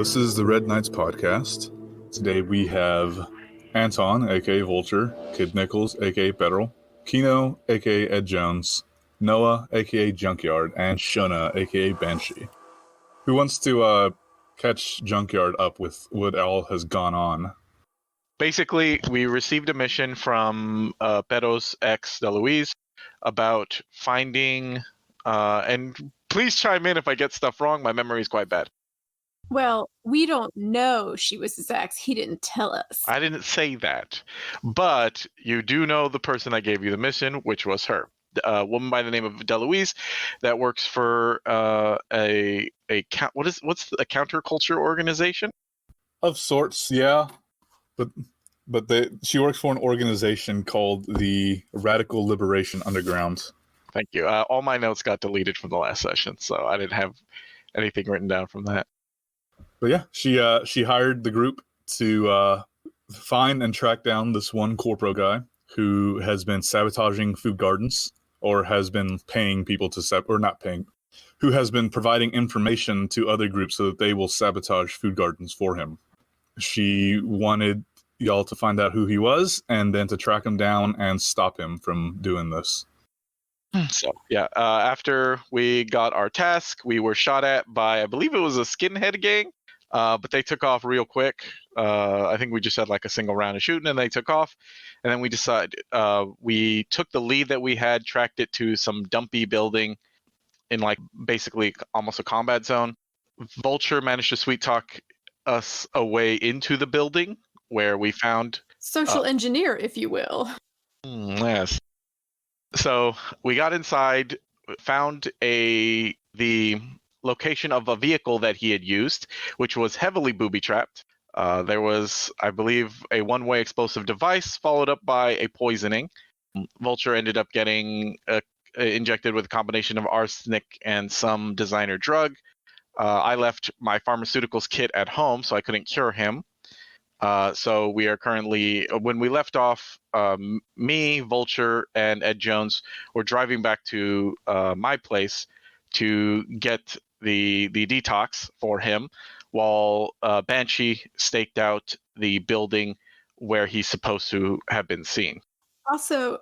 This is the Red Knights podcast. Today we have Anton, aka Vulture, Kid Nichols, aka Perro, Kino, aka Ed Jones, Noah, aka Junkyard, and Shona, aka Banshee. Who wants to catch Junkyard up with what all has gone on? Basically, we received a mission from Perro's ex, Deluise, about finding, and please chime in if I get stuff wrong, my memory is quite bad. Well, we don't know she was his ex. He didn't tell us. I didn't say that, but you do know the person that gave you the mission, which was her. A woman by the name of Deluise that works for what's a counterculture organization? Of sorts, yeah. But she works for an organization called the Radical Liberation Underground. Thank you. All my notes got deleted from the last session, so I didn't have anything written down from that. But yeah, she hired the group to find and track down this one corpo guy who has been sabotaging food gardens, or has been paying people to who has been providing information to other groups so that they will sabotage food gardens for him. She wanted y'all to find out who he was and then to track him down and stop him from doing this. So, yeah, after we got our task, we were shot at by, I believe it was a skinhead gang, but they took off real quick. I think we just had like a single round of shooting and they took off. And then we decided, we took the lead that we had, tracked it to some dumpy building in like basically almost a combat zone. Vulture managed to sweet talk us away into the building where we found social engineer, if you will. Yes. So we got inside, found the location of a vehicle that he had used, which was heavily booby-trapped. There was, I believe, a one-way explosive device followed up by a poisoning. Vulture ended up getting injected with a combination of arsenic and some designer drug. I left my pharmaceuticals kit at home, so I couldn't cure him. So we are currently, when we left off, me, Vulture, and Ed Jones were driving back to my place to get the detox for him, while Banshee staked out the building where he's supposed to have been seen. Also,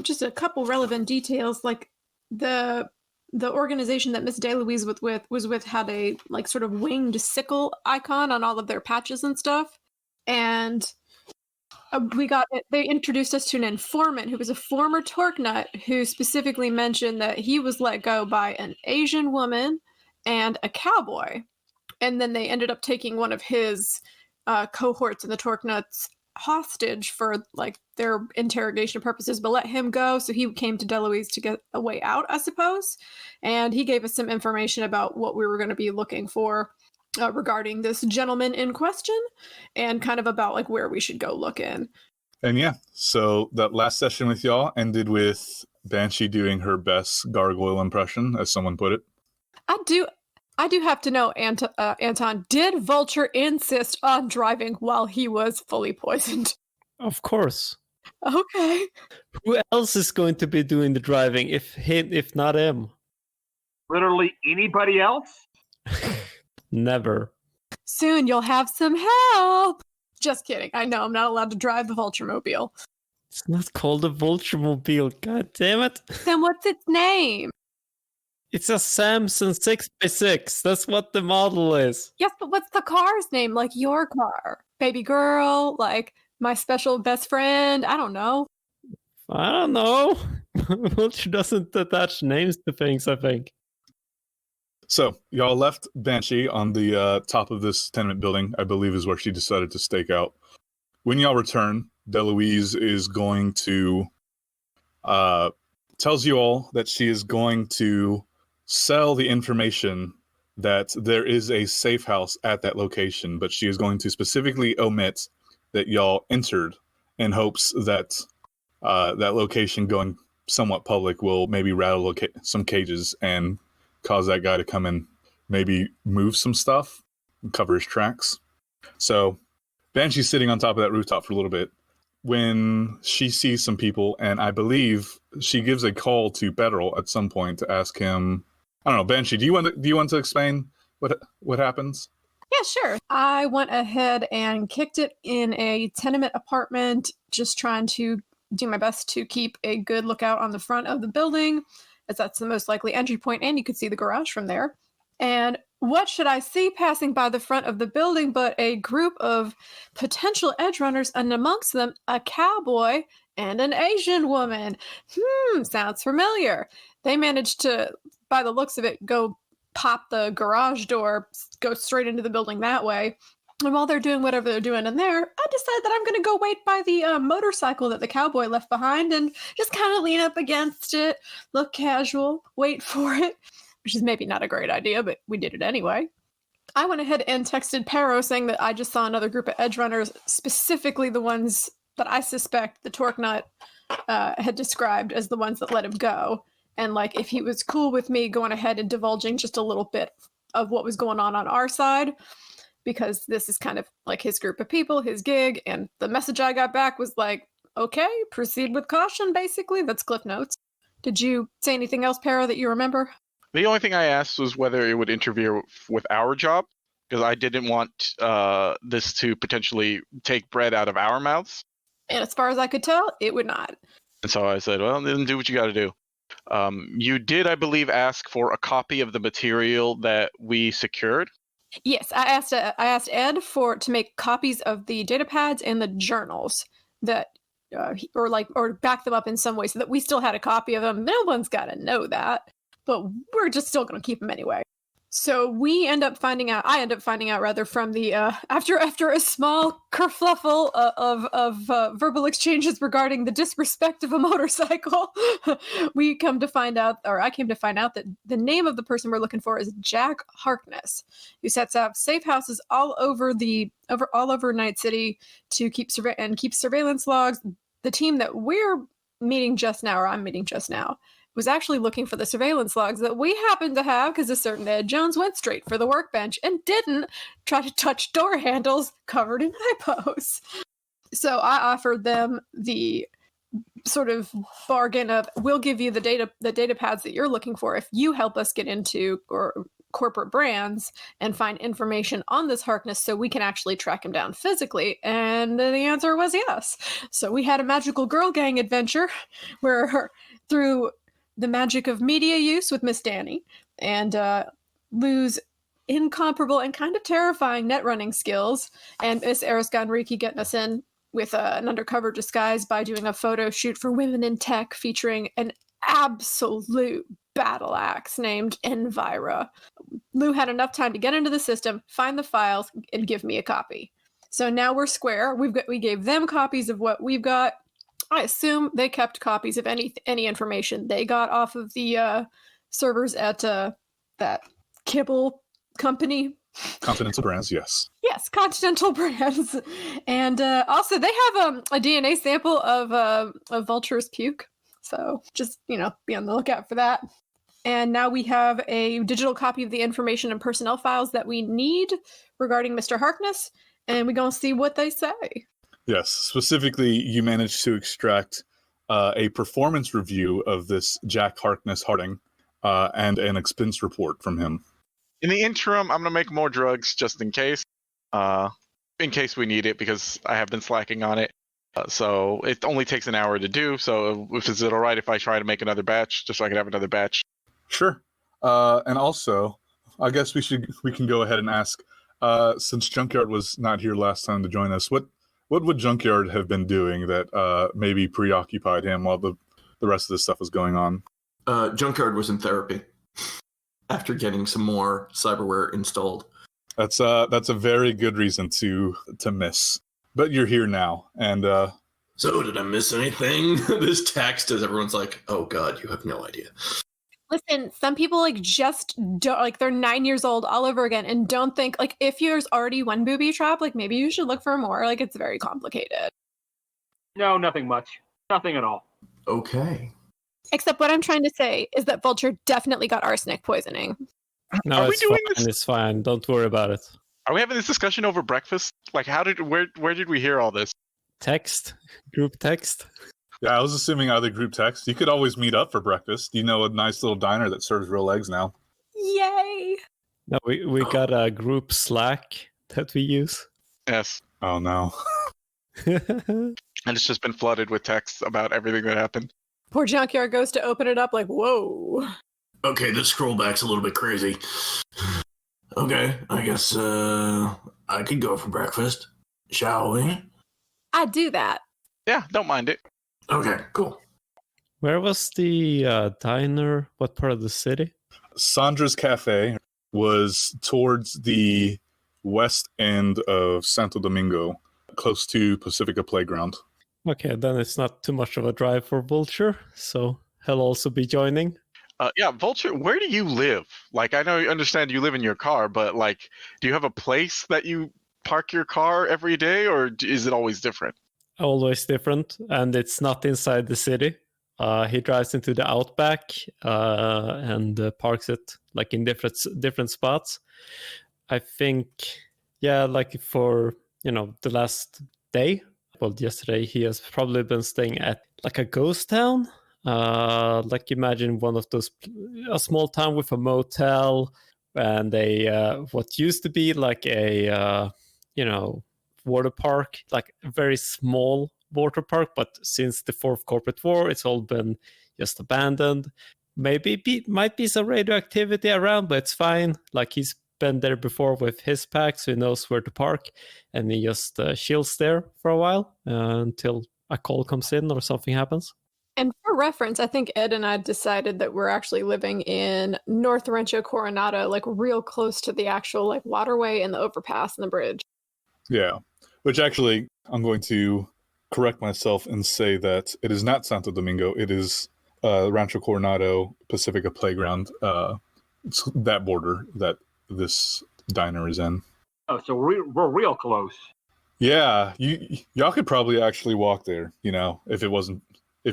just a couple relevant details, like the organization that Miss DeLuise was with had a like sort of winged sickle icon on all of their patches and stuff. And they introduced us to an informant who was a former Torknut who specifically mentioned that he was let go by an Asian woman and a cowboy. And then they ended up taking one of his cohorts in the Torknuts hostage for like their interrogation purposes, but let him go. So he came to Deluise to get a way out, I suppose. And he gave us some information about what we were going to be looking for regarding this gentleman in question, and kind of about like where we should go look in. And yeah, so that last session with y'all ended with Banshee doing her best gargoyle impression, as someone put it. I do have to know, Anton, did Vulture insist on driving while he was fully poisoned? Of course. Okay. Who else is going to be doing the driving if not him? Literally anybody else? Never. Soon you'll have some help. Just kidding. I know I'm not allowed to drive the Vulture-mobile. It's not called a Vulture-mobile. God damn it. Then what's its name? It's a Samsung 6x6. That's what the model is. Yes, but what's the car's name? Like your car? Baby girl? Like my special best friend? I don't know. I don't know. Vulture doesn't attach names to things, I think. So, y'all left Banshee on the top of this tenement building, I believe is where she decided to stake out. When y'all return, Deluise is going to, tells you all that she is going to sell the information that there is a safe house at that location, but she is going to specifically omit that y'all entered in hopes that that location going somewhat public will maybe rattle some cages and cause that guy to come and maybe move some stuff and cover his tracks. So Banshee's sitting on top of that rooftop for a little bit when she sees some people, and I believe she gives a call to Perro at some point to ask him, I don't know, Banshee, do you want to explain what happens? Yeah, sure. I went ahead and kicked it in a tenement apartment, just trying to do my best to keep a good lookout on the front of the building, as that's the most likely entry point, and you could see the garage from there. And what should I see passing by the front of the building but a group of potential edge runners, and amongst them a cowboy and an Asian woman? Sounds familiar. They managed to, by the looks of it, go pop the garage door, go straight into the building that way. And while they're doing whatever they're doing in there, I decide that I'm going to go wait by the motorcycle that the cowboy left behind and just kind of lean up against it, look casual, wait for it, which is maybe not a great idea, but we did it anyway. I went ahead and texted Perro saying that I just saw another group of edge runners, specifically the ones that I suspect the Torque Nut had described as the ones that let him go. And like, if he was cool with me going ahead and divulging just a little bit of what was going on our side, because this is kind of like his group of people, his gig, and the message I got back was like, okay, proceed with caution, basically. That's Cliff Notes. Did you say anything else, Perro, that you remember? The only thing I asked was whether it would interfere with our job, because I didn't want this to potentially take bread out of our mouths. And as far as I could tell, it would not. And so I said, well, then do what you got to do. You did, I believe, ask for a copy of the material that we secured. Yes, I asked Ed to make copies of the data pads and the journals that, or back them up in some way so that we still had a copy of them. No one's got to know that, but we're just still going to keep them anyway. So I end up finding out rather from the after a small kerfluffle of verbal exchanges regarding the disrespect of a motorcycle, I came to find out that the name of the person we're looking for is Jack Harkness, who sets up safe houses all over Night City to keep surveillance logs. The team that I'm meeting just now, was actually looking for the surveillance logs that we happened to have because a certain Ed Jones went straight for the workbench and didn't try to touch door handles covered in hypos. So I offered them the sort of bargain of, we'll give you the data pads that you're looking for if you help us get into corporate brands and find information on this Harkness so we can actually track him down physically. And the answer was yes. So we had a magical girl gang adventure where through the magic of media use with Miss Danny and Lou's incomparable and kind of terrifying net running skills, and Miss Eris Gonriki getting us in with an undercover disguise by doing a photo shoot for Women in Tech featuring an absolute battle axe named Envira. Lou had enough time to get into the system, find the files, and give me a copy. So now we're square. We gave them copies of what we've got. I assume they kept copies of any information they got off of the servers at that kibble company. Continental Brands, yes. Yes, Continental Brands. And also they have a DNA sample of Vulture's puke. So just, be on the lookout for that. And now we have a digital copy of the information and personnel files that we need regarding Mr. Harkness. And we're going to see what they say. Yes, specifically, you managed to extract a performance review of this Jack Harkness Harding and an expense report from him. In the interim, I'm going to make more drugs just in case we need it, because I have been slacking on it. So it only takes an hour to do. So is it all right if I try to make another batch, just so I can have another batch? Sure. And also, I guess we can go ahead and ask, since Junkyard was not here last time to join us, what would Junkyard have been doing that maybe preoccupied him while the rest of this stuff was going on? Junkyard was in therapy after getting some more cyberware installed. That's a very good reason to miss. But you're here now, and So did I miss anything? This text, as everyone's like, "Oh God, you have no idea." Listen, some people just don't, they're 9 years old all over again and don't think, if there's already one booby trap, maybe you should look for more. It's very complicated. No, nothing much. Nothing at all. Okay. Except what I'm trying to say is that Vulture definitely got arsenic poisoning. No, Are we doing this? It's fine. Don't worry about it. Are we having this discussion over breakfast? Where did we hear all this? Text? Group text? Yeah, I was assuming either group text. You could always meet up for breakfast. A nice little diner that serves real eggs now. Yay! No, we got a group Slack that we use. Yes. Oh no. And it's just been flooded with texts about everything that happened. Poor Junkyard goes to open it up like, whoa. Okay, this scroll back's a little bit crazy. Okay, I guess I could go for breakfast. Shall we? I'd do that. Yeah, don't mind it. Okay, cool. Where was the diner? What part of the city? Sandra's Cafe was towards the west end of Santo Domingo, close to Pacifica Playground. Okay, then it's not too much of a drive for Vulture, so he'll also be joining. Yeah, Vulture, where do you live? Like, I understand you live in your car, but like, do you have a place that you park your car every day, or is it always different? Always different, and it's not inside the city. He drives into the outback and parks it like in different spots. I think, yeah, like for the last day. Well, yesterday he has probably been staying at like a ghost town. Like imagine one of those, a small town with a motel and a what used to be like a water park, like a very small water park, but since the Fourth Corporate War, it's all been just abandoned. Maybe might be some radioactivity around, but it's fine. Like he's been there before with his pack, so he knows where to park, and he just chills there for a while until a call comes in or something happens. And for reference, I think Ed and I decided that we're actually living in North Rancho Coronado, like real close to the actual like waterway and the overpass and the bridge. Yeah, which actually I'm going to correct myself and say that it is not Santo Domingo. It is Rancho Coronado, Pacifica Playground. It's that border that this diner is in. Oh, so we're real close. Yeah, y'all could probably actually walk there, if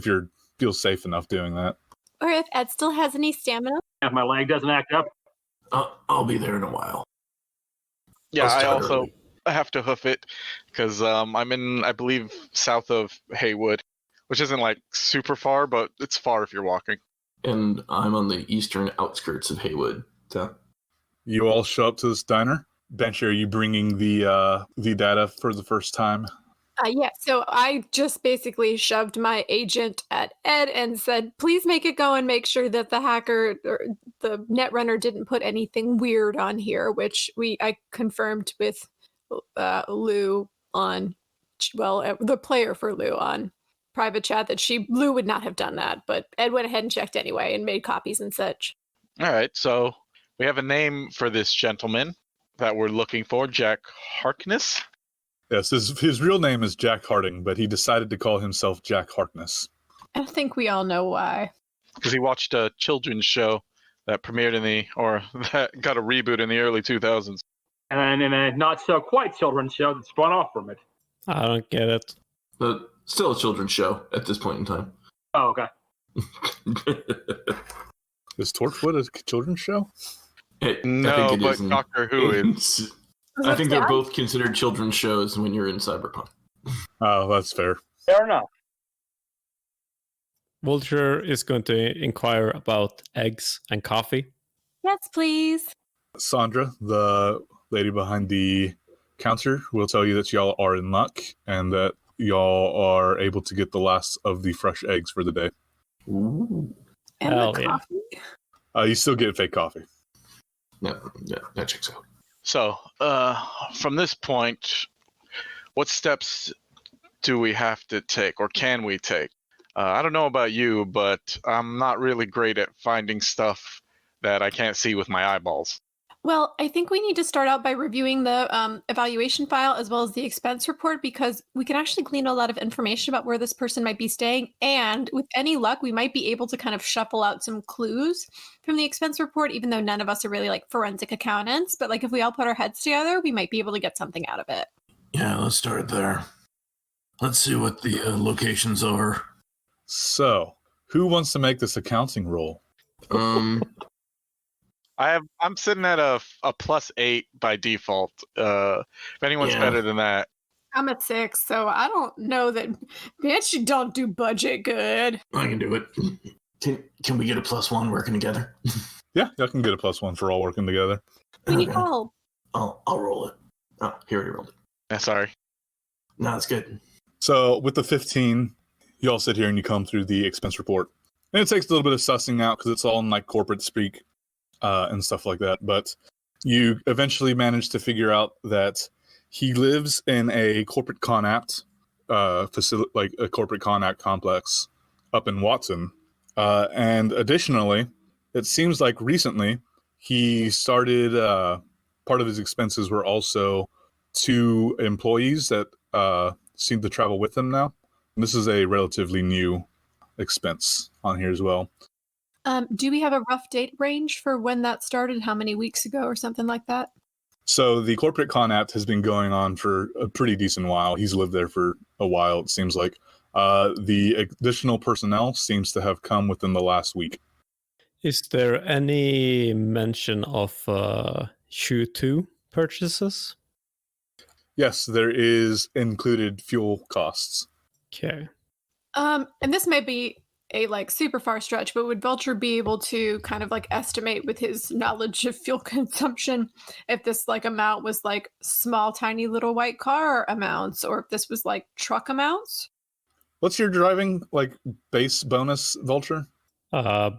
you feel safe enough doing that. Or if Ed still has any stamina. If my leg doesn't act up. I'll be there in a while. Yeah, I'll I start also early. have to hoof it because I'm in, I believe, south of Haywood, which isn't like super far, but it's far if you're walking. And I'm on the eastern outskirts of Haywood. So You all show up to this diner. Banshee, are you bringing the data for the first time? Yeah, so I just basically shoved my agent at Ed and said, please make it go and make sure that the hacker or the netrunner didn't put anything weird on here, which I confirmed with Lou on, the player for Lou on private chat that Lou would not have done that, but Ed went ahead and checked anyway and made copies and such. All right, so we have a name for this gentleman that we're looking for, Jack Harkness. Yes, his real name is Jack Harding, but he decided to call himself Jack Harkness. I think we all know why. Because he watched a children's show that premiered that got a reboot in the early 2000s. And in a not so quite children's show that spun off from it. I don't get it. but still a children's show at this point in time. Oh, okay. Is Torchwood a children's show? No, but Doctor Who is. I think they're both considered children's shows when you're in Cyberpunk. Oh, that's fair. Fair enough. Vulture is going to inquire about eggs and coffee. Yes, please. Sandra, the lady behind the counter, will tell you that y'all are in luck and that y'all are able to get the last of the fresh eggs for the day. Ooh. And Hell the yeah. coffee. You still get fake coffee. Yeah, that checks out. So, from this point, what steps do we have to take, or can we take? I don't know about you, but I'm not really great at finding stuff that I can't see with my eyeballs. Well, I think we need to start out by reviewing the evaluation file as well as the expense report, because we can actually glean a lot of information about where this person might be staying. And with any luck, we might be able to kind of shuffle out some clues from the expense report, even though none of us are really like forensic accountants. But like if we all put our heads together, we might be able to get something out of it. Yeah, let's start there. Let's see what the locations are. So, who wants to make this accounting roll? I'm sitting at a +8 by default. If anyone's Yeah. better than that. I'm at 6, so I don't know that Banshee don't do budget good. I can do it. Can we get a +1 working together? Yeah, y'all can get a +1 for all working together. We need Okay. help. I'll roll it. Oh, here he rolled it. Yeah, sorry. No, it's good. So with the 15, you all sit here and you come through the expense report. And it takes a little bit of sussing out because it's all in like corporate speak and stuff like that. But you eventually manage to figure out that he lives in a corporate Conapt facility, like a corporate Conapt complex up in Watson. And additionally, it seems like recently he started, part of his expenses were also 2 employees that seem to travel with him now. And this is a relatively new expense on here as well. Do we have a rough date range for when that started? How many weeks ago or something like that? So the corporate Conapt has been going on for a pretty decent while. He's lived there for a while, it seems like. The additional personnel seems to have come within the last week. Is there any mention of Q2 purchases? Yes, there is included fuel costs. Okay. And this may be a like super far stretch, but would Vulture be able to kind of like estimate with his knowledge of fuel consumption if this like amount was like small, tiny little white car amounts, or if this was like truck amounts? What's your driving like base bonus, Vulture?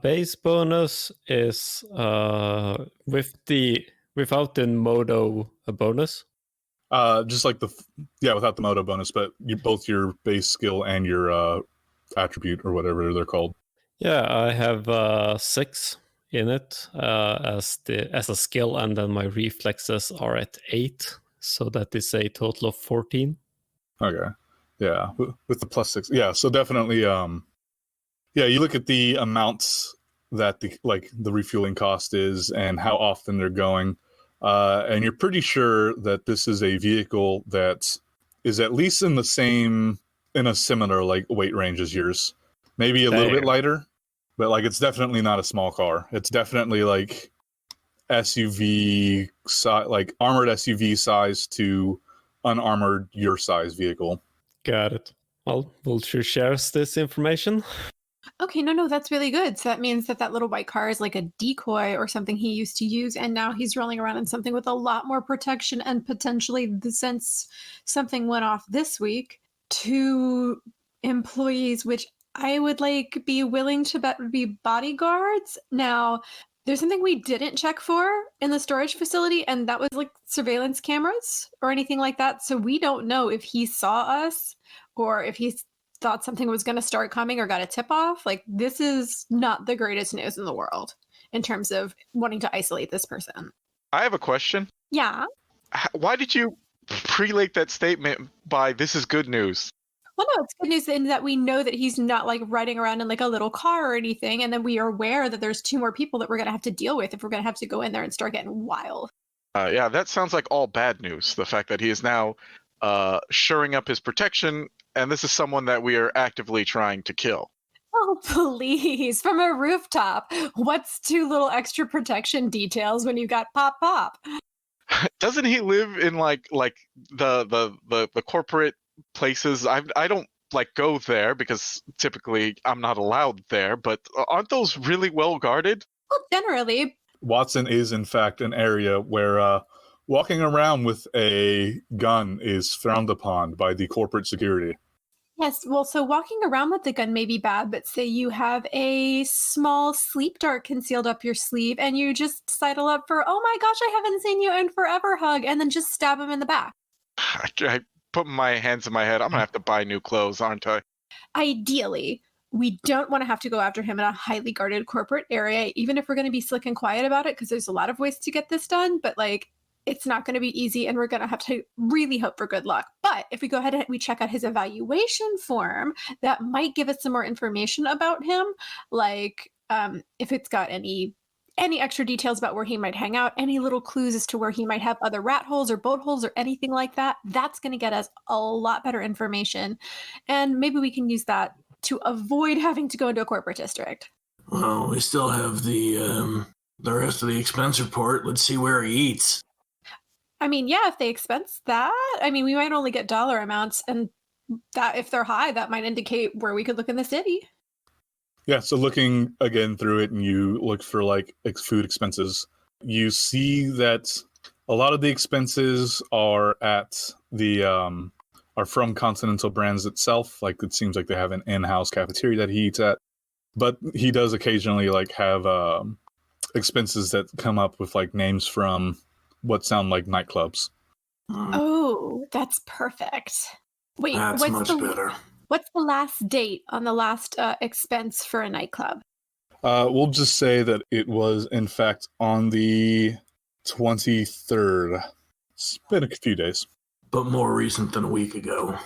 Base bonus is without the moto bonus. Just like without the moto bonus, but both your base skill and your attribute or whatever they're called. Yeah, I have 6 in it as a skill, and then my reflexes are at 8, so that is a total of 14. Okay, yeah, with the +6, yeah. So definitely, you look at the amounts that the refueling cost is and how often they're going, and you're pretty sure that this is a vehicle that is at least in a similar like weight range as yours. Maybe a little bit lighter, but like it's definitely not a small car. It's definitely like SUV size, like armored SUV size to unarmored your size vehicle. Got it. Well, Vulture shares this information. Okay, no, that's really good. So that means that little white car is like a decoy or something he used to use, and now he's rolling around in something with a lot more protection, and potentially, since something went off this week, 2 employees, which I would like be willing to bet would be bodyguards. Now, there's something we didn't check for in the storage facility, and that was like surveillance cameras or anything like that. So we don't know if he saw us or if he thought something was going to start coming or got a tip off. Like, this is not the greatest news in the world in terms of wanting to isolate this person. I have a question. Yeah. Why did you prelate that statement by "this is good news"? Well, no, it's good news in that we know that he's not like riding around in like a little car or anything. And then we are aware that there's 2 more people that we're going to have to deal with if we're going to have to go in there and start getting wild. Yeah, that sounds like all bad news. The fact that he is now shoring up his protection, and this is someone that we are actively trying to kill. Oh, please. From a rooftop. What's 2 little extra protection details when you got pop? Doesn't he live in like the corporate places? I don't like go there because typically I'm not allowed there, but aren't those really well guarded? Well, generally. Watson is in fact an area where walking around with a gun is frowned upon by the corporate security. Yes, well, so walking around with the gun may be bad, but say you have a small sleep dart concealed up your sleeve and you just sidle up for, oh my gosh, I haven't seen you in forever hug, and then just stab him in the back. I put my hands in my head. I'm going to have to buy new clothes, aren't I? Ideally, we don't want to have to go after him in a highly guarded corporate area, even if we're going to be slick and quiet about it, because there's a lot of ways to get this done, but like, it's not going to be easy, and we're going to have to really hope for good luck. But if we go ahead and we check out his evaluation form, that might give us some more information about him, like if it's got any extra details about where he might hang out, any little clues as to where he might have other rat holes or boat holes or anything like that. That's going to get us a lot better information, and maybe we can use that to avoid having to go into a corporate district. Well, we still have the rest of the expense report. Let's see where he eats. I mean, yeah, if they expense that, I mean, we might only get dollar amounts, and that if they're high, that might indicate where we could look in the city. Yeah, so looking again through it and you look for like food expenses, you see that a lot of the expenses are at the are from Continental Brands itself. Like it seems like they have an in-house cafeteria that he eats at. But he does occasionally like have expenses that come up with like names from what sound like nightclubs. Oh, that's perfect. Wait, That's much better. What's the last date on the last expense for a nightclub? We'll just say that it was, in fact, on the 23rd. It's been a few days. But more recent than a week ago.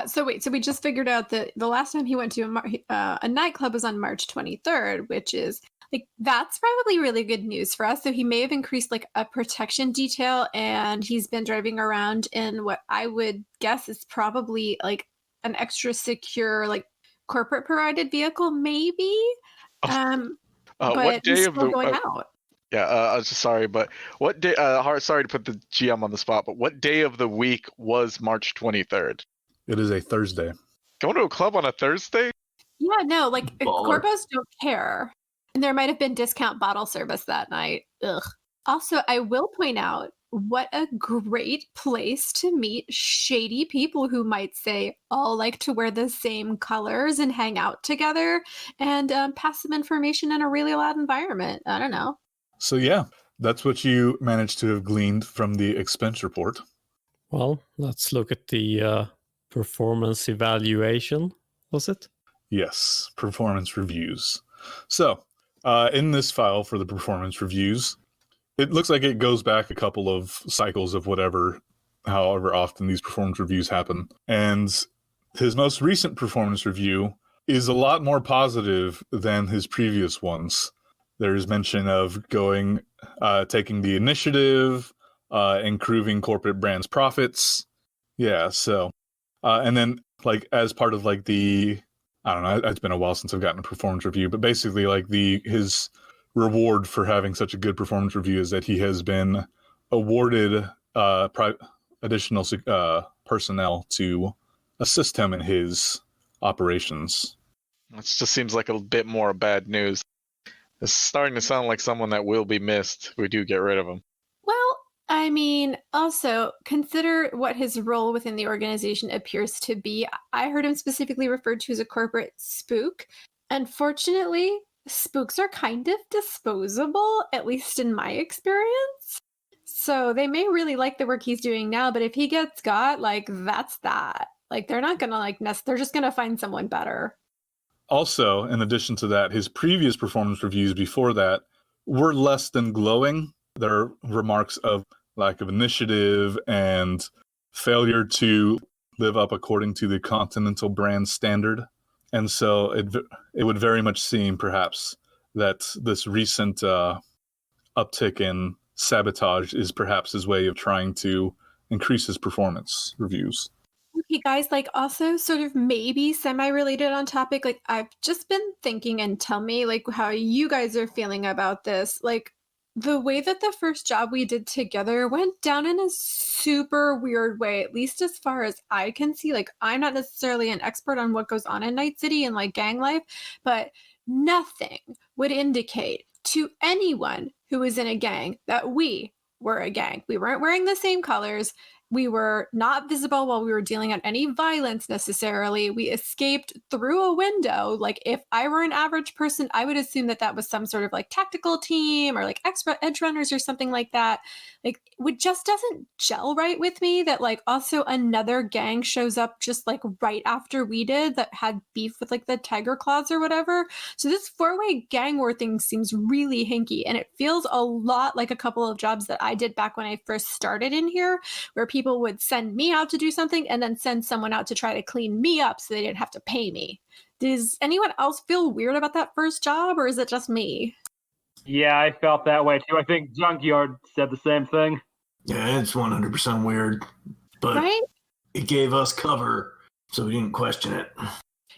So we just figured out that the last time he went to a nightclub was on March 23rd, which is like, that's probably really good news for us. So he may have increased like a protection detail, and he's been driving around in what I would guess is probably like an extra secure, like corporate provided vehicle, maybe. But what day he's of still the going out? Yeah, I was just sorry, but what day? Sorry to put the GM on the spot, but what day of the week was March 23rd? It is a Thursday. Going to a club on a Thursday? Yeah, no, like Baller. corpos don't care. And there might have been discount bottle service that night. Ugh. Also, I will point out what a great place to meet shady people who might say all like to wear the same colors and hang out together and pass some information in a really loud environment. I don't know. So yeah, that's what you managed to have gleaned from the expense report. Well, let's look at the performance evaluation, was it? Yes, performance reviews. So, in this file for the performance reviews, it looks like it goes back a couple of cycles of however often these performance reviews happen. And his most recent performance review is a lot more positive than his previous ones. There's mention of taking the initiative, improving corporate brands' profits. Yeah, so, and then like as part of like I don't know, it's been a while since I've gotten a performance review, but basically like his reward for having such a good performance review is that he has been awarded additional personnel to assist him in his operations. It just seems like a bit more bad news. It's starting to sound like someone that will be missed. We do get rid of him. Well, I mean, also consider what his role within the organization appears to be. I heard him specifically referred to as a corporate spook. Unfortunately, spooks are kind of disposable, at least in my experience. So they may really like the work he's doing now, but if he gets got, like, that's that. Like, they're not going to, they're just going to find someone better. Also, in addition to that, his previous performance reviews before that were less than glowing. There are remarks of lack of initiative and failure to live up according to the Continental brand standard. And so it would very much seem, perhaps, that this recent uptick in sabotage is perhaps his way of trying to increase his performance reviews. Okay, guys, like also sort of maybe semi-related on topic, like I've just been thinking, and tell me like how you guys are feeling about this. Like the way that the first job we did together went down in a super weird way, at least as far as I can see. Like I'm not necessarily an expert on what goes on in Night City and like gang life, but nothing would indicate to anyone who was in a gang that we were a gang. We weren't wearing the same colors. We were not visible while we were dealing out any violence necessarily. We escaped through a window. Like if I were an average person, I would assume that that was some sort of like tactical team or like extra edge runners or something like that. Like it just doesn't gel right with me that like also another gang shows up just like right after we did that had beef with like the Tiger Claws or whatever. So this four-way gang war thing seems really hinky, and it feels a lot like a couple of jobs that I did back when I first started in here, where people would send me out to do something and then send someone out to try to clean me up so they didn't have to pay me. Does anyone else feel weird about that first job, or is it just me? Yeah, I felt that way too. I think Junkyard said the same thing. Yeah, it's 100% weird, but Right? it gave us cover, so we didn't question it.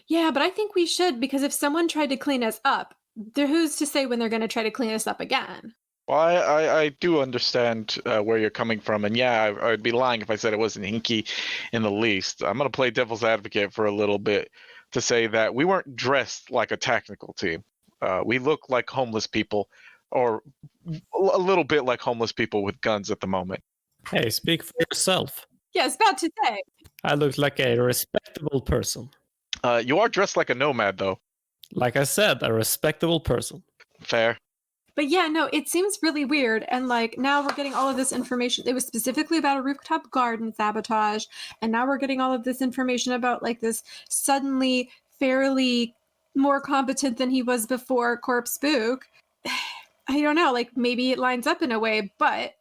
Yeah, but I think we should, because if someone tried to clean us up, who's to say when they're going to try to clean us up again? Well, I do understand where you're coming from, and yeah, I would be lying if I said it wasn't hinky in the least. I'm going to play devil's advocate for a little bit. to say that we weren't dressed like a technical team. We look like homeless people, or a little bit like homeless people with guns at the moment. Hey, speak for yourself. Yeah, I was about to say. I look like a respectable person. You are dressed like a nomad, though. Like I said, a respectable person. Fair. But yeah, no, it seems really weird. And like now we're getting all of this information. It was specifically about a rooftop garden sabotage. And now we're getting all of this information about like this suddenly fairly more competent than he was before Corpse Spook. I don't know, like maybe it lines up in a way, but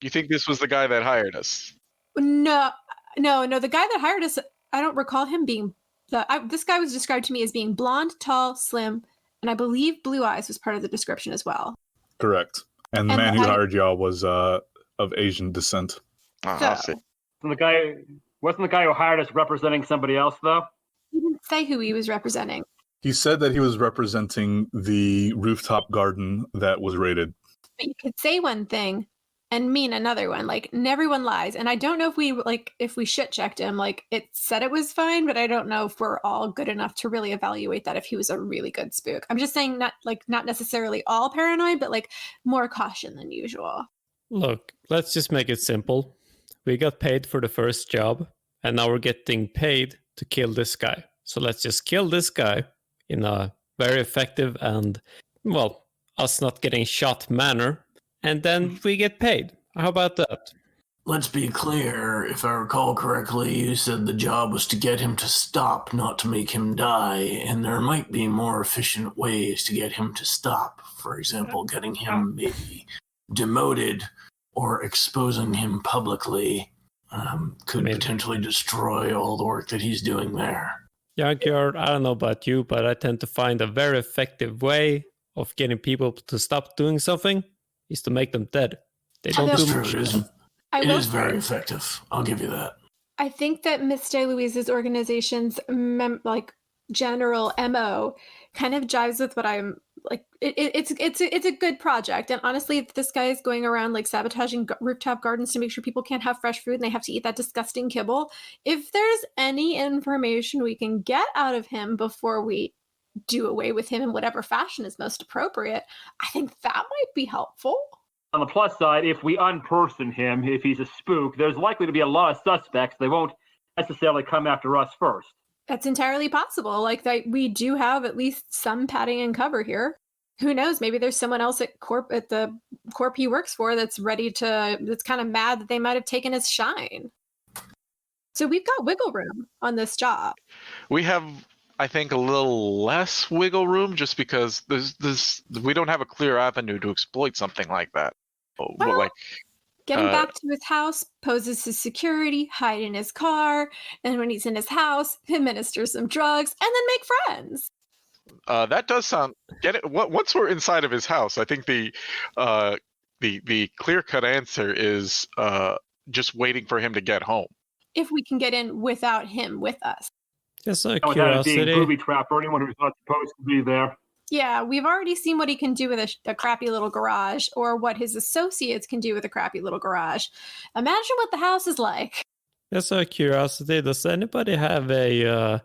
You think this was the guy that hired us? no, the guy that hired us, I don't recall him being this guy was described to me as being blonde, tall, slim, and I believe blue eyes was part of the description as well. Correct. And the man who hired y'all was of Asian descent. I see. Wasn't the guy who hired us representing somebody else, though? He didn't say who he was representing. He said that he was representing the rooftop garden that was raided. But you could say one thing and mean another one. Like, everyone lies. And I don't know if we shit checked him. Like, it said it was fine, but I don't know if we're all good enough to really evaluate that if he was a really good spook. I'm just saying not necessarily all paranoid, but like more caution than usual. Look, let's just make it simple. We got paid for the first job, and now we're getting paid to kill this guy. So let's just kill this guy in a very effective and, well, us not getting shot manner, and then we get paid. How about that? Let's be clear. If I recall correctly, you said the job was to get him to stop, not to make him die. And there might be more efficient ways to get him to stop. For example, getting him maybe demoted or exposing him publicly could potentially destroy all the work that he's doing there. Junkyard, I don't know about you, but I tend to find a very effective way of getting people to stop doing something is to make them dead. They don't do much. It is very effective. I'll give you that. I think that Miss DeLuise's organization's general MO kind of jives with what I'm like. It's a good project, and honestly, if this guy is going around like sabotaging rooftop gardens to make sure people can't have fresh food and they have to eat that disgusting kibble, if there's any information we can get out of him before we do away with him in whatever fashion is most appropriate, I think that might be helpful. On the plus side, if we unperson him, if he's a spook, there's likely to be a lot of suspects. They won't necessarily come after us first. That's entirely possible. Like that, we do have at least some padding and cover here. Who knows? Maybe there's someone else at the corp he works for that's kind of mad that they might have taken his shine. So we've got wiggle room on this job. We have, I think, a little less wiggle room just because we don't have a clear avenue to exploit something like that. Well, getting back to his house, poses his security, hide in his car, and when he's in his house, administer some drugs, and then make friends. That does sound. Get it? Once we're inside of his house, I think the clear-cut answer is just waiting for him to get home. If we can get in without him with us. Just a without curiosity. it being booby trap or anyone who's not supposed to be there. Yeah, we've already seen what he can do with a crappy little garage, or what his associates can do with a crappy little garage. Imagine what the house is like. Just a curiosity. Does anybody have a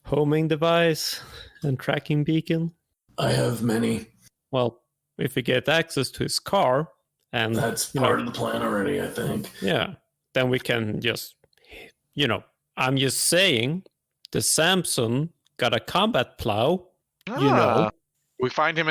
homing device and tracking beacon? I have many. Well, if we get access to his car, and that's part of the plan already, I think. Yeah, then we can just, I'm just saying, the Samson got a combat plow. We find him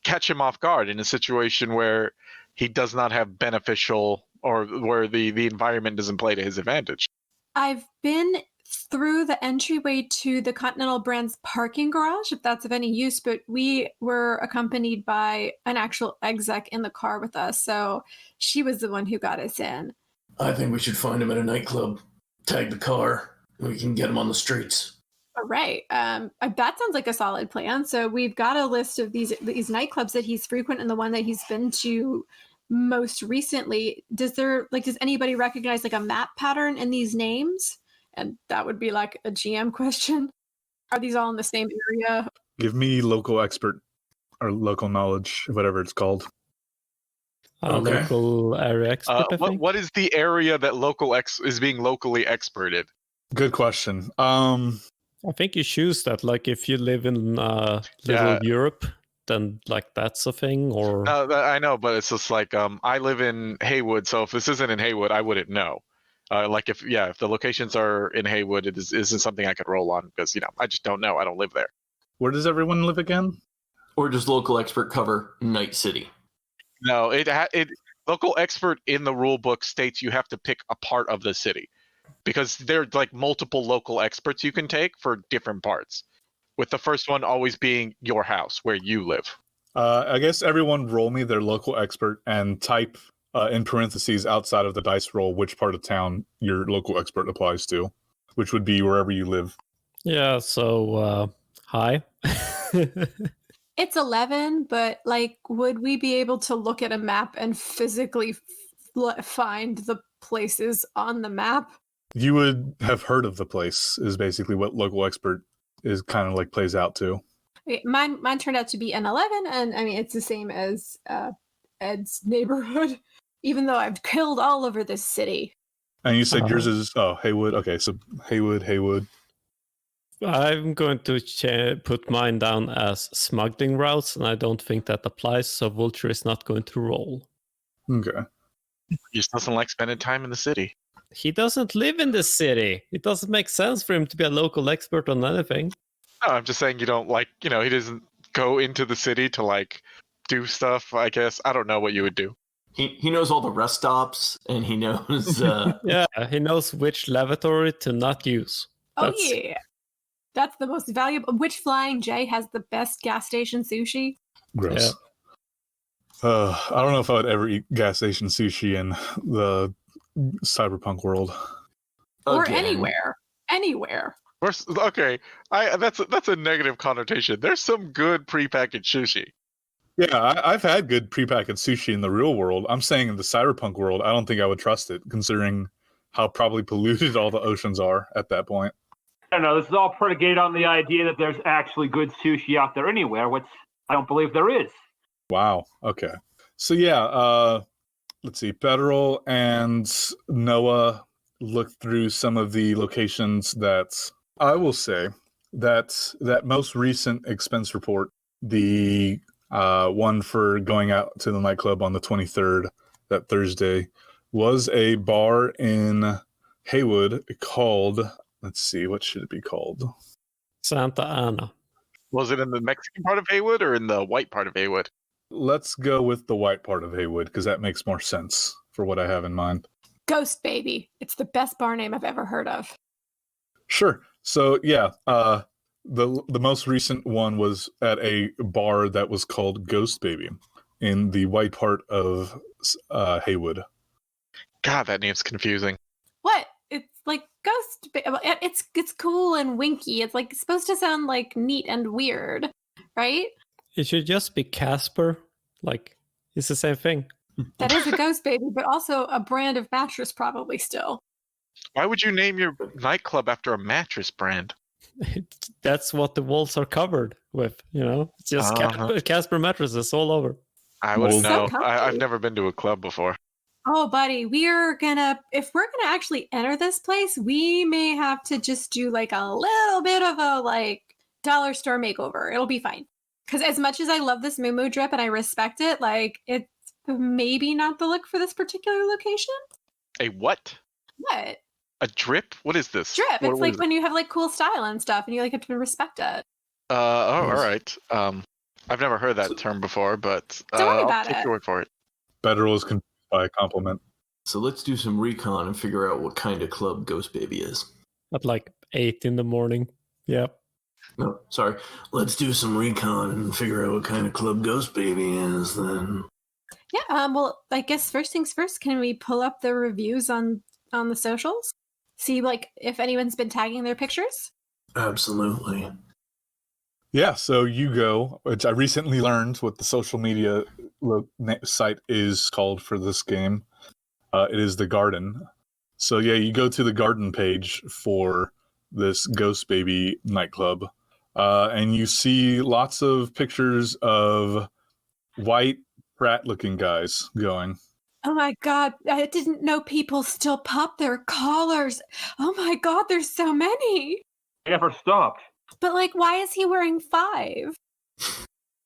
catch him off guard in a situation where he does not have beneficial, or where the environment doesn't play to his advantage. I've been through the entryway to the Continental Brands parking garage, if that's of any use, but we were accompanied by an actual exec in the car with us, so she was the one who got us in. I think we should find him at a nightclub, tag the car, and we can get him on the streets. All right. That sounds like a solid plan. So we've got a list of these nightclubs that he's frequent and the one that he's been to most recently. Does anybody recognize like a map pattern in these names? And that would be like a GM question. Are these all in the same area? Give me local expert or local knowledge, whatever it's called. Local area expert. What is the area that is being locally experted? Good question. I think you choose that. Like if you live in Little Europe, then like that's a thing. Or I know, but it's just like I live in Haywood, so if this isn't in Haywood, I wouldn't know. Like if the locations are in Haywood, it isn't something I could roll on because I just don't know. I don't live there. Where does everyone live again? Or does local expert cover Night City? No, it local expert in the rule book states you have to pick a part of the city because there's like multiple local experts you can take for different parts. With the first one always being your house where you live. I guess everyone roll me their local expert and type in parentheses outside of the dice roll which part of town your local expert applies to, which would be wherever you live. Yeah, so hi. It's 11, but like, would we be able to look at a map and physically find the places on the map? You would have heard of the place is basically what local expert is kind of like plays out to. Mine turned out to be an 11, and I mean, it's the same as Ed's neighborhood, even though I've killed all over this city. And you said yours is, Haywood. Okay, so Haywood. I'm going to put mine down as smuggling routes, and I don't think that applies, so Vulture is not going to roll. Okay. He just doesn't like spending time in the city. He doesn't live in the city. It doesn't make sense for him to be a local expert on anything. No, I'm just saying you don't like, he doesn't go into the city to like do stuff, I guess. I don't know what you would do. He knows all the rest stops, and he knows... Yeah, he knows which lavatory to not use. Yeah. That's the most valuable. Which Flying J has the best gas station sushi? Gross. Yeah. I don't know if I would ever eat gas station sushi in the Cyberpunk world. Or anywhere. Okay, that's a negative connotation. There's some good prepackaged sushi. Yeah, I've had good prepackaged sushi in the real world. I'm saying in the Cyberpunk world, I don't think I would trust it, considering how probably polluted all the oceans are at that point. I don't know. This is all predicated on the idea that there's actually good sushi out there anywhere, which I don't believe there is. Wow. Okay. So yeah, let's see. Perro and Noah looked through some of the locations that I will say that most recent expense report, the one for going out to the nightclub on the 23rd, that Thursday, was a bar in Haywood called, let's see, what should it be called? Santa Ana. Was it in the Mexican part of Haywood or in the white part of Haywood? Let's go with the white part of Haywood because that makes more sense for what I have in mind. Ghost Baby. It's the best bar name I've ever heard of. Sure. So yeah, the most recent one was at a bar that was called Ghost Baby in the white part of Haywood. God, that name's confusing. What? It's like Ghost Baby. It's cool and winky. It's like supposed to sound like neat and weird, right? It should just be Casper. Like, it's the same thing. That is a Ghost Baby, but also a brand of mattress probably still. Why would you name your nightclub after a mattress brand? That's what the walls are covered with, It's just Casper mattresses all over. I wouldn't know. So I've never been to a club before. Oh, buddy, if we're gonna actually enter this place, we may have to just do like a little bit of a dollar store makeover. It'll be fine. Because as much as I love this Moo drip and I respect it, it's maybe not the look for this particular location. A what? What? A drip? What is this? Drip. What it's like when you have cool style and stuff, and you have to respect it. All right. I've never heard that term before, but don't worry about I'll take your word for it. Better was confused by a compliment. So let's do some recon and figure out what kind of club Ghost Baby is. At 8 a.m. Yep. No, sorry. Let's do some recon and figure out what kind of club Ghost Baby is then. Yeah, well, I guess first things first, can we pull up the reviews on the socials? See, if anyone's been tagging their pictures? Absolutely. Yeah, so you go, which I recently learned what the social media site is called for this game. It is The Garden. So yeah, you go to the Garden page for this Ghost Baby nightclub, and you see lots of pictures of white frat-looking guys going. Oh my god, I didn't know people still pop their collars. Oh my god, there's so many. He never stopped. But like, why is he wearing 5?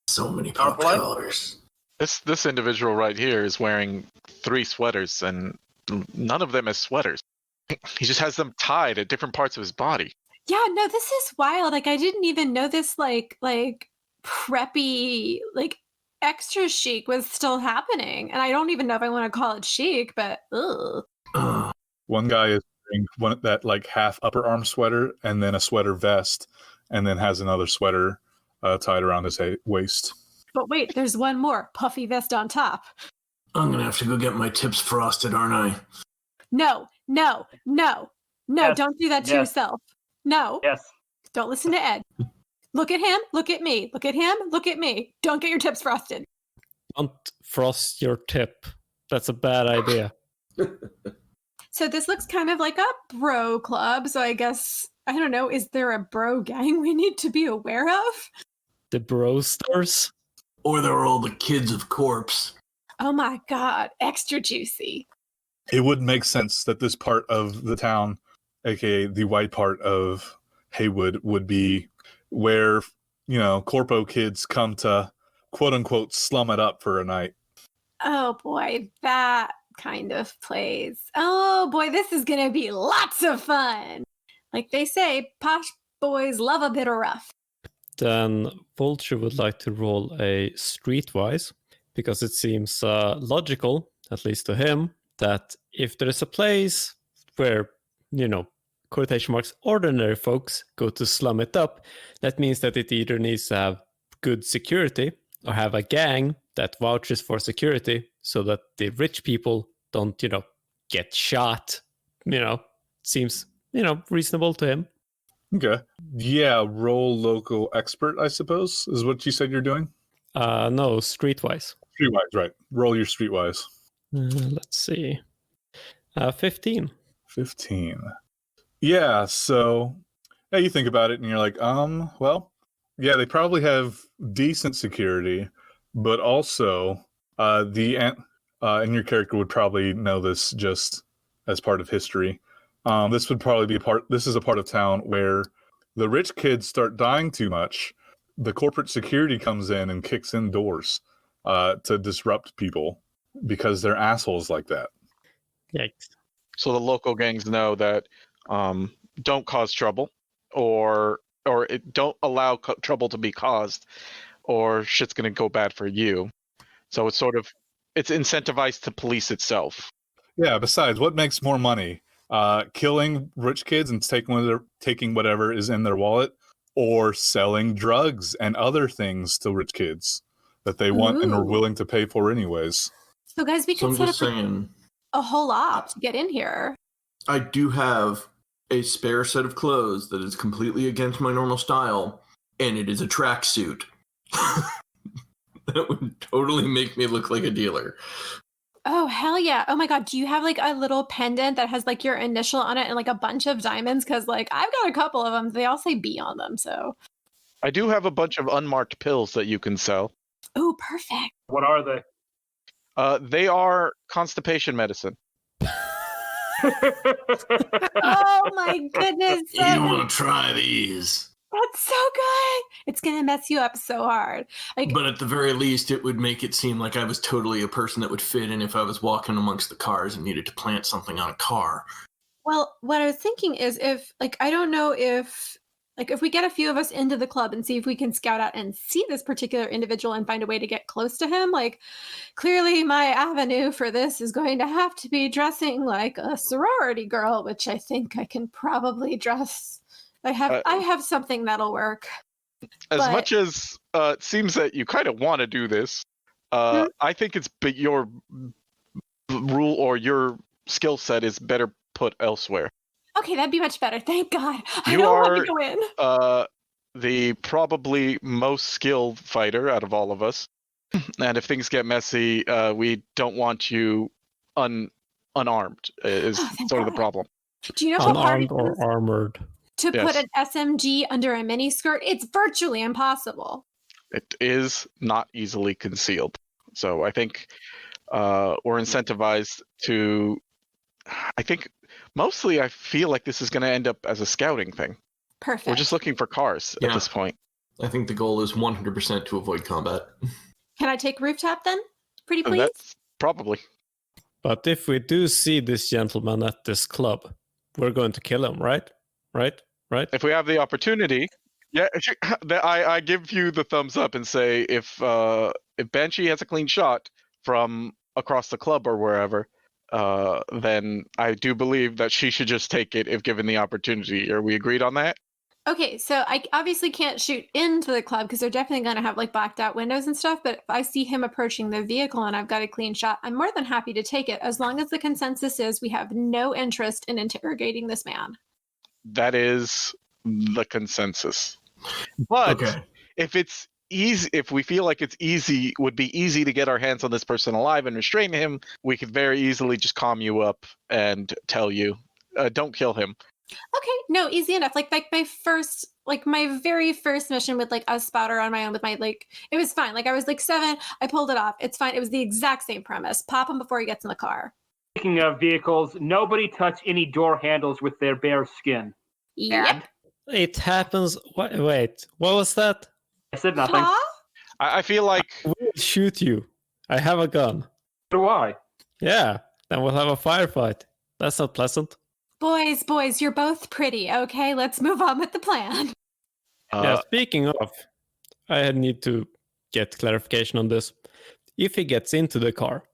So many Dark pop light? colors. This individual right here is wearing 3 sweaters, and none of them is sweaters. He just has them tied at different parts of his body. Yeah, no, this is wild. Like, I didn't even know this like preppy, like extra chic was still happening. And I don't even know if I want to call it chic, but ugh. One guy is wearing that like half upper arm sweater and then a sweater vest, and then has another sweater tied around his waist. But wait, there's one more puffy vest on top. I'm gonna have to go get my tips frosted, aren't I? No, Yes, don't do that to yes. yourself. No, Yes. don't listen to Ed. Look at him, look at me. Look at him, look at me. Don't get your tips frosted. Don't frost your tip. That's a bad idea. So this looks kind of like a bro club. So I guess, I don't know, is there a bro gang we need to be aware of? The bro stars? Or they're all the kids of corpse. Oh my god, extra juicy. It would make sense that this part of the town, aka the white part of Haywood, would be where, corpo kids come to quote unquote slum it up for a night. Oh boy, that kind of place. Oh boy, this is gonna be lots of fun. Like they say, posh boys love a bit of rough. Then Vulture would like to roll a streetwise, because it seems logical, at least to him, that if there is a place where, quotation marks, ordinary folks go to slum it up, that means that it either needs to have good security or have a gang that vouches for security so that the rich people don't, get shot. Seems, reasonable to him. Okay. Yeah, roll local expert, I suppose, is what you said you're doing? No, streetwise. Streetwise, right. Roll your streetwise. Let's see. 15. 15. Yeah, so you think about it and you're like, well, yeah, they probably have decent security, but also and your character would probably know this just as part of history. This would probably be this is a part of town where the rich kids start dying too much. The corporate security comes in and kicks in doors to disrupt people because they're assholes like that. Yikes. So the local gangs know that don't cause trouble, or don't allow trouble to be caused, or shit's gonna go bad for you. So it's it's incentivized to police itself. Yeah. Besides, what makes more money? Killing rich kids and taking whatever is in their wallet, or selling drugs and other things to rich kids that they want and are willing to pay for anyways. So guys, we So can I'm set just up saying, a whole op to get in here. I do have a spare set of clothes that is completely against my normal style, and it is a tracksuit. That would totally make me look like a dealer. Oh, hell yeah. Oh my god, do you have like a little pendant that has like your initial on it and like a bunch of diamonds? Because like I've got a couple of them. They all say B on them, so. I do have a bunch of unmarked pills that you can sell. Oh, perfect. What are they? They are constipation medicine. Oh my goodness. You want to try these? That's so good. It's going to mess you up so hard. Like, But at the very least, it would make it seem like I was totally a person that would fit in if I was walking amongst the cars and needed to plant something on a car. well, what I was thinking is if, like, I don't know if we get a few of us into the club and see if we can scout out and see this particular individual and find a way to get close to him, like, clearly my avenue for this is going to have to be dressing like a sorority girl, which I think I can probably dress. I have something that'll work. As But- much as it seems that you kind of want to do this, I think it's your rule or your skill set is better put elsewhere. Okay, that'd be much better. Thank God. I You don't want are- to go in. The probably most skilled fighter out of all of us, and if things get messy, we don't want you unarmed. Is Oh, thank sort of the God. problem. Do you know how hard Unarmed it or is armored. to Yes. put an SMG under a mini skirt? It's virtually impossible. It is not easily concealed. So I think we're incentivized to. I think mostly I feel like this is going to end up as a scouting thing. Perfect. We're just looking for cars at this point. I think the goal is 100% to avoid combat. Can I take rooftop then? Pretty please? That's probably. But if we do see this gentleman at this club, we're going to kill him, right? Right? If we have the opportunity, yeah, I give you the thumbs up and say if Banshee has a clean shot from across the club or wherever, then I do believe that she should just take it if given the opportunity. Are we agreed on that? Okay, so I obviously can't shoot into the club because they're definitely going to have like blacked out windows and stuff. But if I see him approaching the vehicle and I've got a clean shot, I'm more than happy to take it as long as the consensus is we have no interest in interrogating this man. That is the consensus. But if it's easy, if we feel like would be easy to get our hands on this person alive and restrain him, we could very easily just calm you up and tell you, don't kill him. Okay, no, easy enough. Like my very first mission with like a spotter on my own with my it was fine. Like I was like 7, I pulled it off. It's fine. It was the exact same premise. Pop him before he gets in the car. Speaking of vehicles, nobody touch any door handles with their bare skin. Yep. It happens. Wait, what was that? I said nothing. Huh? I feel like I will shoot you. I have a gun. So do I. Yeah, then we'll have a firefight. That's not pleasant. Boys, you're both pretty. Okay, let's move on with the plan. Yeah, speaking of, I need to get clarification on this. If he gets into the car,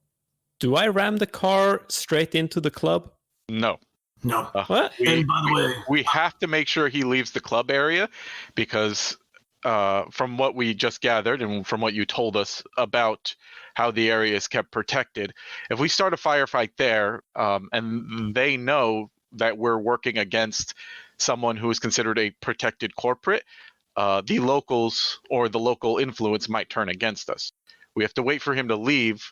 do I ram the car straight into the club? No. What? And by the way, We have to make sure he leaves the club area because from what we just gathered and from what you told us about how the area is kept protected, if we start a firefight there and they know that we're working against someone who is considered a protected corporate, the locals or the local influence might turn against us. We have to wait for him to leave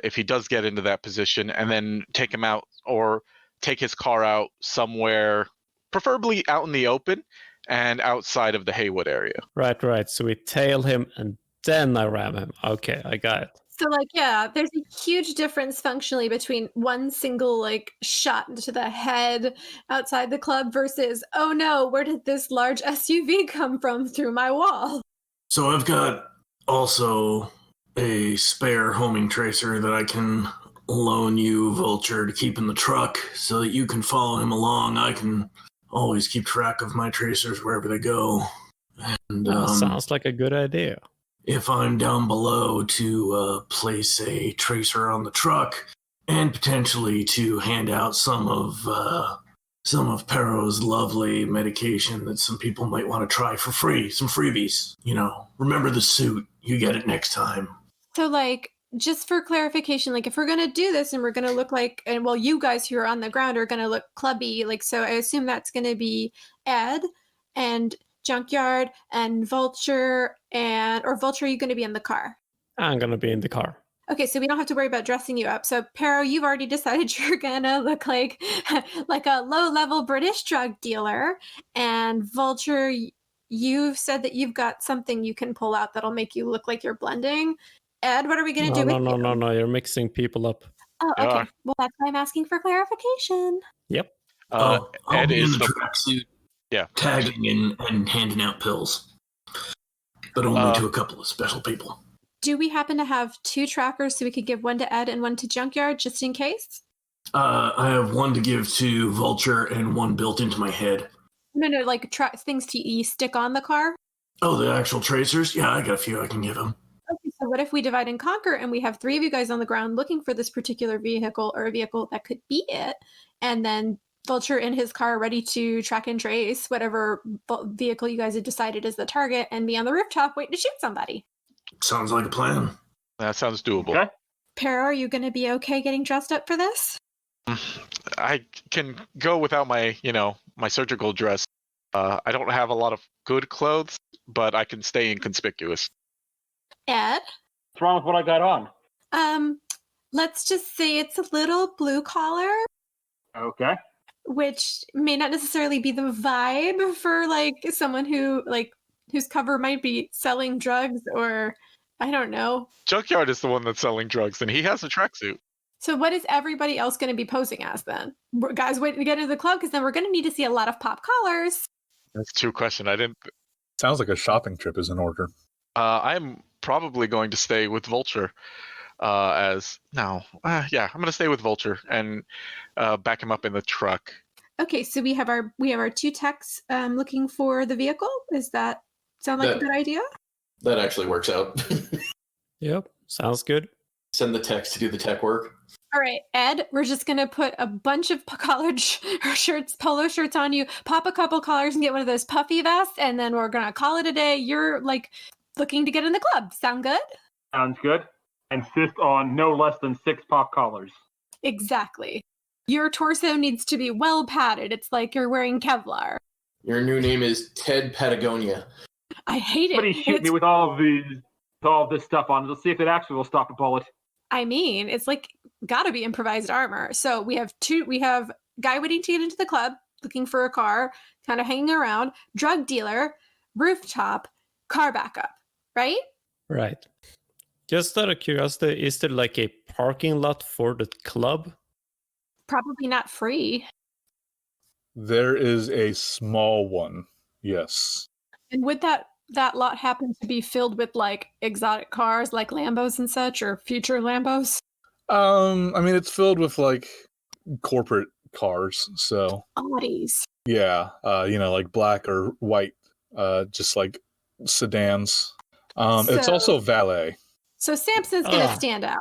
if he does get into that position and then take him out or take his car out somewhere, preferably out in the open and outside of the Haywood area. Right. So we tail him and then I ram him. Okay, I got it. So there's a huge difference functionally between one single shot into the head outside the club versus, oh no, where did this large SUV come from through my wall? So I've got also a spare homing tracer that I can loan you, Vulture, to keep in the truck so that you can follow him along. I can always keep track of my tracers wherever they go. And sounds like a good idea. If I'm down below, to place a tracer on the truck and potentially to hand out some of Perro's lovely medication that some people might want to try for free, some freebies. Remember the suit. You get it next time. So just for clarification, if we're going to do this and we're going to look you guys who are on the ground are going to look clubby, so I assume that's going to be Ed and Junkyard and Vulture or Vulture, are you going to be in the car? I'm going to be in the car. Okay, so we don't have to worry about dressing you up. So Perro, you've already decided you're going to look like a low-level British drug dealer. And Vulture, you've said that you've got something you can pull out that'll make you look like you're blending. Ed, what are we going to do with you? No, you're mixing people up. Oh, okay. Well, that's why I'm asking for clarification. Yep. I'll Ed be is in the the tracksuit, yeah, tagging and handing out pills, but only to a couple of special people. Do we happen to have 2 trackers so we could give one to Ed and one to Junkyard just in case? I have one to give to Vulture and one built into my head. No, things to stick on the car? Oh, the actual tracers? Yeah, I got a few I can give them. Okay, so what if we divide and conquer and we have 3 of you guys on the ground looking for this particular vehicle or a vehicle that could be it, and then Vulture in his car ready to track and trace whatever vehicle you guys have decided is the target and be on the rooftop waiting to shoot somebody? Sounds like a plan. That sounds doable. Okay. Perro, are you going to be okay getting dressed up for this? I can go without my surgical dress. I don't have a lot of good clothes, but I can stay inconspicuous. Ed? What's wrong with what I got on? Let's just say it's a little blue collar. Okay. Which may not necessarily be the vibe for someone who whose cover might be selling drugs or I don't know. Junkyard is the one that's selling drugs, and he has a tracksuit. So what is everybody else going to be posing as then? Guys waiting to get into the club because then we're going to need to see a lot of pop collars. That's a true question. I didn't. Sounds like a shopping trip is in order. I'm probably going to stay with Vulture. I'm going to stay with Vulture and back him up in the truck. Okay, so we have our two techs looking for the vehicle. Does that sound like a good idea? That actually works out. Yep, sounds good. Send the techs to do the tech work. All right, Ed, we're just going to put a bunch of collared shirts, polo shirts on you, pop a couple collars and get one of those puffy vests, and then we're going to call it a day. You're like looking to get in the club. Sound good? Sounds good. Insist on no less than 6 pop collars. Exactly. Your torso needs to be well padded. It's like you're wearing Kevlar. Your new name is Ted Patagonia. I hate it. Somebody shoot me with all of this stuff on. Let's see if it actually will stop a bullet. I mean, it's like gotta be improvised armor. So we have guy waiting to get into the club, looking for a car, kind of hanging around, drug dealer, rooftop, car backup, right? Right. Just out of curiosity, is there like a parking lot for the club? Probably not free. There is a small one, yes. And would that lot happen to be filled with like exotic cars like Lambos and such, or future Lambos? I mean, it's filled with like corporate cars, so Audis. yeah, like black or white, just like sedans. It's also valet. So Samson's gonna stand out.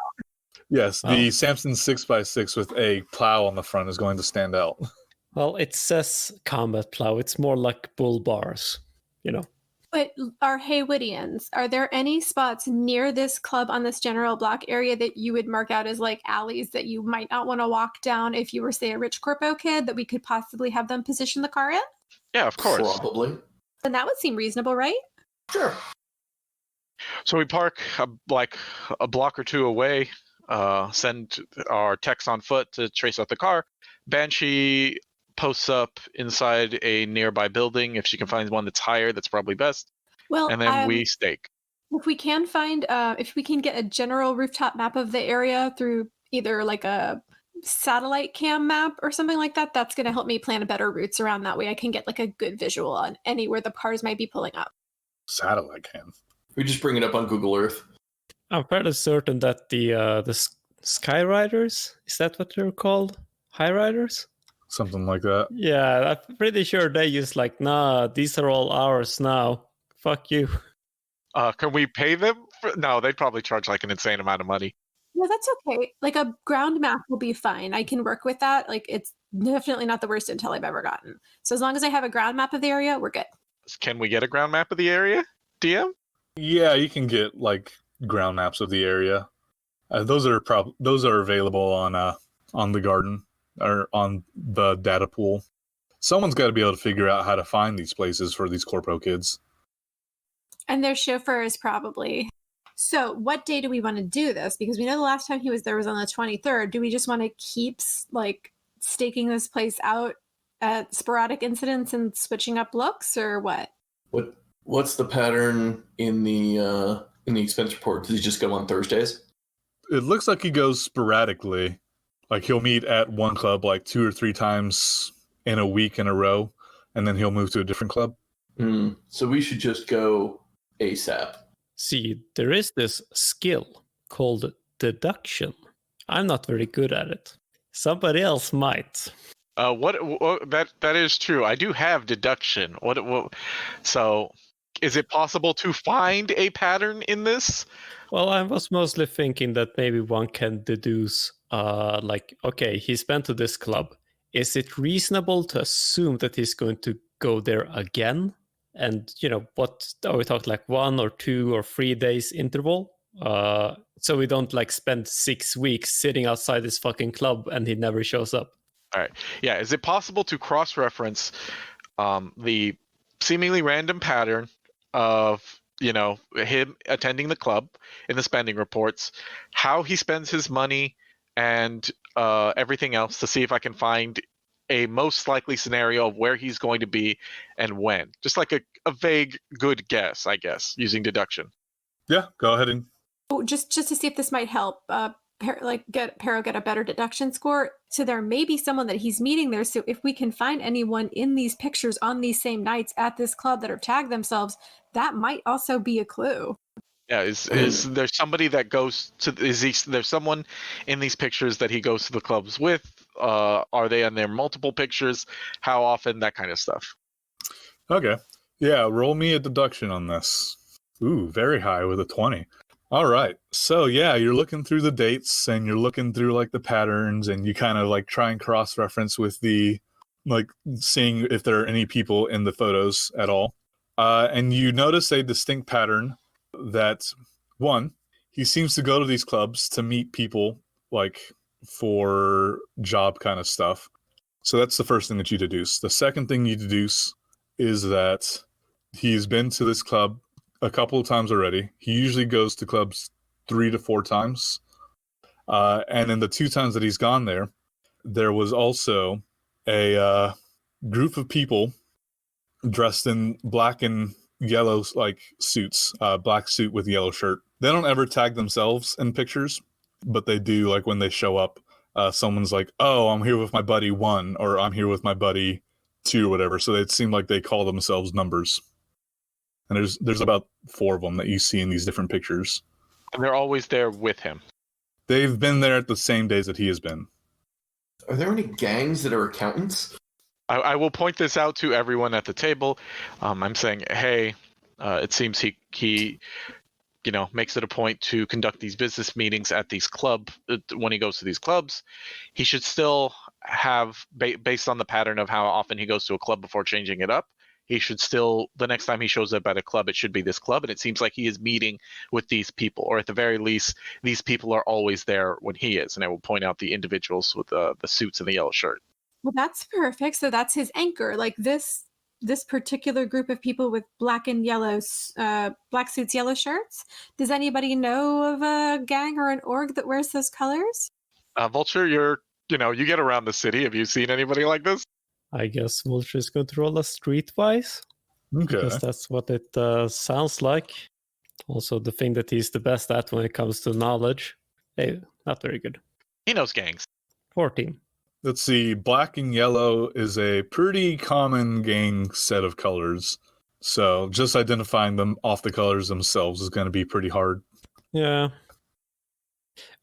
Yes, the Samson 6x6 with a plow on the front is going to stand out. Well, it says combat plow. It's more like bull bars, But our Haywoodians, are there any spots near this club on this general block area that you would mark out as like alleys that you might not want to walk down if you were, say, a rich corpo kid, that we could possibly have them position the car in? Yeah, of course. Probably. And that would seem reasonable, right? Sure. So we park like a block or two away, send our techs on foot to trace out the car. Banshee posts up inside a nearby building. If she can find one that's higher, that's probably best. Well, And then we stake. If we can get a general rooftop map of the area through either like a satellite cam map or something like that, that's going to help me plan a better routes around. That way I can get like a good visual on anywhere the cars might be pulling up. Satellite cam. We just bring it up on Google Earth. I'm fairly certain that the Skyriders, is that what they're called? High Riders? Something like that. Yeah, I'm pretty sure they use like, nah, these are all ours now. Fuck you. Can we pay them? No, they'd probably charge like an insane amount of money. No, that's okay. Like a ground map will be fine. I can work with that. Like it's definitely not the worst intel I've ever gotten. So as long as I have a ground map of the area, we're good. Can we get a ground map of the area, DM? Yeah, you can get like ground maps of the area. Those are available on the garden or on the data pool. Someone's got to be able to figure out how to find these places for these corpo kids. And their chauffeurs probably. So what day do we want to do this? Because we know the last time he was there was on the 23rd. Do we just want to keep like staking this place out at sporadic incidents and switching up looks, or what? What's the pattern in the expense report? Does he just go on Thursdays? It looks like he goes sporadically. Like he'll meet at one club like 2 or 3 times in a week in a row, and then he'll move to a different club. So we should just go ASAP. See, there is this skill called deduction. I'm not very good at it. Somebody else might. That is true. I do have deduction. So is it possible to find a pattern in this? Well, I was mostly thinking that maybe one can deduce, okay, he's been to this club. Is it reasonable to assume that he's going to go there again? And, what are we talking, like 1 or 2 or 3 days interval? So we don't like spend 6 weeks sitting outside this fucking club and he never shows up. All right. Yeah. Is it possible to cross-reference the seemingly random pattern of, him attending the club in the spending reports, how he spends his money, and everything else to see if I can find a most likely scenario of where he's going to be and when? Just like a vague good guess, I guess, using deduction. Yeah, go ahead and... Oh, just to see if this might help. Perro get a better deduction score. So there may be someone that he's meeting there. So if we can find anyone in these pictures on these same nights at this club that have tagged themselves, that might also be a clue. Yeah, is there somebody that goes to? There's someone in these pictures that he goes to the clubs with? Are they on their multiple pictures? How often? That kind of stuff. Okay. Yeah, roll me a deduction on this. Ooh, very high with a 20. All right. So yeah, you're looking through the dates and you're looking through like the patterns and you kind of like try and cross-reference with the like seeing if there are any people in the photos at all. And you notice a distinct pattern that one, he seems to go to these clubs to meet people like for job kind of stuff. So that's the first thing that you deduce. The second thing you deduce is that he's been to this club a couple of times already. He usually goes to clubs 3 to 4 times. And in the 2 times that he's gone there, there was also a group of people dressed in black and yellow like suits, black suit with yellow shirt. They don't ever tag themselves in pictures, but they do like when they show up. Someone's like, "Oh, I'm here with my buddy 1," or "I'm here with my buddy 2," or whatever. So it seemed like they call themselves numbers. And there's about 4 of them that you see in these different pictures. And they're always there with him. They've been there at the same days that he has been. Are there any gangs that are accountants? I will point this out to everyone at the table. I'm saying, hey, it seems he makes it a point to conduct these business meetings at these when he goes to these clubs. He should still have, based on the pattern of how often he goes to a club before changing it up, he should still, the next time he shows up at a club, it should be this club. And it seems like he is meeting with these people, or at the very least, these people are always there when he is. And I will point out the individuals with the suits and the yellow shirt. Well, that's perfect. So that's his anchor. Like this particular group of people with black and yellow, black suits, yellow shirts. Does anybody know of a gang or an org that wears those colors? Vulture, you get around the city. Have you seen anybody like this? I guess Vulture is going to roll a streetwise. Okay. Because that's what it sounds like. Also, the thing that he's the best at when it comes to knowledge. Hey, not very good. He knows gangs. 14. Let's see. Black and yellow is a pretty common gang set of colors. So just identifying them off the colors themselves is going to be pretty hard. Yeah.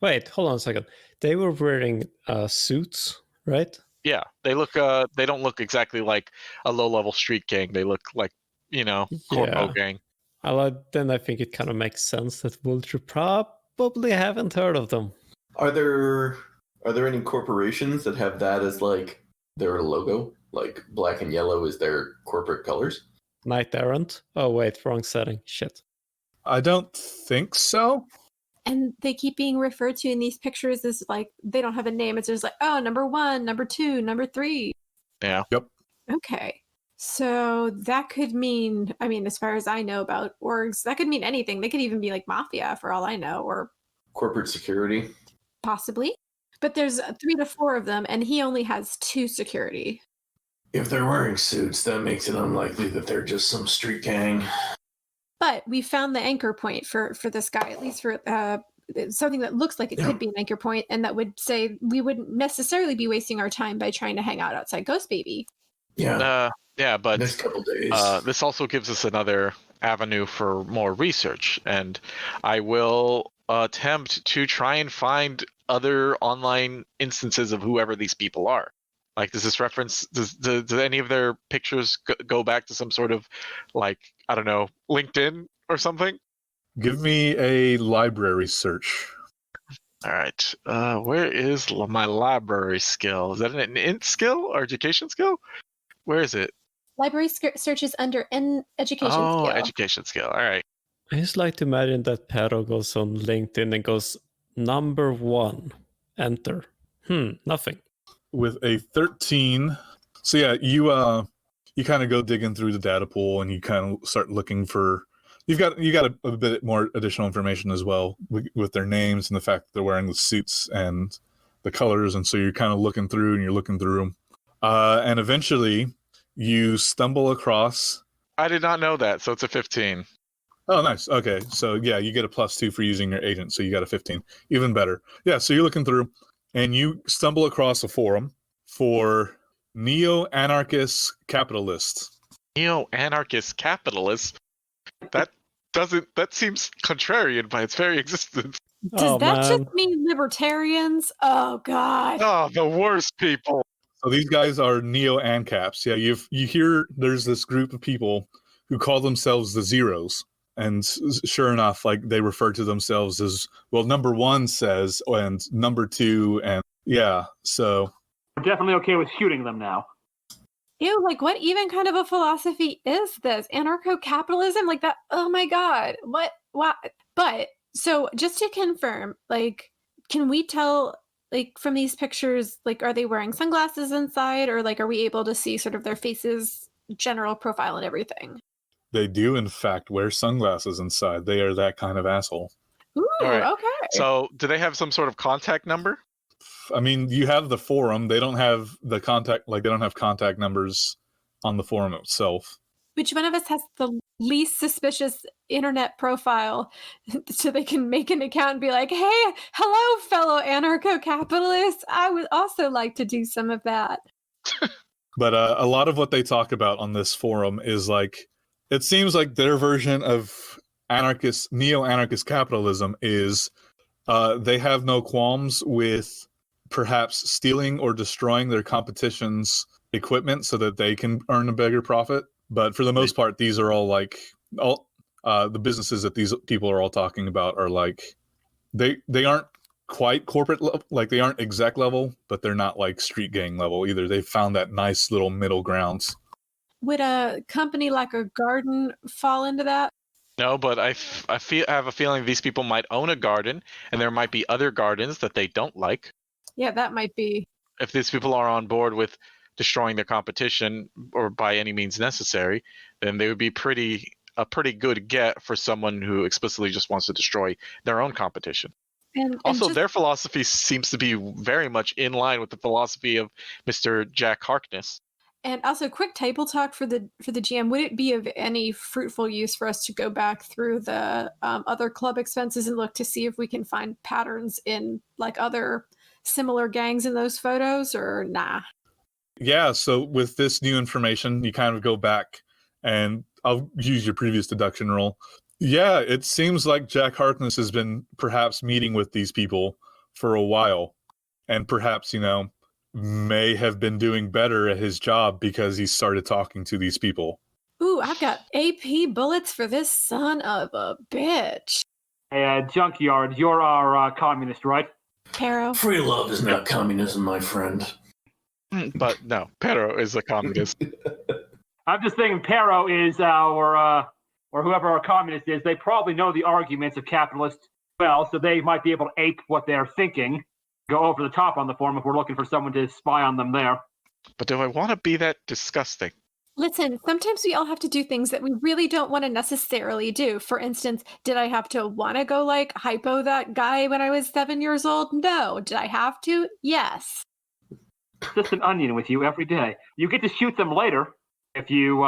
Wait, hold on a second. They were wearing suits, right? Yeah, they look. They don't look exactly like a low-level street gang. They look like, corpo gang. Then I think it kind of makes sense that Vulture probably haven't heard of them. Are there any corporations that have that as like their logo? Like black and yellow is their corporate colors? Knight Errant? Oh wait, wrong setting. Shit. I don't think so. And they keep being referred to in these pictures as like, they don't have a name. It's just like, oh, number 1, number 2, number 3. Yeah. Yep. Okay. So that could mean, as far as I know about orgs, that could mean anything. They could even be like mafia for all I know, or corporate security. Possibly. But there's 3 to 4 of them, and he only has 2 security. If they're wearing suits, that makes it unlikely that they're just some street gang. But we found the anchor point for this guy, at least for something that looks like it could be an anchor point, and that would say we wouldn't necessarily be wasting our time by trying to hang out outside Ghost Baby. Yeah. But next couple days. This also gives us another avenue for more research, and I will attempt to try and find other online instances of whoever these people are. Like, does this reference, do any of their pictures go back to some sort of, like, I don't know, LinkedIn or something? Give me a library search. All right. Where is my library skill? Is that an int skill or education skill? Where is it? Library search is under education skill. Oh, education skill. All right. I just like to imagine that Perro goes on LinkedIn and goes, number 1, enter. Nothing. With a 13. So yeah, you kind of go digging through the data pool and you kind of start looking for, you got a bit more additional information as well with their names and the fact that they're wearing the suits and the colors. And so you're kind of looking through them. And eventually you stumble across. I did not know that. So it's a 15. Oh, nice. Okay, so yeah, you get a +2 for using your agent, so you got a 15. Even better. Yeah, so you're looking through, and you stumble across a forum for neo-anarchist capitalists. Neo-anarchist capitalist? That seems contrarian by its very existence. Does that just mean libertarians? Oh God. Oh, the worst people. So these guys are neo-ancaps. Yeah, you hear there's this group of people who call themselves the Zeros, and sure enough, like they refer to themselves as, well, number one says, and number two, and yeah. So we're definitely okay with shooting them now. Ew, like what even kind of a philosophy is this? Anarcho-capitalism? Like that? Oh my God. What? But, so just to confirm, like, can we tell, like, from these pictures, like, are they wearing sunglasses inside, or like, are we able to see sort of their faces, general profile and everything? they do, in fact, wear sunglasses inside. They are that kind of asshole. Ooh, right. Okay. So do they have some sort of contact number? I mean, you have the forum. They don't have the contact, like they don't have contact numbers on the forum itself. Which one of us has the least suspicious internet profile so they can make an account and be like, hey, hello, fellow anarcho-capitalists. I would also like to do some of that. But a lot of what they talk about on this forum is like, it seems like their version of neo-anarchist capitalism is they have no qualms with perhaps stealing or destroying their competition's equipment so that they can earn a bigger profit. But for the most part, these are all like the businesses that these people are all talking about are like they aren't quite corporate like they aren't exec level, but they're not like street gang level either. They found that nice little middle grounds. Would a company like a garden fall into that? No, but I have a feeling these people might own a garden, and there might be other gardens that they don't like. Yeah, that might be. If these people are on board with destroying their competition, or by any means necessary, then they would be a pretty good get for someone who explicitly just wants to destroy their own competition. And also, their philosophy seems to be very much in line with the philosophy of Mr. Jack Harkness. And also, quick table talk for the GM. Would it be of any fruitful use for us to go back through the other club expenses and look to see if we can find patterns in like other similar gangs in those photos, or nah? Yeah, so with this new information, you kind of go back, and I'll use your previous deduction roll. Yeah, it seems like Jack Harkness has been perhaps meeting with these people for a while, and perhaps, may have been doing better at his job because he started talking to these people. Ooh, I've got AP bullets for this son of a bitch. Hey, Junkyard, you're our communist, right? Perro. Free love is not communism, my friend. But no, Perro is a communist. I'm just thinking Perro is our, or whoever our communist is, they probably know the arguments of capitalists well, so they might be able to ape what they're thinking, go over the top on the forum if we're looking for someone to spy on them there. But do I want to be that disgusting? Listen, sometimes we all have to do things that we really don't want to necessarily do. For instance, did I have to want to go like hypo that guy when I was 7 years old? No. Did I have to? Yes. Just an onion with you every day. You get to shoot them later if you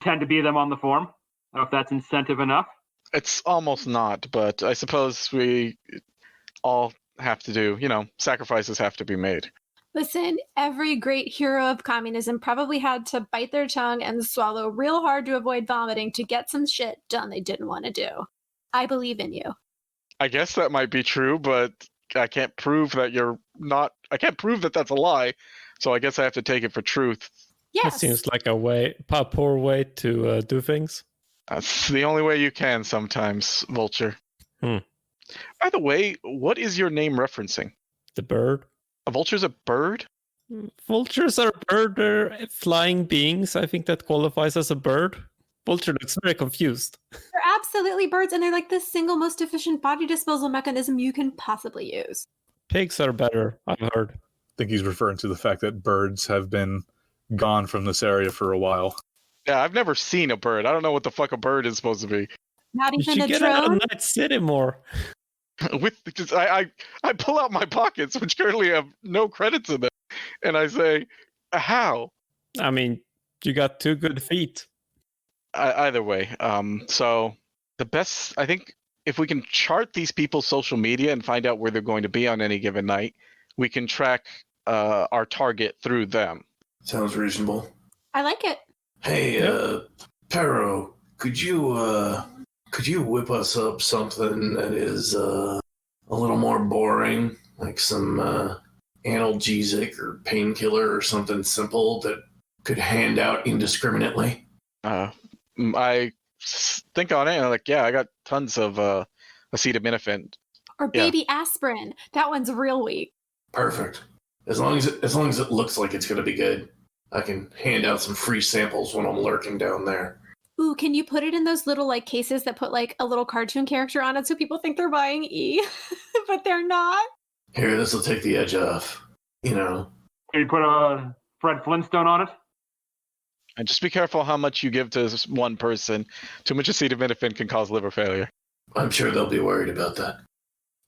tend to be them on the forum. I don't know if that's incentive enough. It's almost not, but I suppose we all have to do, sacrifices have to be made. Listen, every great hero of communism probably had to bite their tongue and swallow real hard to avoid vomiting to get some shit done they didn't want to do. I believe in you. I guess that might be true, but I can't prove that I can't prove that that's a lie, so I guess I have to take it for truth. Yes. That seems like a poor way to do things. That's the only way you can sometimes, Vulture. By the way, what is your name referencing? The bird. A vulture's a bird? Vultures are bird. They're flying beings. I think that qualifies as a bird. Vulture looks very confused. They're absolutely birds, and they're like the single most efficient body disposal mechanism you can possibly use. Pigs are better, I've heard. I think he's referring to the fact that birds have been gone from this area for a while. Yeah, I've never seen a bird. I don't know what the fuck a bird is supposed to be. Not even you a get drone? out of Night City more. I pull out my pockets, which currently have no credits in them, and I say, how? I mean, you got 2 good feet. Either way, so the best, I think, if we can chart these people's social media and find out where they're going to be on any given night, we can track our target through them. Sounds reasonable. I like it. Hey, Yep. Perro, could you whip us up something that is a little more boring, like some analgesic or painkiller or something simple that could hand out indiscriminately? I think on it, and I'm like, yeah, I got tons of acetaminophen. Or baby aspirin. That one's real weak. Perfect. As long as it looks like it's gonna be good, I can hand out some free samples when I'm lurking down there. Ooh, can you put it in those little like cases that put like a little cartoon character on it so people think they're buying E, but they're not? Here, this will take the edge off. You know. Can you put a Fred Flintstone on it? And just be careful how much you give to one person. Too much acetaminophen can cause liver failure. I'm sure they'll be worried about that.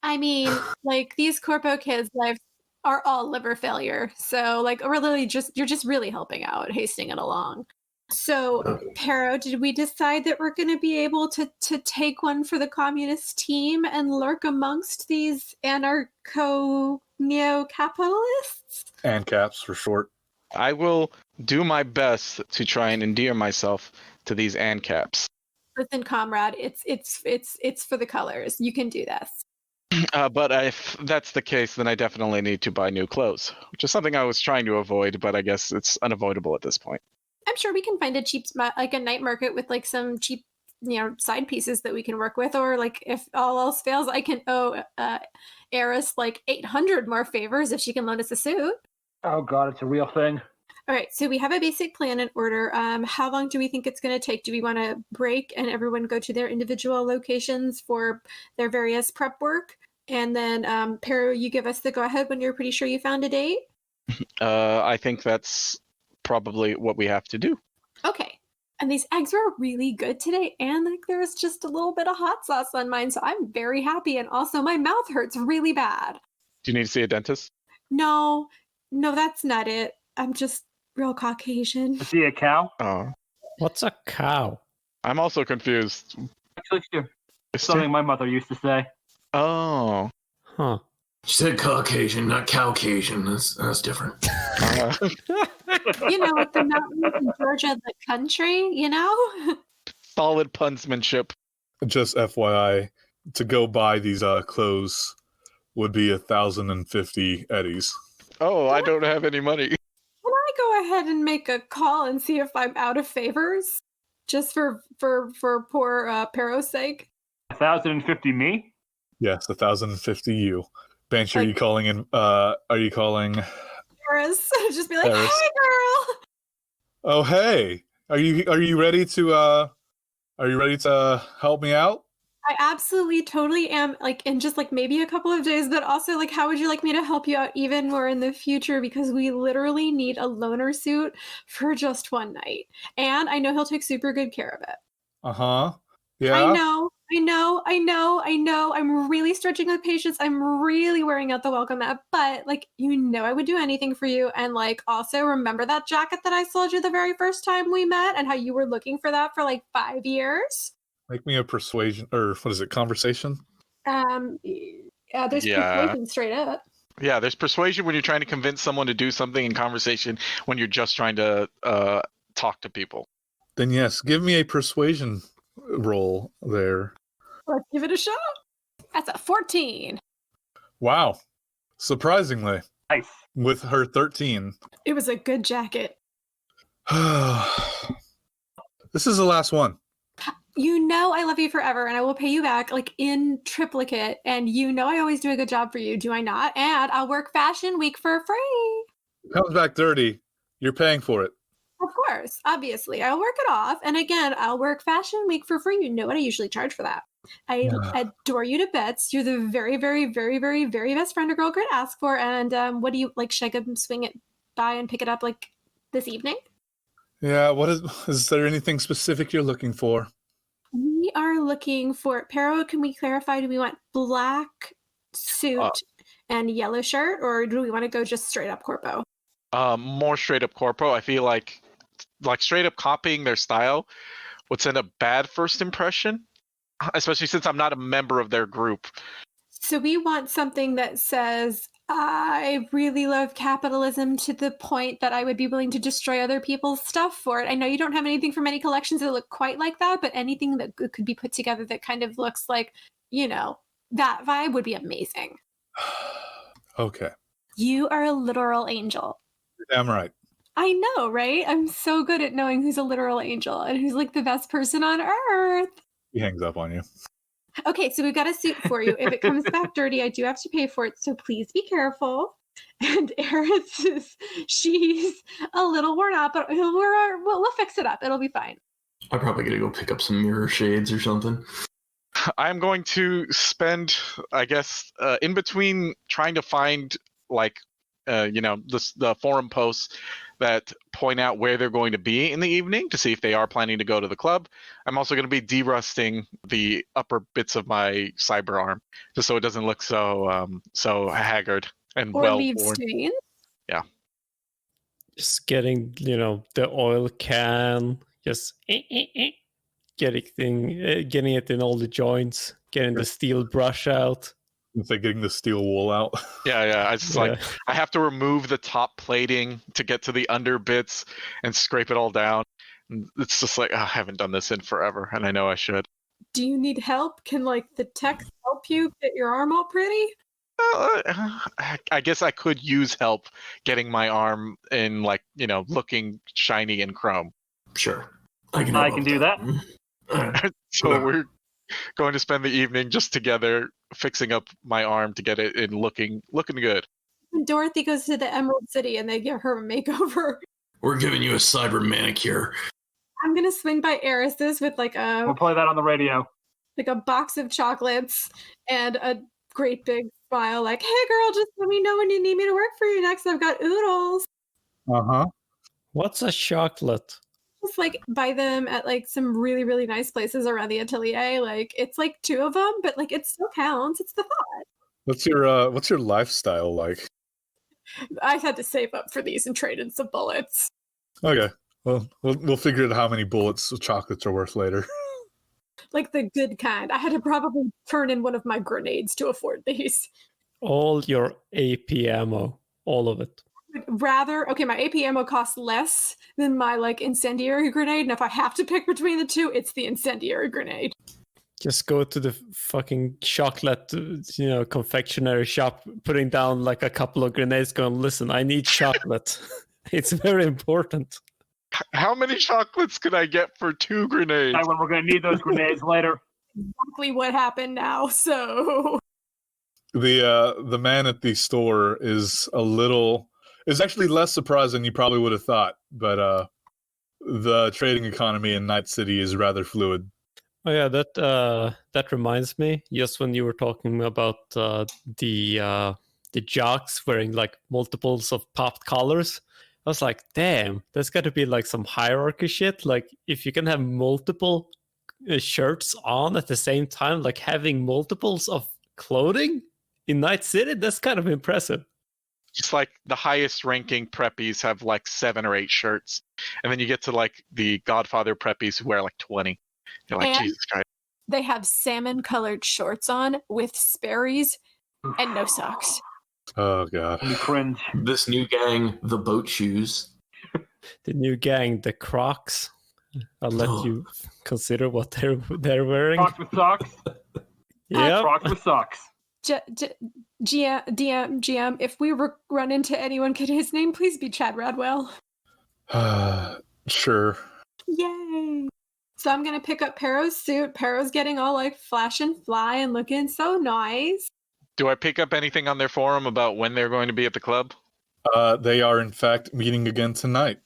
I mean, like these corpo kids' lives are all liver failure. So like really you're just really helping out, hasting it along. So Okay. Perro, did we decide that we're gonna be able to take one for the communist team and lurk amongst these anarcho neo-capitalists? And caps for short. I will do my best to try and endear myself to these ANCAPs. Listen, comrade, it's for the colors. You can do this. But if that's the case, then I definitely need to buy new clothes, which is something I was trying to avoid, but I guess it's unavoidable at this point. I'm sure we can find a cheap, like a night market with like some cheap, side pieces that we can work with. Or like if all else fails, I can owe Eris like 800 more favors if she can loan us a suit. Oh God, it's a real thing. All right, so we have a basic plan in order. How long do we think it's going to take? Do we want to break and everyone go to their individual locations for their various prep work? And then, Perro, you give us the go-ahead when you're pretty sure you found a date? I think that's probably what we have to do. Okay. And these eggs were really good today, and like there's just a little bit of hot sauce on mine, so I'm very happy. And also, my mouth hurts really bad. Do you need to see a dentist? No, that's not it. I'm just real Caucasian. To see a cow? Oh, What's a cow? I'm also confused. Actually, sure. It's something my mother used to say. Oh. Huh. She said Caucasian, not Caucasian. That's different. Like the mountains in Georgia, the country, Solid punsmanship. Just FYI, to go buy these clothes would be 1,050 eddies. Oh, I don't have any money. Can I go ahead and make a call and see if I'm out of favors? Just for poor Perro's sake? 1,050 me? Yes, 1,050 you. Banshee, are you calling in? Are you calling Eris? Just be like, Eris. hey, girl. Oh, hey. Are you ready to help me out? I absolutely totally am, like, in just like maybe a couple of days, but also like how would you like me to help you out even more in the future, because we literally need a loaner suit for just one night. And I know he'll take super good care of it. Uh-huh. Yeah. I know. I'm really stretching my patience. I'm really wearing out the welcome mat, but like, I would do anything for you. And like, also remember that jacket that I sold you the very first time we met and how you were looking for that for like 5 years? Make me a persuasion, or what is it, conversation? There's Yeah. persuasion straight up. Yeah, there's persuasion when you're trying to convince someone to do something, and conversation when you're just trying to talk to people. Then yes, give me a persuasion roll there. Let's give it a shot. That's a 14. Wow. Surprisingly, Nice. with her 13. It was a good jacket. This is the last one. I love you forever and I will pay you back like in triplicate. And I always do a good job for you, do I not? And I'll work Fashion Week for free. Comes back dirty. You're paying for it. Of course, obviously. I'll work it off. And again, I'll work Fashion Week for free. You know what I usually charge for that. I adore you to bits. You're the very, very, very, very, very best friend a girl could ask for. And what do you like? Should I go swing it by and pick it up like this evening? Yeah, is there anything specific you're looking for? We are looking for Perro. Can we clarify? Do we want black suit and yellow shirt, or do we want to go just straight up corpo? More straight up corpo. I feel like straight up copying their style would send a bad first impression. especially since I'm not a member of their group. So we want something that says, I really love capitalism to the point that I would be willing to destroy other people's stuff for it. I know you don't have anything from any collections that look quite like that, but anything that could be put together that kind of looks like, that vibe would be amazing. Okay. You are a literal angel. I'm right. I know, right? I'm so good at knowing who's a literal angel and who's like the best person on earth. He hangs up on you. Okay, so we've got a suit for you. If it comes back dirty, I do have to pay for it, so please be careful. And Eris she's a little worn out, but we'll fix it up. It'll be fine. I'm probably gonna go pick up some mirror shades or something. I'm going to spend, I guess, in between trying to find, the forum posts that point out where they're going to be in the evening to see if they are planning to go to the club. I'm also going to be derusting the upper bits of my cyber arm just so it doesn't look so haggard and Or leave well-worn. stains. Yeah. Just getting, the oil can, just getting it in all the joints, getting the steel brush out. It's like getting the steel wool out. Yeah. I have to remove the top plating to get to the under bits and scrape it all down. And it's just like, I haven't done this in forever, and I know I should. Do you need help? Can the techs help you get your arm all pretty? I guess I could use help getting my arm in, looking shiny and chrome. Sure. I can do that. So we're going to spend the evening just together fixing up my arm to get it in looking good. When Dorothy goes to the Emerald City and they give her a makeover. We're giving you a cyber manicure. I'm gonna swing by Eris's with We'll play that on the radio. Like a box of chocolates and a great big smile, like, hey girl, just let me know when you need me to work for you next. I've got oodles. Uh-huh. What's a chocolate? Just buy them at some really, really nice places around the atelier. It's 2 of them, but it still counts. It's the thought. What's your lifestyle like? I had to save up for these and trade in some bullets. Okay. Well, we'll figure out how many bullets of chocolates are worth later. The good kind. I had to probably turn in one of my grenades to afford these. All your AP ammo, all of it. My AP ammo costs less than my incendiary grenade, and if I have to pick between the two, it's the incendiary grenade. Just go to the fucking chocolate, confectionery shop, putting down a couple of grenades, going, listen, I need chocolate. It's very important. How many chocolates can I get for 2 grenades? When we're going to need those grenades later. Exactly what happened now, so... The man at the store is actually less surprised than you probably would have thought, but the trading economy in Night City is rather fluid. Oh yeah, that reminds me. Just when you were talking about the jocks wearing multiples of popped collars, I was like, damn, there's got to be some hierarchy shit. If you can have multiple shirts on at the same time, having multiples of clothing in Night City, that's kind of impressive. Just the highest ranking preppies have 7 or 8 shirts, and then you get to the Godfather preppies who wear 20. You're like, Jesus Christ. They have salmon-colored shorts on with Sperry's and no socks. Oh god. You cringe. This new gang, the boat shoes. The new gang, the Crocs. I'll let you consider what they're wearing. Crocs with socks? Yeah. Crocs with socks. GM, if we run into anyone, could his name please be Chad Radwell? Sure. Yay! So I'm gonna pick up Perro's suit. Perro's getting all flash and fly and looking so nice. Do I pick up anything on their forum about when they're going to be at the club? They are in fact meeting again tonight.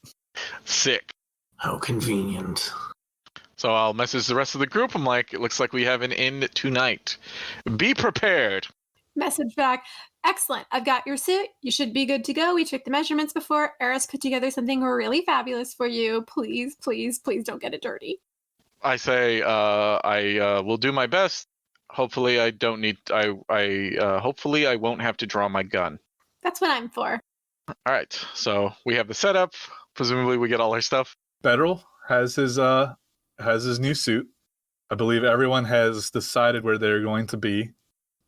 Sick. How convenient. So I'll message the rest of the group. I'm like, it looks like we have an inn tonight. Be prepared. Message back. Excellent. I've got your suit. You should be good to go. We took the measurements before. Eris put together something really fabulous for you. Please, please, please don't get it dirty. I say, I will do my best. Hopefully I don't need, hopefully I won't have to draw my gun. That's what I'm for. All right. So we have the setup. Presumably we get all our stuff. Federal has his new suit. I believe everyone has decided where they're going to be.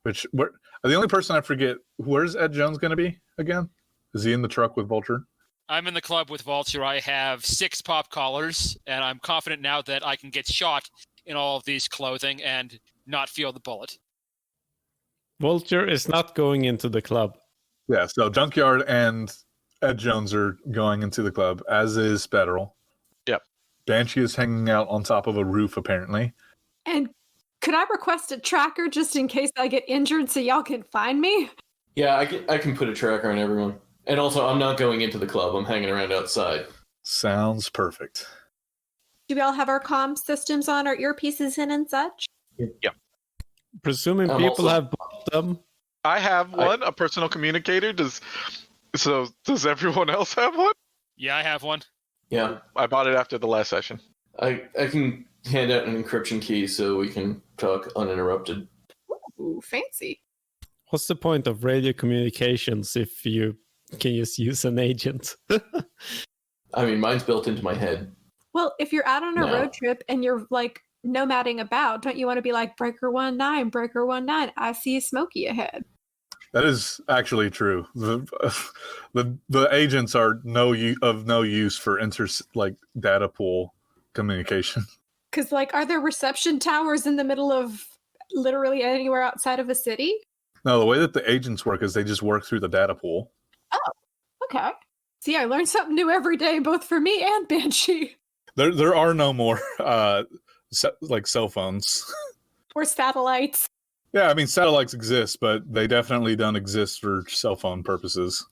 The only person I forget, where's Ed Jones going to be again? Is he in the truck with Vulture? I'm in the club with Vulture. I have 6 pop collars, and I'm confident now that I can get shot in all of these clothing and not feel the bullet. Vulture is not going into the club. Yeah, so Junkyard and Ed Jones are going into the club, as is Federal. Yep. Banshee is hanging out on top of a roof, apparently. And could I request a tracker just in case I get injured so y'all can find me? Yeah, I can put a tracker on everyone. And also, I'm not going into the club. I'm hanging around outside. Sounds perfect. Do we all have our comm systems on, our earpieces in and such? Yep. Presuming people have bought them. I have one, a personal communicator. Does everyone else have one? Yeah, I have one. Yeah. I bought it after the last session. I can hand out an encryption key so we can talk uninterrupted. Ooh, fancy. What's the point of radio communications if you can just use an agent? I mean, mine's built into my head. Well, if you're out on a No. road trip and you're like nomading about, don't you want to be like Breaker 19, Breaker 19, I see a Smokey ahead? That is actually true. The agents are of no use for data pool communication. Because, like, are there reception towers in the middle of literally anywhere outside of a city? No, the way that the agents work is they just work through the data pool. Oh, okay. See, I learn something new every day, both for me and Banshee. There are no more cell phones. Or satellites. Yeah, I mean, satellites exist, but they definitely don't exist for cell phone purposes.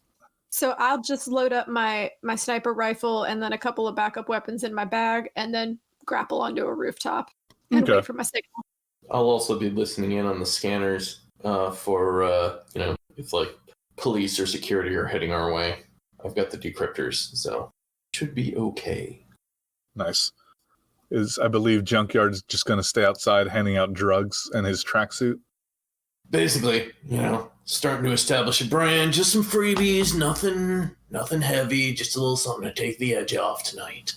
So I'll just load up my sniper rifle and then a couple of backup weapons in my bag and then grapple onto a rooftop and wait for my signal. I'll also be listening in on the scanners for, if like police or security are heading our way. I've got the decryptors, so should be okay. Nice. I believe Junkyard's just going to stay outside handing out drugs in his tracksuit. Basically, starting to establish a brand, just some freebies, nothing heavy, just a little something to take the edge off tonight.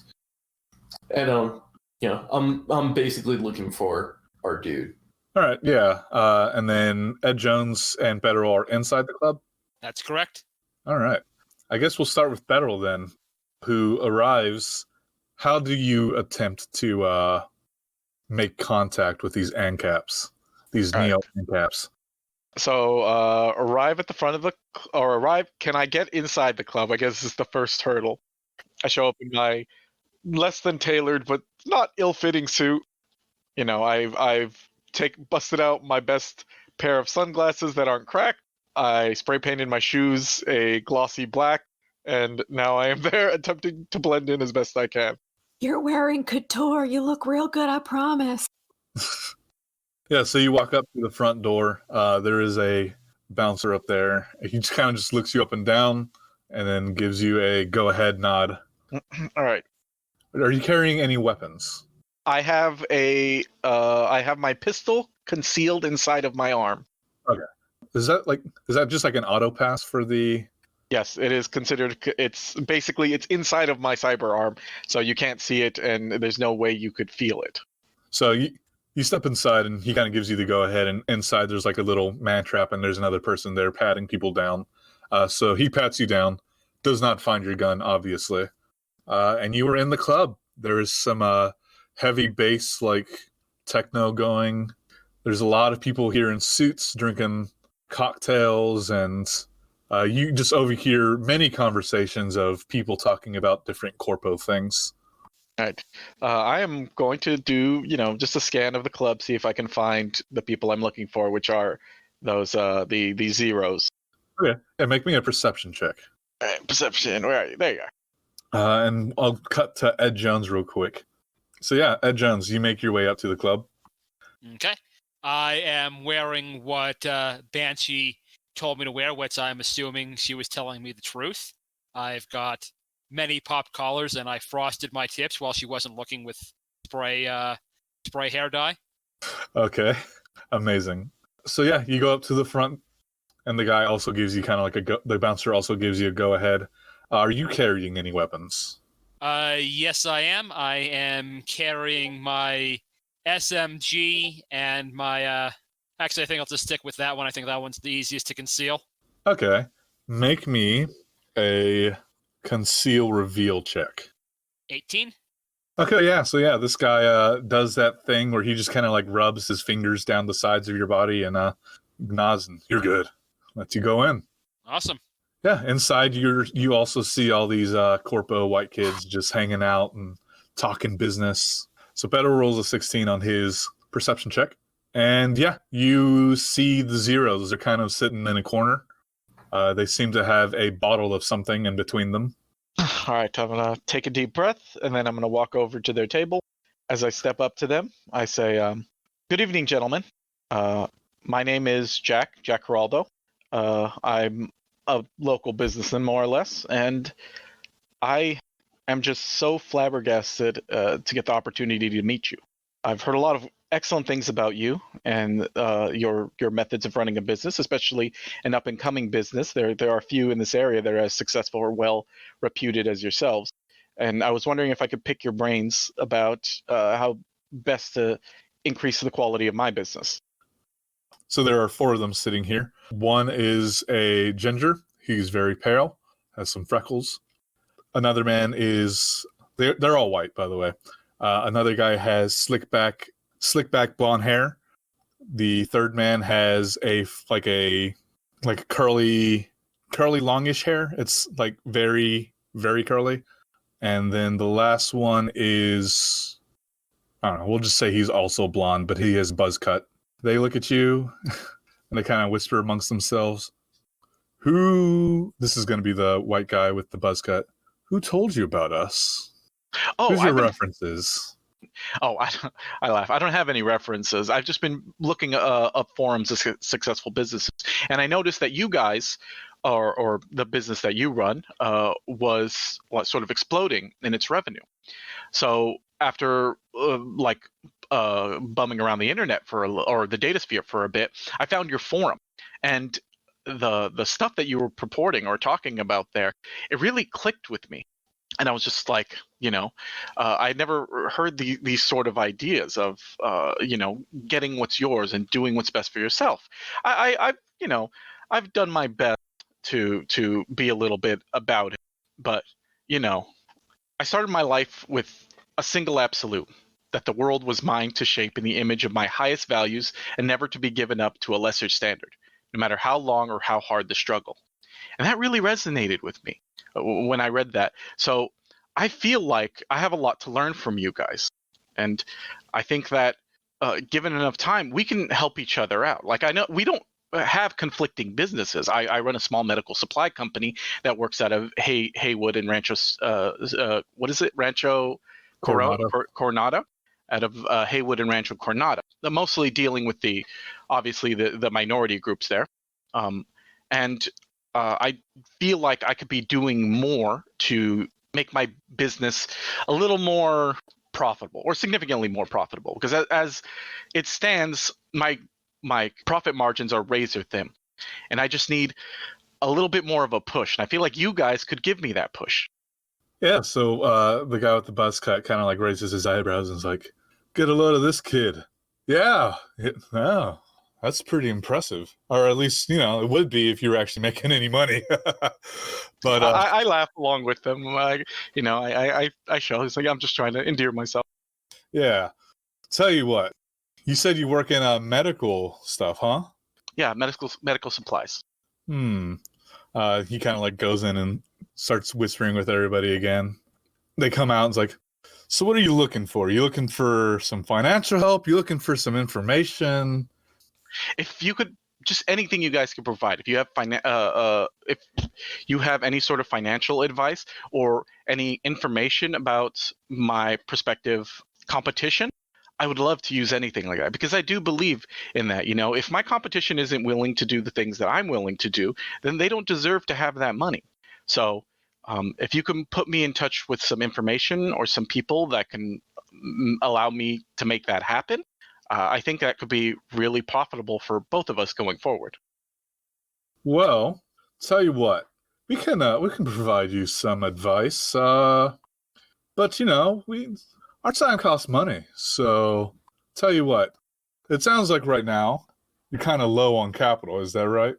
And I'm basically looking for our dude. All right, yeah. And then Ed Jones and Federal are inside the club? That's correct. All right. I guess we'll start with Federal then, who arrives. How do you attempt to make contact with these ANCAPs, these Neo ANCAPs? So arrive at the front of can I get inside the club? I guess is the first hurdle. I show up in my less than tailored but not ill-fitting suit. I've busted out my best pair of sunglasses that aren't cracked. I spray painted my shoes a glossy black, and now I am there attempting to blend in as best I can. You're wearing couture. You look real good, I promise. Yeah, so you walk up to the front door. There is a bouncer up there. He just kind of just looks you up and down and then gives you a go-ahead nod. All right. Are you carrying any weapons? I have my pistol concealed inside of my arm. Okay. Is that just like an auto pass for the... Yes, it is considered. It's inside of my cyber arm, so you can't see it, and there's no way you could feel it. So you step inside, and he kind of gives you the go-ahead, and inside there's like a little man trap, and there's another person there patting people down. So he pats you down, does not find your gun, obviously. And you are in the club. There is some heavy bass, like techno going. There's a lot of people here in suits drinking cocktails, and you just overhear many conversations of people talking about different corpo things. All right. I am going to do, just a scan of the club, see if I can find the people I'm looking for, which are those the zeros. Okay. And make me a perception check. All right, perception. Where are you? There you are. And I'll cut to Ed Jones real quick. So yeah, Ed Jones, you make your way up to the club. Okay. I am wearing what Banshee told me to wear, which I'm assuming she was telling me the truth. I've got many pop collars, and I frosted my tips while she wasn't looking with spray hair dye. Okay, amazing. So yeah, you go up to the front, and the guy also gives you kind of like the bouncer also gives you a go ahead. Are you carrying any weapons? Yes, I am. I am carrying my SMG and my. Actually, I think I'll just stick with that one. I think that one's the easiest to conceal. Okay. Make me a conceal reveal check. 18. Okay, yeah. So yeah, this guy does that thing where he just kind of like rubs his fingers down the sides of your body and nods, and you're good. Lets you go in. Awesome. Yeah, inside you also see all these corpo white kids just hanging out and talking business. So Perro rolls a 16 on his perception check. And yeah, you see the zeros. They're kind of sitting in a corner. They seem to have a bottle of something in between them. All right, I'm going to take a deep breath, and then I'm going to walk over to their table. As I step up to them, I say, good evening, gentlemen. My name is Jack Geraldo. I'm a local businessman, more or less, and I am just so flabbergasted to get the opportunity to meet you. I've heard a lot of excellent things about you and your methods of running a business, especially an up-and-coming business. There are a few in this area that are as successful or well-reputed as yourselves. And I was wondering if I could pick your brains about how best to increase the quality of my business. So there are 4 of them sitting here. One is a ginger. He's very pale, has some freckles. Another man is... They're all white, by the way. Another guy has slick back blonde hair. The third man has a curly longish hair. It's like very, very curly. And then the last one is, I don't know, we'll just say he's also blonde, but he has buzz cut. They look at you and they kind of whisper amongst themselves. This is going to be the white guy with the buzz cut. Who told you about us? Oh, Who's your references? Oh, I laugh. I don't have any references. I've just been looking up forums of successful businesses, and I noticed that you guys, or the business that you run, was sort of exploding in its revenue. So after bumming around the internet or the data sphere for a bit, I found your forum, and the stuff that you were purporting or talking about there, it really clicked with me. And I was just like, I never heard these sort of ideas of, getting what's yours and doing what's best for yourself. I've done my best to be a little bit about it, but I started my life with a single absolute, that the world was mine to shape in the image of my highest values and never to be given up to a lesser standard, no matter how long or how hard the struggle. And that really resonated with me when I read that. So I feel like I have a lot to learn from you guys. And I think that given enough time, we can help each other out. Like, I know we don't have conflicting businesses. I run a small medical supply company that works out of Haywood and Rancho, Rancho Coronado, out of Haywood and Rancho Coronado. They're mostly dealing with the minority groups there. And I feel like I could be doing more to make my business a little more profitable, or significantly more profitable, because as it stands, my profit margins are razor thin, and I just need a little bit more of a push. And I feel like you guys could give me that push. Yeah, so the guy with the buzz cut kind of like raises his eyebrows and is like, get a load of this kid. Yeah, that's pretty impressive. Or at least, it would be if you were actually making any money. But I laugh along with them. I show. It's like, I'm just trying to endear myself. Yeah. Tell you what, you said you work in medical stuff, huh? Yeah, medical supplies. He kind of like goes in and starts whispering with everybody again. They come out and it's like, so what are you looking for? Are you looking for some financial help? You looking for some information? If you could, just anything you guys could provide. If you have if you have any sort of financial advice or any information about my prospective competition, I would love to use anything like that, because I do believe in that. If my competition isn't willing to do the things that I'm willing to do, then they don't deserve to have that money. So if you can put me in touch with some information or some people that can allow me to make that happen, I think that could be really profitable for both of us going forward. Well, tell you what, we can provide you some advice, but our time costs money. So tell you what. It sounds like right now you're kind of low on capital. Is that right?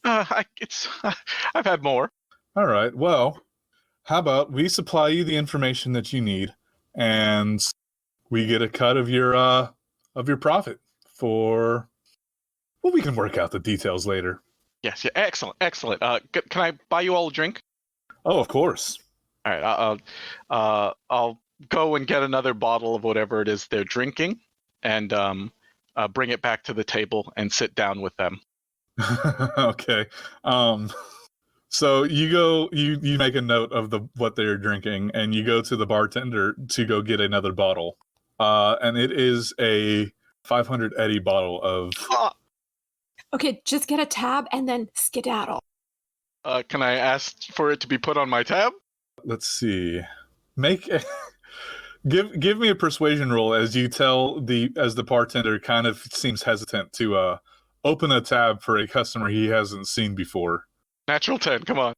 I've had more. All right. Well, how about we supply you the information that you need, and we get a cut of your profit for. Well, we can work out the details later. Yes. Yeah. Excellent. Excellent. Can I buy you all a drink? Oh, of course. All right. I'll go and get another bottle of whatever it is they're drinking, and bring it back to the table and sit down with them. Okay. So you go, you make a note of what they're drinking, and you go to the bartender to go get another bottle. And it is a 500 Eddie bottle of. Okay, just get a tab and then skedaddle. Can I ask for it to be put on my tab? Let's see. Give me a persuasion roll as you tell as the bartender kind of seems hesitant to open a tab for a customer he hasn't seen before. Natural 10, come on.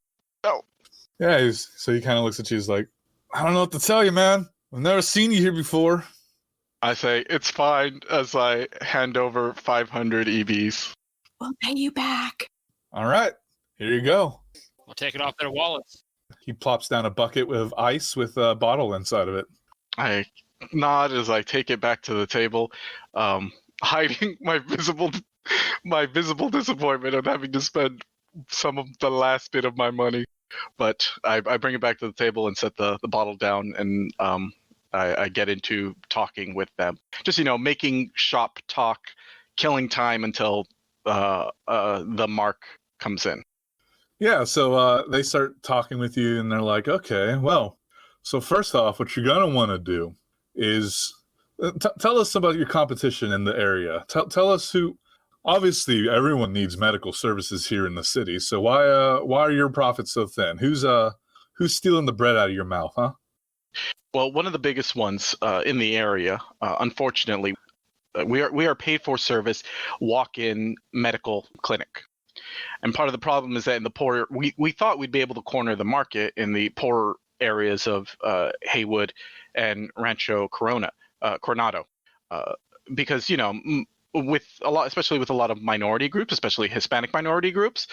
Oh. Yeah, so he kind of looks at you, he's like, I don't know what to tell you, man. I've never seen you here before. I say, it's fine, as I hand over 500 EVs. We'll pay you back. All right, here you go. We'll take it off their wallets. He plops down a bucket with ice with a bottle inside of it. I nod as I take it back to the table, hiding my visible disappointment of having to spend some of the last bit of my money. But I bring it back to the table and set the bottle down, and I get into talking with them. Just, making shop talk, killing time until the mark comes in. Yeah, so they start talking with you, and they're like, okay, well, so first off, what you're going to want to do is tell us about your competition in the area. Tell us who. Obviously, everyone needs medical services here in the city. So why are your profits so thin? Who's stealing the bread out of your mouth, huh? Well, one of the biggest ones in the area, unfortunately, we are paid for service walk-in medical clinic. And part of the problem is that in the poor, we thought we'd be able to corner the market in the poorer areas of Haywood and Rancho Coronado, because with a lot, especially with a lot of minority groups, especially Hispanic minority groups,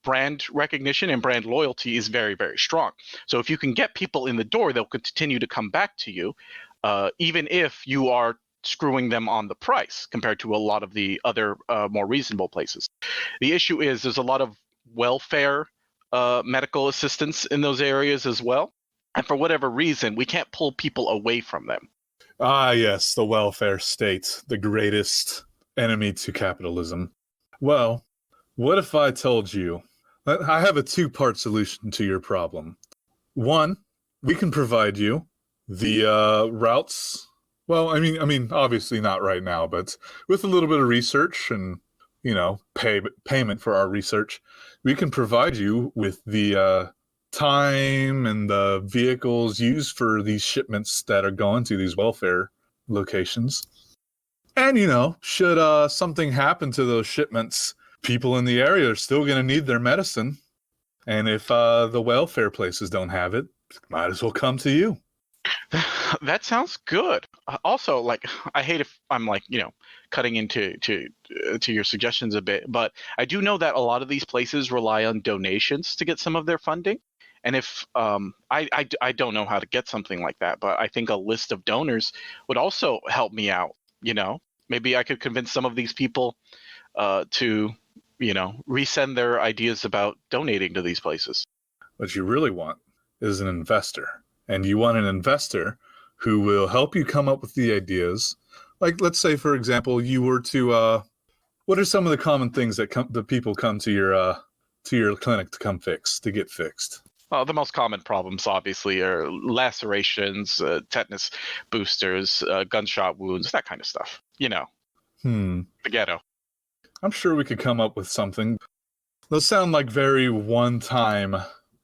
brand recognition and brand loyalty is very, very strong. So if you can get people in the door, they'll continue to come back to you, even if you are screwing them on the price compared to a lot of the other more reasonable places. The issue is there's a lot of welfare medical assistance in those areas as well. And for whatever reason, we can't pull people away from them. Ah, yes, the welfare state, the greatest enemy to capitalism. Well, what if I told you that I have a two-part solution to your problem? One, we can provide you the routes. Well, I mean, obviously not right now, but with a little bit of research and, payment for our research, we can provide you with the time and the vehicles used for these shipments that are going to these welfare locations. And, should something happen to those shipments, people in the area are still going to need their medicine. And if the welfare places don't have it, might as well come to you. That sounds good. Also, I hate if I'm cutting into your suggestions a bit, but I do know that a lot of these places rely on donations to get some of their funding. And if I don't know how to get something like that, but I think a list of donors would also help me out. Maybe I could convince some of these people to resend their ideas about donating to these places. What you really want is an investor. And you want an investor who will help you come up with the ideas. Like, let's say, for example, you were to, what are some of the common things that the people come to your clinic to get fixed? Well, the most common problems, obviously, are lacerations, tetanus boosters, gunshot wounds, that kind of stuff. The ghetto. I'm sure we could come up with something. Those sound like very one-time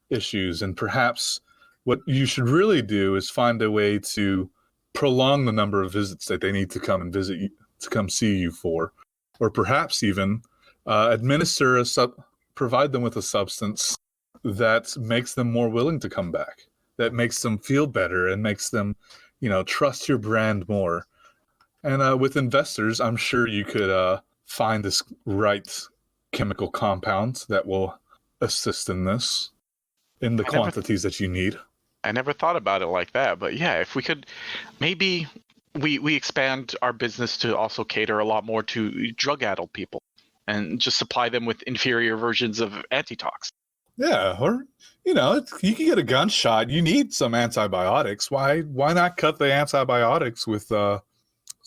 issues, and perhaps what you should really do is find a way to prolong the number of visits that they need to come and visit you, to come see you for, or perhaps even provide them with a substance that makes them more willing to come back, that makes them feel better and makes them, trust your brand more. And with investors, I'm sure you could find this right chemical compound that will assist in this in the quantities that you need. I never thought about it like that, but yeah, if we could, maybe we expand our business to also cater a lot more to drug-addled people and just supply them with inferior versions of antitox. Yeah, or you can get a gunshot. You need some antibiotics. Why not cut the antibiotics with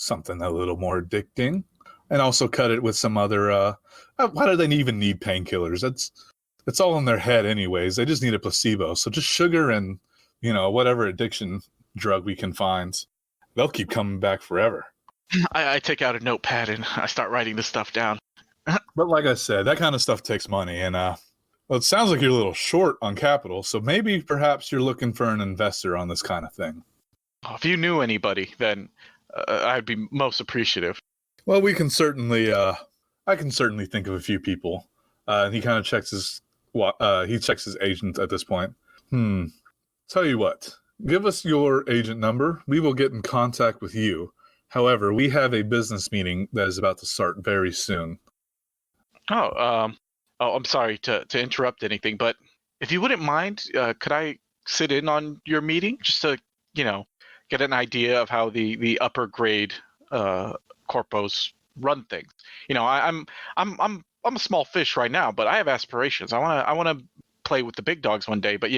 something a little more addicting, and also cut it with some other. Why do they even need painkillers? It's all in their head, anyways. They just need a placebo. So just sugar and whatever addiction drug we can find. They'll keep coming back forever. I take out a notepad and I start writing this stuff down. But like I said, that kind of stuff takes money, and well, it sounds like you're a little short on capital, so maybe perhaps you're looking for an investor on this kind of thing. If you knew anybody, then I'd be most appreciative. Well, we can certainly, I can certainly think of a few people. And he kind of checks his agent at this point. Tell you what, give us your agent number. We will get in contact with you. However, we have a business meeting that is about to start very soon. I'm sorry to interrupt anything, but if you wouldn't mind, could I sit in on your meeting just to, get an idea of how the upper grade corpos run things? I'm a small fish right now, but I have aspirations. I want to play with the big dogs one day, but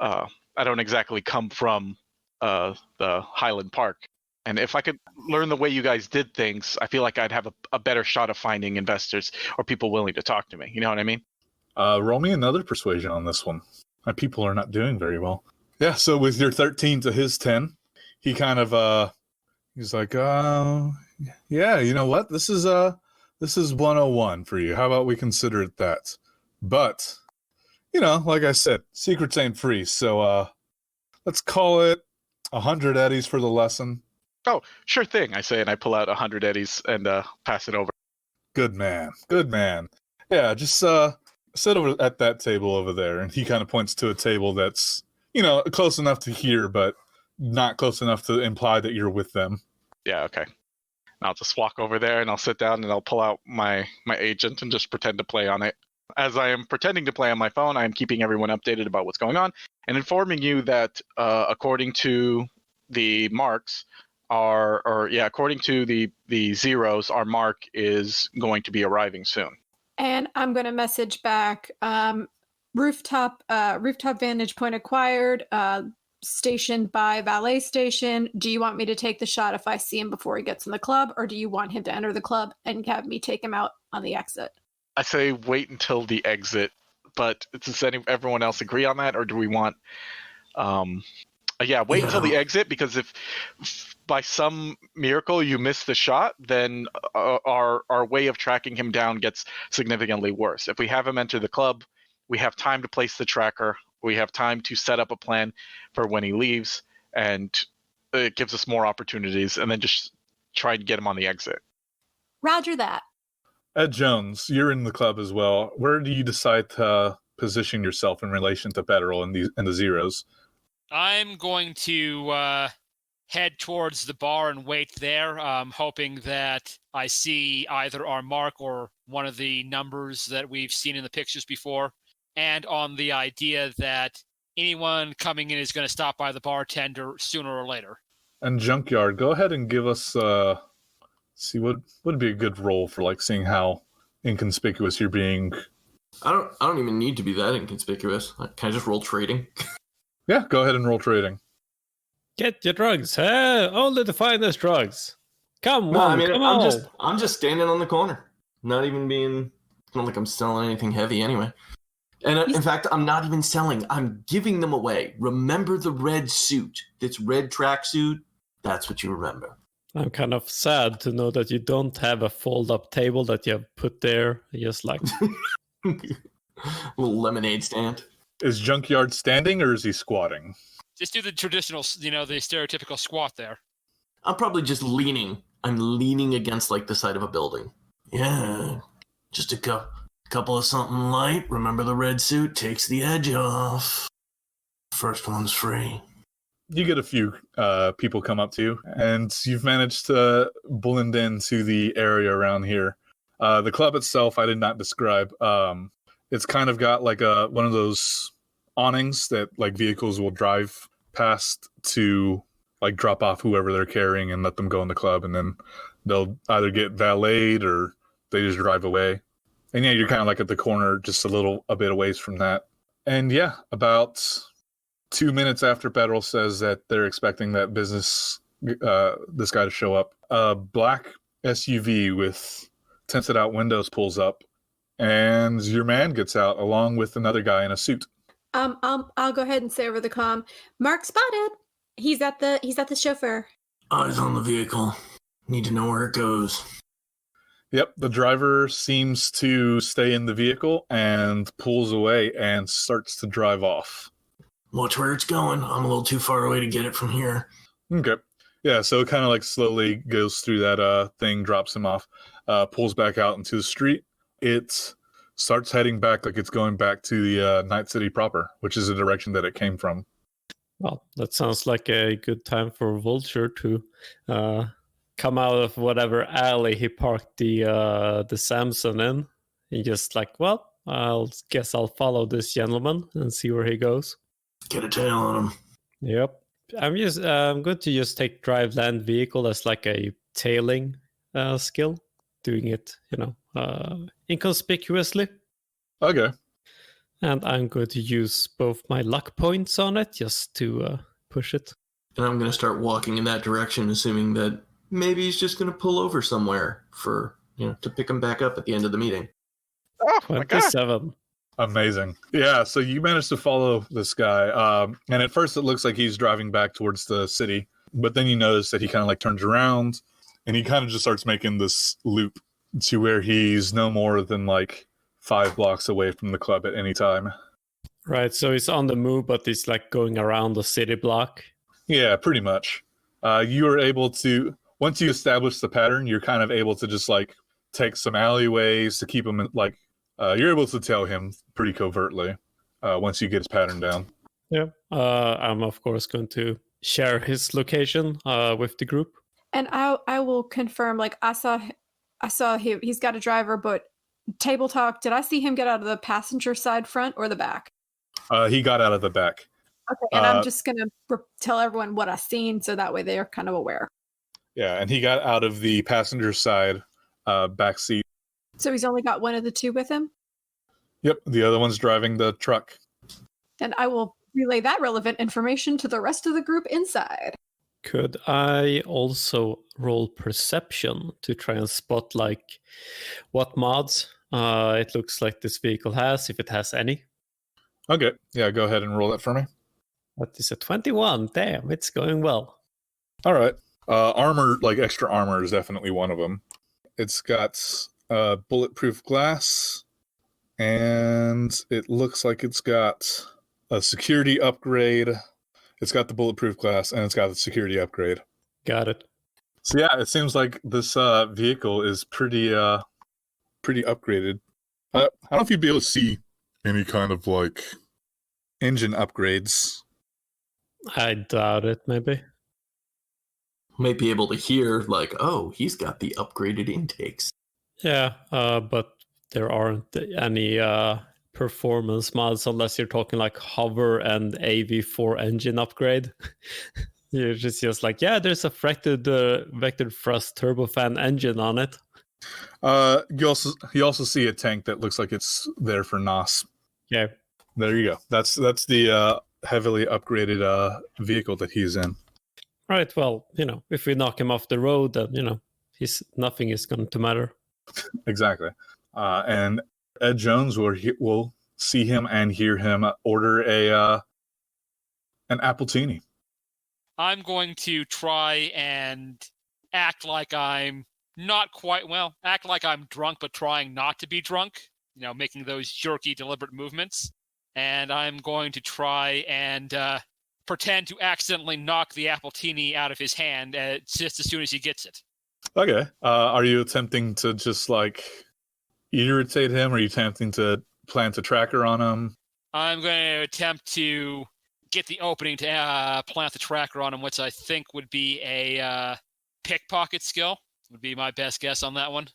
I don't exactly come from the Highland Park. And if I could learn the way you guys did things, I feel like I'd have a better shot of finding investors or people willing to talk to me. You know what I mean? Roll me another persuasion on this one. My people are not doing very well. Yeah, so with your 13 to his 10, he kind of, he's like, yeah, you know what? This is 101 for you. How about we consider it that? But, like I said, secrets ain't free. So let's call it 100 eddies for the lesson. Oh, sure thing, I say, and I pull out 100 eddies and pass it over. Good man. Yeah, just sit over at that table over there. And he kind of points to a table that's, close enough to hear, but not close enough to imply that you're with them. Yeah, okay. I'll just walk over there and I'll sit down and I'll pull out my agent and just pretend to play on it. As I am pretending to play on my phone, I am keeping everyone updated about what's going on and informing you that according to the marks, according to the zeros, our mark is going to be arriving soon. And I'm going to message back, rooftop vantage point acquired, stationed by valet station. Do you want me to take the shot if I see him before he gets in the club, or do you want him to enter the club and have me take him out on the exit? I say wait until the exit, but does everyone else agree on that, or do we want... wait until the exit, because if by some miracle you miss the shot, then our way of tracking him down gets significantly worse. If we have him enter the club, we have time to place the tracker, we have time to set up a plan for when he leaves, and it gives us more opportunities, and then just try and get him on the exit. Roger that. Ed Jones, you're in the club as well. Where do you decide to position yourself in relation to Perro and the zeros? I'm going to head towards the bar and wait there, hoping that I see either our mark or one of the numbers that we've seen in the pictures before, and on the idea that anyone coming in is going to stop by the bartender sooner or later. And Junkyard, go ahead and give us, see what would be a good role for seeing how inconspicuous you're being. I don't even need to be that inconspicuous. Can I just roll trading? Yeah, go ahead and roll trading. Get your drugs. Only the finest drugs. Come on. I'm just standing on the corner. Not even being... It's not like I'm selling anything heavy anyway. And in fact, I'm not even selling. I'm giving them away. Remember the red suit? This red tracksuit? That's what you remember. I'm kind of sad to know that you don't have a fold-up table that you have put there. Just like... little lemonade stand. Is Junkyard standing or is he squatting? Just do the traditional, the stereotypical squat there. I'm probably just leaning. I'm leaning against the side of a building. Yeah, just a couple of something light. Remember the red suit takes the edge off. First one's free. you get a few people come up to you, and you've managed to blend into the area around here. The club itself, I did not describe. It's kind of got like one of those awnings that like vehicles will drive past to like drop off whoever they're carrying and let them go in the club, and then they'll either get valeted or they just drive away. And yeah, you're kind of like at the corner, just a bit away from that. And yeah, about 2 minutes after Perro says that they're expecting that this guy to show up, a black SUV with tinted out windows pulls up, and your man gets out along with another guy in a suit. I'll go ahead and say over the comm, Mark spotted. He's at the chauffeur. Eyes on the vehicle. Need to know where it goes. Yep, the driver seems to stay in the vehicle and pulls away and starts to drive off. Watch where it's going. I'm a little too far away to get it from here. Okay. Yeah, so it kind of like slowly goes through that thing, drops him off, pulls back out into the street. It starts heading back like it's going back to the Night City proper, which is the direction that it came from. Well, that sounds like a good time for Vulture to come out of whatever alley he parked the Samson in. He just like, well, guess I'll follow this gentleman and see where he goes. Get a tail on him. Yep. I'm going to just take drive land vehicle as like a tailing skill, doing it, inconspicuously. Okay. And I'm going to use both my luck points on it just to push it. And I'm going to start walking in that direction, assuming that maybe he's just going to pull over somewhere for, to pick him back up at the end of the meeting. Oh, my God. 27. Amazing. Yeah, so you managed to follow this guy. And at first it looks like he's driving back towards the city. But then you notice that he kind of like turns around and he kind of just starts making this loop to where he's no more than like 5 blocks away from the club at any time. Right, so he's on the move, but he's like going around the city block. Yeah, pretty much. You are able to, once you establish the pattern, you're kind of able to just like take some alleyways to keep him in, like, you're able to tell him pretty covertly once you get his pattern down. Yeah, I'm of course going to share his location with the group. And I will confirm, like, I saw him, he's got a driver, but table talk, did I see him get out of the passenger side front or the back? He got out of the back. Okay, and I'm just going to tell everyone what I've seen so that way they're kind of aware. Yeah, and he got out of the passenger side back seat. So he's only got one of the two with him? Yep, the other one's driving the truck. And I will relay that relevant information to the rest of the group inside. Could I also roll perception to try and spot like what mods it looks like this vehicle has, if it has any? Okay, yeah, go ahead and roll that for me. That is a 21. Damn, it's going well. All right. Armor, like extra armor, is definitely one of them. It's got bulletproof glass, and it looks like it's got a security upgrade. It's got the bulletproof glass, and it's got the security upgrade. Got it. So yeah, it seems like this vehicle is pretty upgraded. I don't know if you'd be able to see any kind of like engine upgrades. I doubt it, maybe. Might be able to hear, like, oh, he's got the upgraded intakes. Yeah, but there aren't any performance mods unless you're talking like hover and AV4 engine upgrade. You're just like, yeah, there's a vector thrust turbofan engine on it. You also see a tank that looks like it's there for NOS. Yeah. There you go. That's the heavily upgraded vehicle that he's in. Right, well, if we knock him off the road, then, nothing is going to matter. Exactly. And Ed Jones will see him and hear him order an Appletini. I'm going to try and act like I'm act like I'm drunk, but trying not to be drunk, making those jerky, deliberate movements. And I'm going to try and pretend to accidentally knock the Appletini out of his hand just as soon as he gets it. Okay. Are you attempting to just like irritate him? Or are you attempting to plant a tracker on him? I'm going to attempt to get the opening to plant the tracker on him, which I think would be a pickpocket skill. Would be my best guess on that one.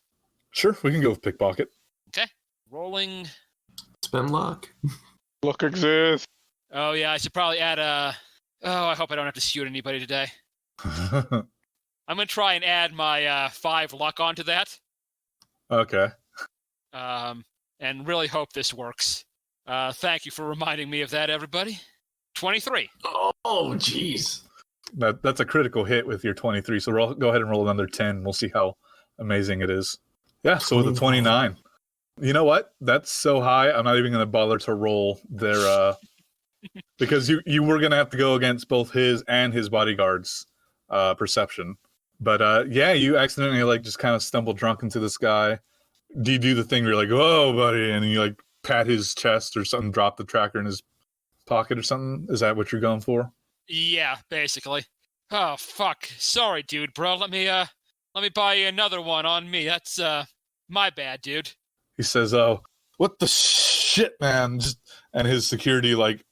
Sure, we can go with pickpocket. Okay. Rolling. Spend luck. Luck exists. Oh, yeah, I should probably add I hope I don't have to shoot anybody today. I'm going to try and add my 5 luck onto that. Okay. And really hope this works. Thank you for reminding me of that, everybody. 23. Oh, jeez. That's a critical hit with your 23. So go ahead and roll another 10. We'll see how amazing it is. Yeah, so with a 29. You know what? That's so high, I'm not even going to bother to roll their... because you were going to have to go against both his and his bodyguard's perception. But yeah, you accidentally like just kind of stumble drunk into this guy. Do you do the thing where you're like, "Whoa, buddy," and you like pat his chest or something, drop the tracker in his pocket or something? Is that what you're going for? Yeah, basically. Oh fuck! Sorry, dude, bro. Let me buy you another one on me. That's my bad, dude. He says, "Oh, what the shit, man!" And his security like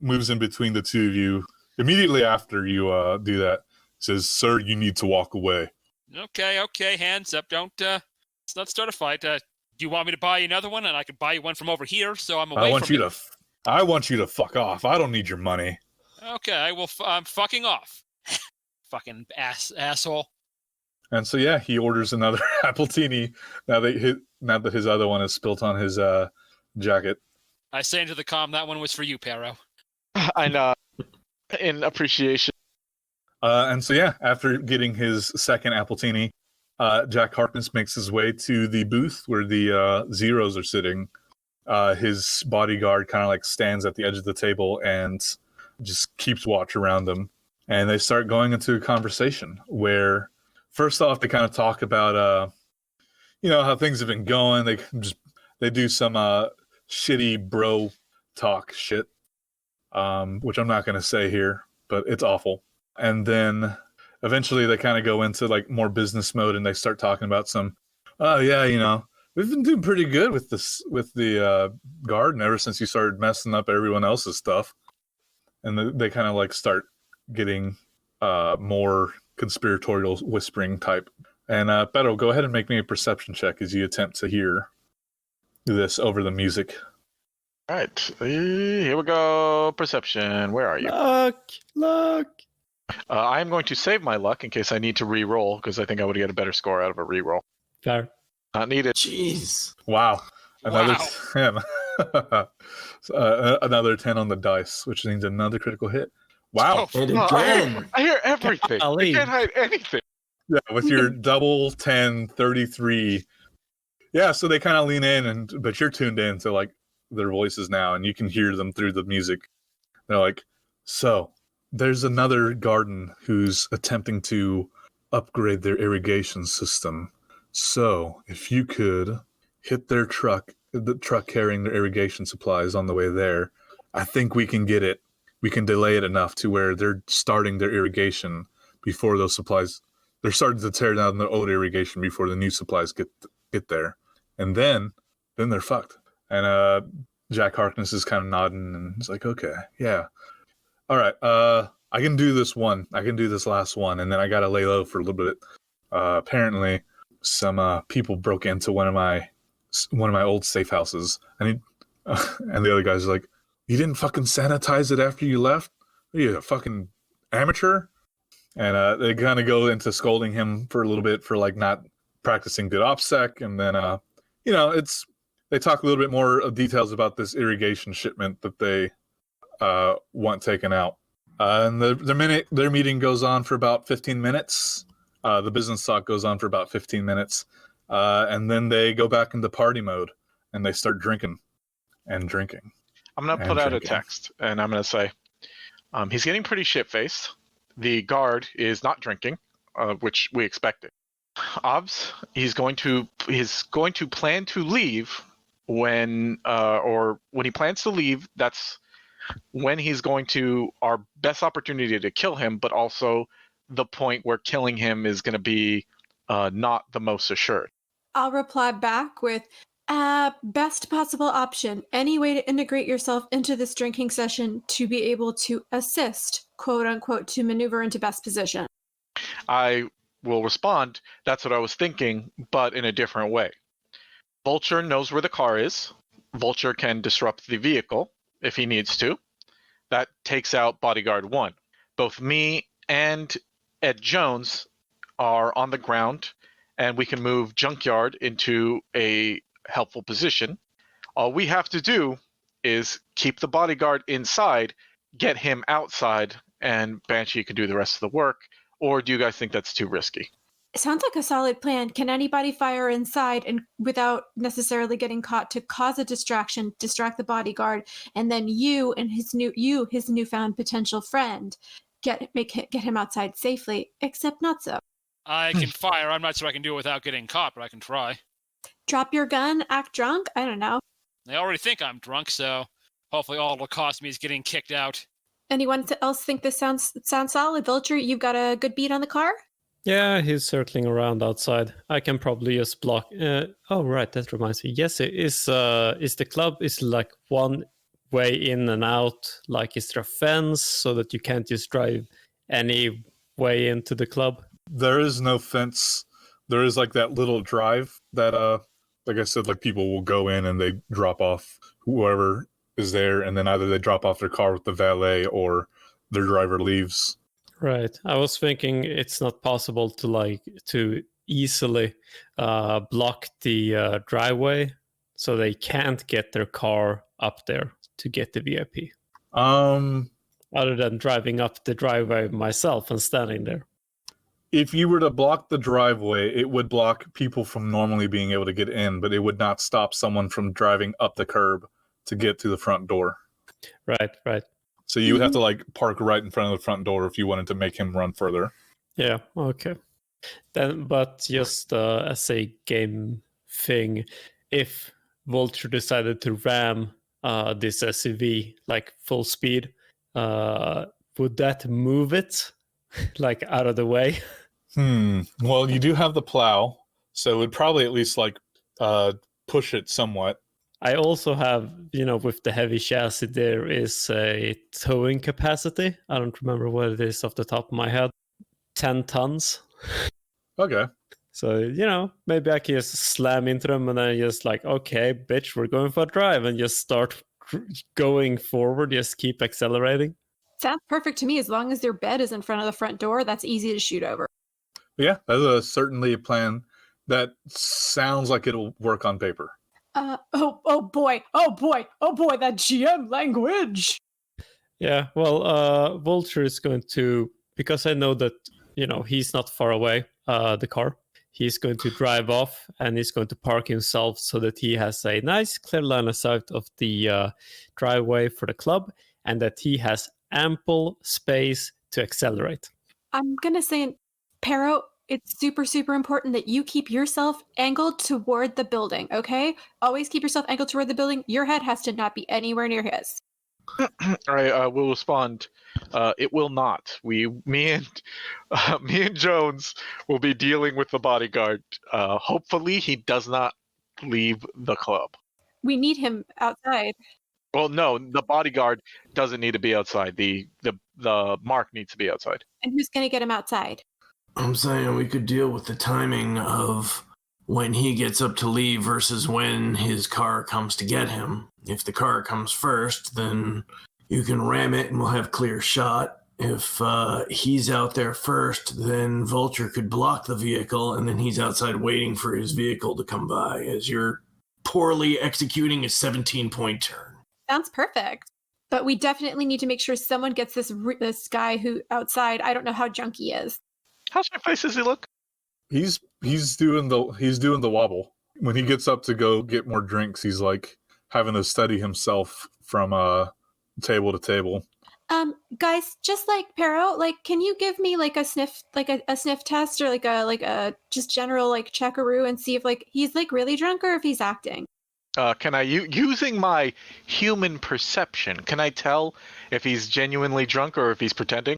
moves in between the two of you immediately after you do that. He says, "Sir, you need to walk away." Okay, hands up. Don't let's not start a fight. Do you want me to buy you another one, and I can buy you one from over here, so I'm away from you? I want you to fuck off. I don't need your money. Okay, well, I'm fucking off. Fucking asshole. And so yeah, he orders another appletini now that his other one is spilt on his jacket. I say into the comm, that one was for you, Perro. I know. In appreciation. And so yeah, after getting his second appletini, Jack Harkness makes his way to the booth where the Zeros are sitting. His bodyguard kind of like stands at the edge of the table and just keeps watch around them. And they start going into a conversation where, first off, they kind of talk about, how things have been going. They do some shitty bro talk shit, which I'm not going to say here, but it's awful. And then eventually they kind of go into like more business mode and they start talking about some, we've been doing pretty good with the garden ever since you started messing up everyone else's stuff. And they kind of like start getting more conspiratorial whispering type. And Perro, go ahead and make me a perception check as you attempt to hear this over the music. All right, here we go. Perception. Where are you? Luck. I'm going to save my luck in case I need to re-roll, because I think I would get a better score out of a re-roll. Fair. Not needed. Jeez. Wow. Another Wow. 10. Another 10 on the dice, which means another critical hit. Wow. And again. I hear everything. Golly. I can't hide anything. Yeah, with your double 10, 33. Yeah, so they kind of lean in, but you're tuned in to like their voices now, and you can hear them through the music. They're like, so there's another garden who's attempting to upgrade their irrigation system. So if you could hit their truck, the truck carrying their irrigation supplies on the way there, I think we can get it. We can delay it enough to where they're starting their irrigation before those supplies. They're starting to tear down the old irrigation before the new supplies get there. And then they're fucked. And Jack Harkness is kind of nodding and he's like, okay, yeah. All right, I can do this one. I can do this last one. And then I got to lay low for a little bit. Apparently, some people broke into one of my old safe houses. And the other guy's like, you didn't fucking sanitize it after you left? Are you a fucking amateur? And they kind of go into scolding him for a little bit for like not practicing good OPSEC. And then, they talk a little bit more of details about this irrigation shipment that they want taken out. And their meeting goes on for about 15 minutes. The business talk goes on for about 15 minutes. And then they go back into party mode and they start drinking and drinking. I'm going to put out a text and I'm going to say, he's getting pretty shit-faced. The guard is not drinking, which we expected. Obs, he's going to plan to leave when he plans to leave. That's when he's going to our best opportunity to kill him, but also the point where killing him is going to be not the most assured. I'll reply back with, Best possible option. Any way to integrate yourself into this drinking session to be able to assist, quote unquote, to maneuver into best position. I will respond, that's what I was thinking, but in a different way. Vulture knows where the car is. Vulture can disrupt the vehicle if he needs to. That takes out Bodyguard 1. Both me and Ed Jones are on the ground, and we can move Junkyard into a helpful position. All we have to do is keep the bodyguard inside, get him outside, and Banshee can do the rest of the work. Or do you guys think that's too risky? Sounds like a solid plan. Can anybody fire inside and without necessarily getting caught to cause a distraction, distract the bodyguard, and then you and his newfound potential friend get him outside safely, except not so. I can fire. I'm not sure I can do it without getting caught, but I can try. Drop your gun, act drunk? I don't know. They already think I'm drunk, so hopefully all it'll cost me is getting kicked out. Anyone else think this sounds solid? Vulture, you've got a good beat on the car? Yeah, he's circling around outside. I can probably just block. Oh, right, that reminds me. Yes, it is. Is the club is like one way in and out? Like, is there a fence so that you can't just drive any way into the club? There is no fence. There is like that little drive that, like I said, like people will go in and they drop off whoever is there, and then either they drop off their car with the valet or their driver leaves. Right. I was thinking it's not possible to easily block the driveway, so they can't get their car up there to get the VIP. Other than driving up the driveway myself and standing there. If you were to block the driveway, it would block people from normally being able to get in, but it would not stop someone from driving up the curb to get to the front door. Right. So you would have to like park right in front of the front door if you wanted to make him run further. Yeah, okay. Then, but just as a game thing, if Vulture decided to ram this SUV like full speed, would that move it like out of the way? Well, you do have the plow, so it would probably at least like push it somewhat. I also have, with the heavy chassis, there is a towing capacity. I don't remember what it is off the top of my head. 10 tons. Okay. So, maybe I can just slam into them and then just like, okay, bitch, we're going for a drive, and just start going forward, just keep accelerating. Sounds perfect to me. As long as their bed is in front of the front door, that's easy to shoot over. Yeah, that's certainly a plan that sounds like it'll work on paper. Oh boy, that GM language. Yeah, well, Vulture is going to, because I know that, he's not far away, the car. He's going to drive off and he's going to park himself so that he has a nice clear line of sight of the driveway for the club, and that he has ample space to accelerate. I'm going to say, Perro, it's super, super important that you keep yourself angled toward the building, okay? Always keep yourself angled toward the building. Your head has to not be anywhere near his. All right, I will respond. It will not. Me and Jones will be dealing with the bodyguard. Hopefully, he does not leave the club. We need him outside. Well, no, the bodyguard doesn't need to be outside. The mark needs to be outside. And who's going to get him outside? I'm saying we could deal with the timing of when he gets up to leave versus when his car comes to get him. If the car comes first, then you can ram it and we'll have clear shot. If he's out there first, then Vulture could block the vehicle, and then he's outside waiting for his vehicle to come by as you're poorly executing a 17-point turn. Sounds perfect. But we definitely need to make sure someone gets this guy who outside. I don't know how drunk he is. How face does he look? He's doing the wobble. When he gets up to go get more drinks, he's like having to steady himself from table to table. Guys, just like Perro, like, can you give me like a sniff, like a sniff test, or like a just general like checkaroo, and see if like he's like really drunk or if he's acting? Can I, using my human perception, can I tell if he's genuinely drunk or if he's pretending?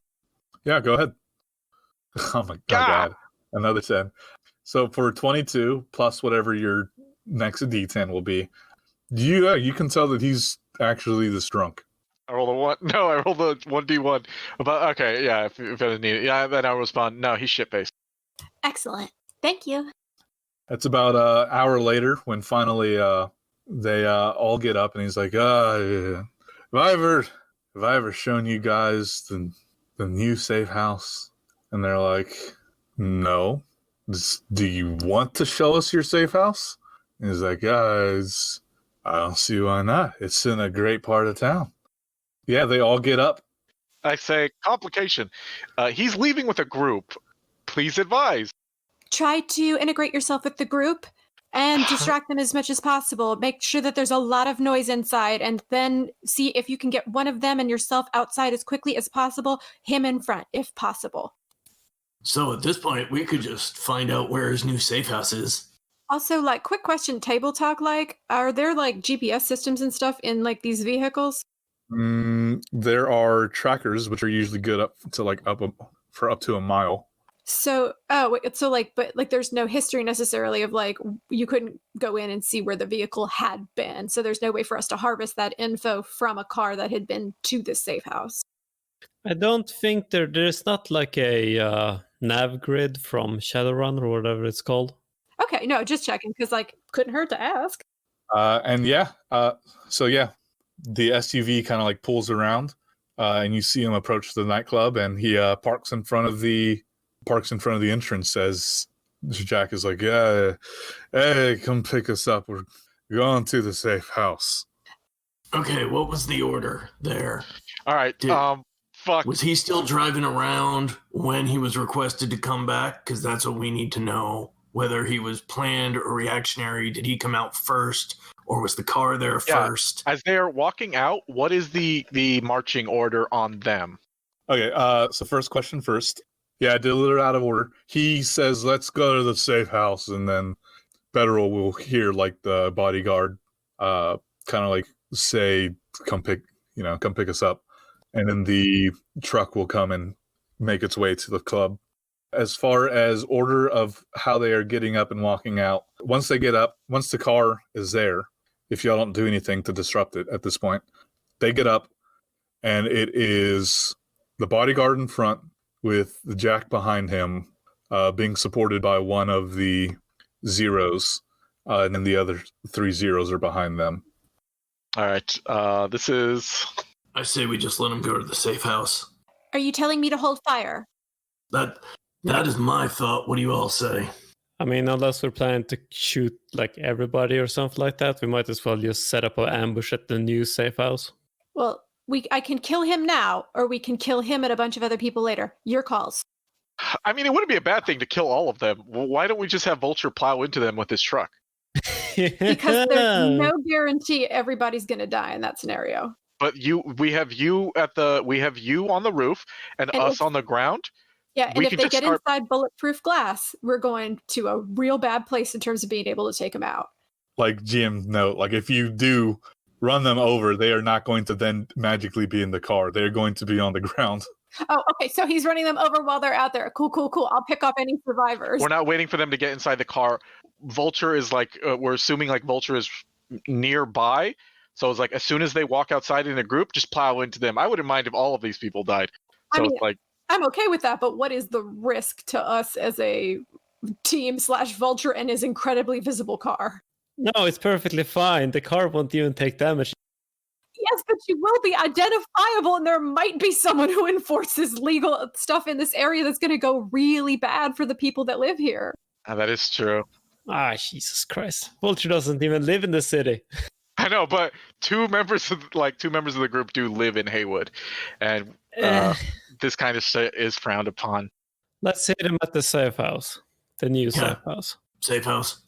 Yeah, go ahead. Oh my god. Another 10. So for 22 plus whatever your next D10 will be. You can tell that he's actually this drunk. I rolled a 1. No, I rolled a 1d1. But okay, yeah, if I need it. Yeah, then I'll respond, no, he's shit-faced. Excellent. Thank you. It's about an hour later when finally they all get up, and he's like, yeah. Have I ever shown you guys the new safe house? And they're like, no. Do you want to show us your safe house? And he's like, guys, I don't see why not. It's in a great part of town. Yeah, they all get up. I say, complication. He's leaving with a group. Please advise. Try to integrate yourself with the group and distract them as much as possible. Make sure that there's a lot of noise inside, and then see if you can get one of them and yourself outside as quickly as possible, him in front, if possible. So at this point, we could just find out where his new safe house is. Also, like, quick question, table talk, like, are there, like, GPS systems and stuff in, like, these vehicles? There are trackers, which are usually good up to a mile. So, but there's no history necessarily of, like, you couldn't go in and see where the vehicle had been. So there's no way for us to harvest that info from a car that had been to this safe house. I don't think there's not like a nav grid from Shadowrun or whatever it's called. Okay, no, just checking, because, like, couldn't hurt to ask. The SUV kind of like pulls around, and you see him approach the nightclub, and he parks in front of the entrance. As Jack is like, yeah, hey, come pick us up. We're going to the safe house. Okay, what was the order there? All right, fuck. Was he still driving around when he was requested to come back? Because that's what we need to know. Whether he was planned or reactionary. Did he come out first, or was the car there first? As they're walking out, what is the marching order on them? Okay, so first question first. Yeah, I did a little out of order. He says, let's go to the safe house, and then Federal will hear, like, the bodyguard kind of like say, come pick us up. And then the truck will come and make its way to the club. As far as order of how they are getting up and walking out, once they get up, once the car is there, if y'all don't do anything to disrupt it at this point, they get up, and it is the bodyguard in front with the Jack behind him, being supported by one of the zeros, and then the other 3 zeros are behind them. All right, this is... I say we just let him go to the safe house. Are you telling me to hold fire? That is my thought. What do you all say? I mean, unless we're planning to shoot like everybody or something like that, we might as well just set up an ambush at the new safe house. Well, I can kill him now, or we can kill him and a bunch of other people later. Your calls. I mean, it wouldn't be a bad thing to kill all of them. Why don't we just have Vulture plow into them with his truck? Because there's no guarantee everybody's going to die in that scenario. But we have you on the roof and us on the ground. Yeah, and if they get inside bulletproof glass, we're going to a real bad place in terms of being able to take them out. Like Jim note, like if you do run them over, they are not going to then magically be in the car. They're going to be on the ground. Oh, okay. So he's running them over while they're out there. Cool. I'll pick up any survivors. We're not waiting for them to get inside the car. Vulture is like, we're assuming like Vulture is nearby. So it's like as soon as they walk outside in a group, just plow into them. I wouldn't mind if all of these people died. So it's like, I'm okay with that, but what is the risk to us as a team / Vulture and his incredibly visible car? No, it's perfectly fine. The car won't even take damage. Yes, but you will be identifiable, and there might be someone who enforces legal stuff in this area that's going to go really bad for the people that live here. That is true. Ah, Jesus Christ. Vulture doesn't even live in the city. I know, but two members of the group do live in Haywood, and this kind of shit is frowned upon. Let's hit him at the safe house. The new safe house. Safe house.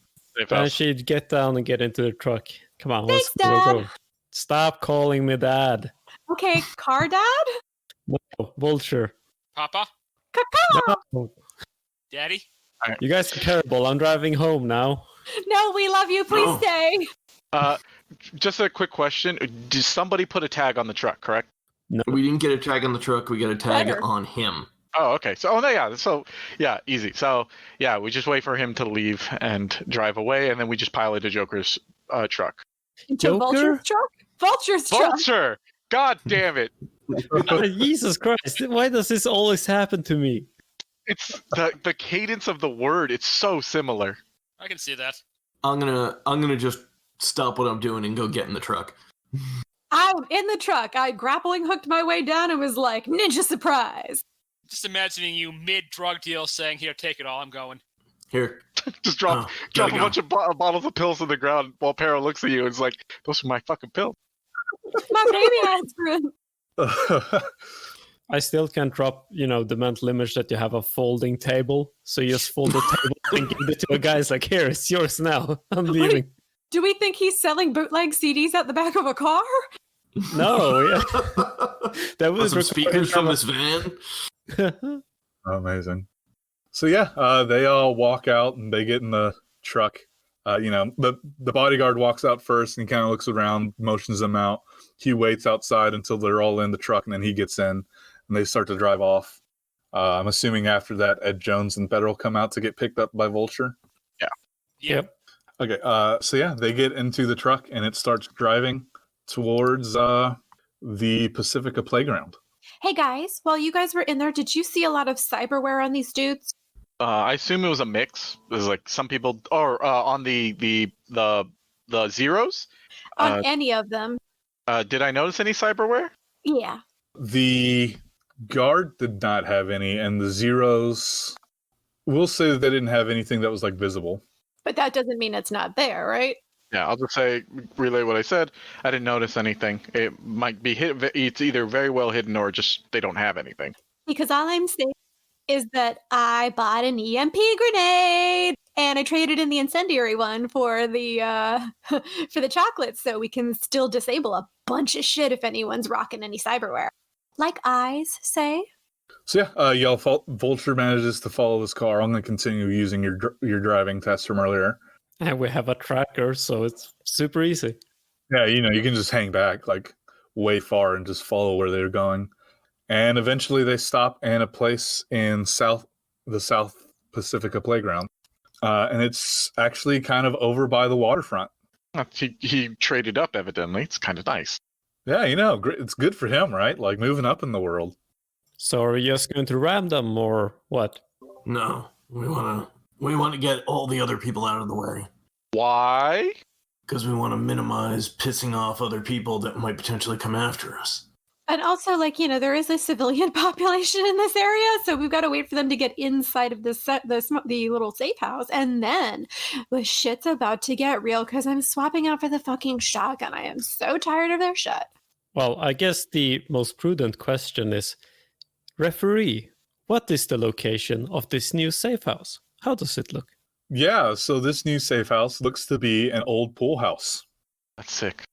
Banshee, get down and get into the truck. Come on, Thanks, let's Dad. go. Stop calling me Dad. Okay, car dad? No, Vulture. Papa? Caca! No. Daddy? You guys are terrible. I'm driving home now. No, we love you. Please stay. Just a quick question. Did somebody put a tag on the truck, correct? No. We didn't get a tag on the truck. We got a tag Better. on him. Oh, okay. So, no, yeah. So, yeah, easy. So, yeah, we just wait for him to leave and drive away, and then we just pile into Joker's truck. Into Vulture's truck? Vulture's truck. Vulture! God damn it! Jesus Christ! Why does this always happen to me? It's the cadence of the word. It's so similar. I can see that. I'm gonna just stop what I'm doing and go get in the truck. I'm in the truck. I grappling hooked my way down and was like, ninja surprise. Just imagining you mid-drug deal saying, here, take it all, I'm going. Here. Just drop a bunch of bottles of pills on the ground while Perro looks at you and is like, those are my fucking pills. My baby aspirin. I still can't drop, the mental image that you have a folding table. So you just fold the table and give it to a guy. It's like, here, it's yours now. I'm leaving. Do we think he's selling bootleg CDs at the back of a car? No, yeah. That was some speakers from this van. Amazing. So yeah, they all walk out and they get in the truck. The bodyguard walks out first and he kind of looks around, motions them out. He waits outside until they're all in the truck, and then he gets in and they start to drive off. I'm assuming after that, Ed Jones and Perro come out to get picked up by Vulture. Yeah. Yep. Okay. So yeah, they get into the truck and it starts driving towards the Pacifica playground. Hey guys, while you guys were in there, did you see a lot of cyberware on these dudes? I assume it was a mix. There's like some people, or on the Zeros. On any of them? Did I notice any cyberware? Yeah. The guard did not have any, and the Zeros, we'll say that they didn't have anything that was like visible. But that doesn't mean it's not there, right? Yeah, I'll just relay what I said. I didn't notice anything. It might be hidden. It's either very well hidden or just they don't have anything. Because all I'm saying is that I bought an EMP grenade and I traded in the incendiary one for the for the chocolates, so we can still disable a bunch of shit if anyone's rocking any cyberware. Like eyes, say. So yeah, Vulture manages to follow this car. I'm going to continue using your driving test from earlier. And we have a tracker, so it's super easy. Yeah, you can just hang back like way far and just follow where they're going. And eventually they stop in a place in the South Pacifica playground. And it's actually kind of over by the waterfront. He traded up, evidently. It's kind of nice. Yeah, it's good for him, right? Like moving up in the world. So are we just going to ram them or what? No, we want to get all the other people out of the way. Why? Because we want to minimize pissing off other people that might potentially come after us. And also, there is a civilian population in this area, so we've got to wait for them to get inside of the little safe house, and then the shit's about to get real because I'm swapping out for the fucking shotgun. I am so tired of their shit. Well, I guess the most prudent question is, referee, what is the location of this new safe house? How does it look? Yeah, so this new safe house looks to be an old pool house. That's sick.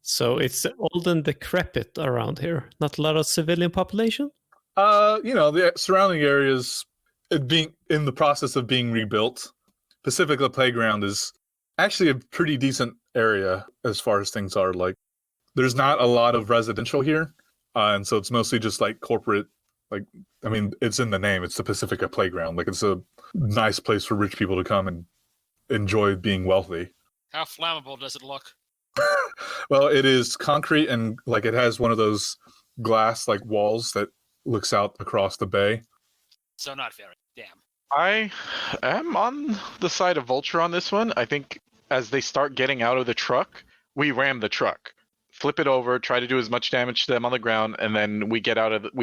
So it's old and decrepit around here. Not a lot of civilian population? The surrounding areas being in the process of being rebuilt. Pacifica Playground is actually a pretty decent area as far as things are. Like, there's not a lot of residential here. And so it's mostly just like corporate, it's in the name. It's the Pacifica Playground. Like, it's a nice place for rich people to come and enjoy being wealthy. How flammable does it look? Well, it is concrete and it has one of those glass walls that looks out across the bay. So not very. Damn. I am on the side of Vulture on this one. I think as they start getting out of the truck, we ram the truck, flip it over, try to do as much damage to them on the ground, and then we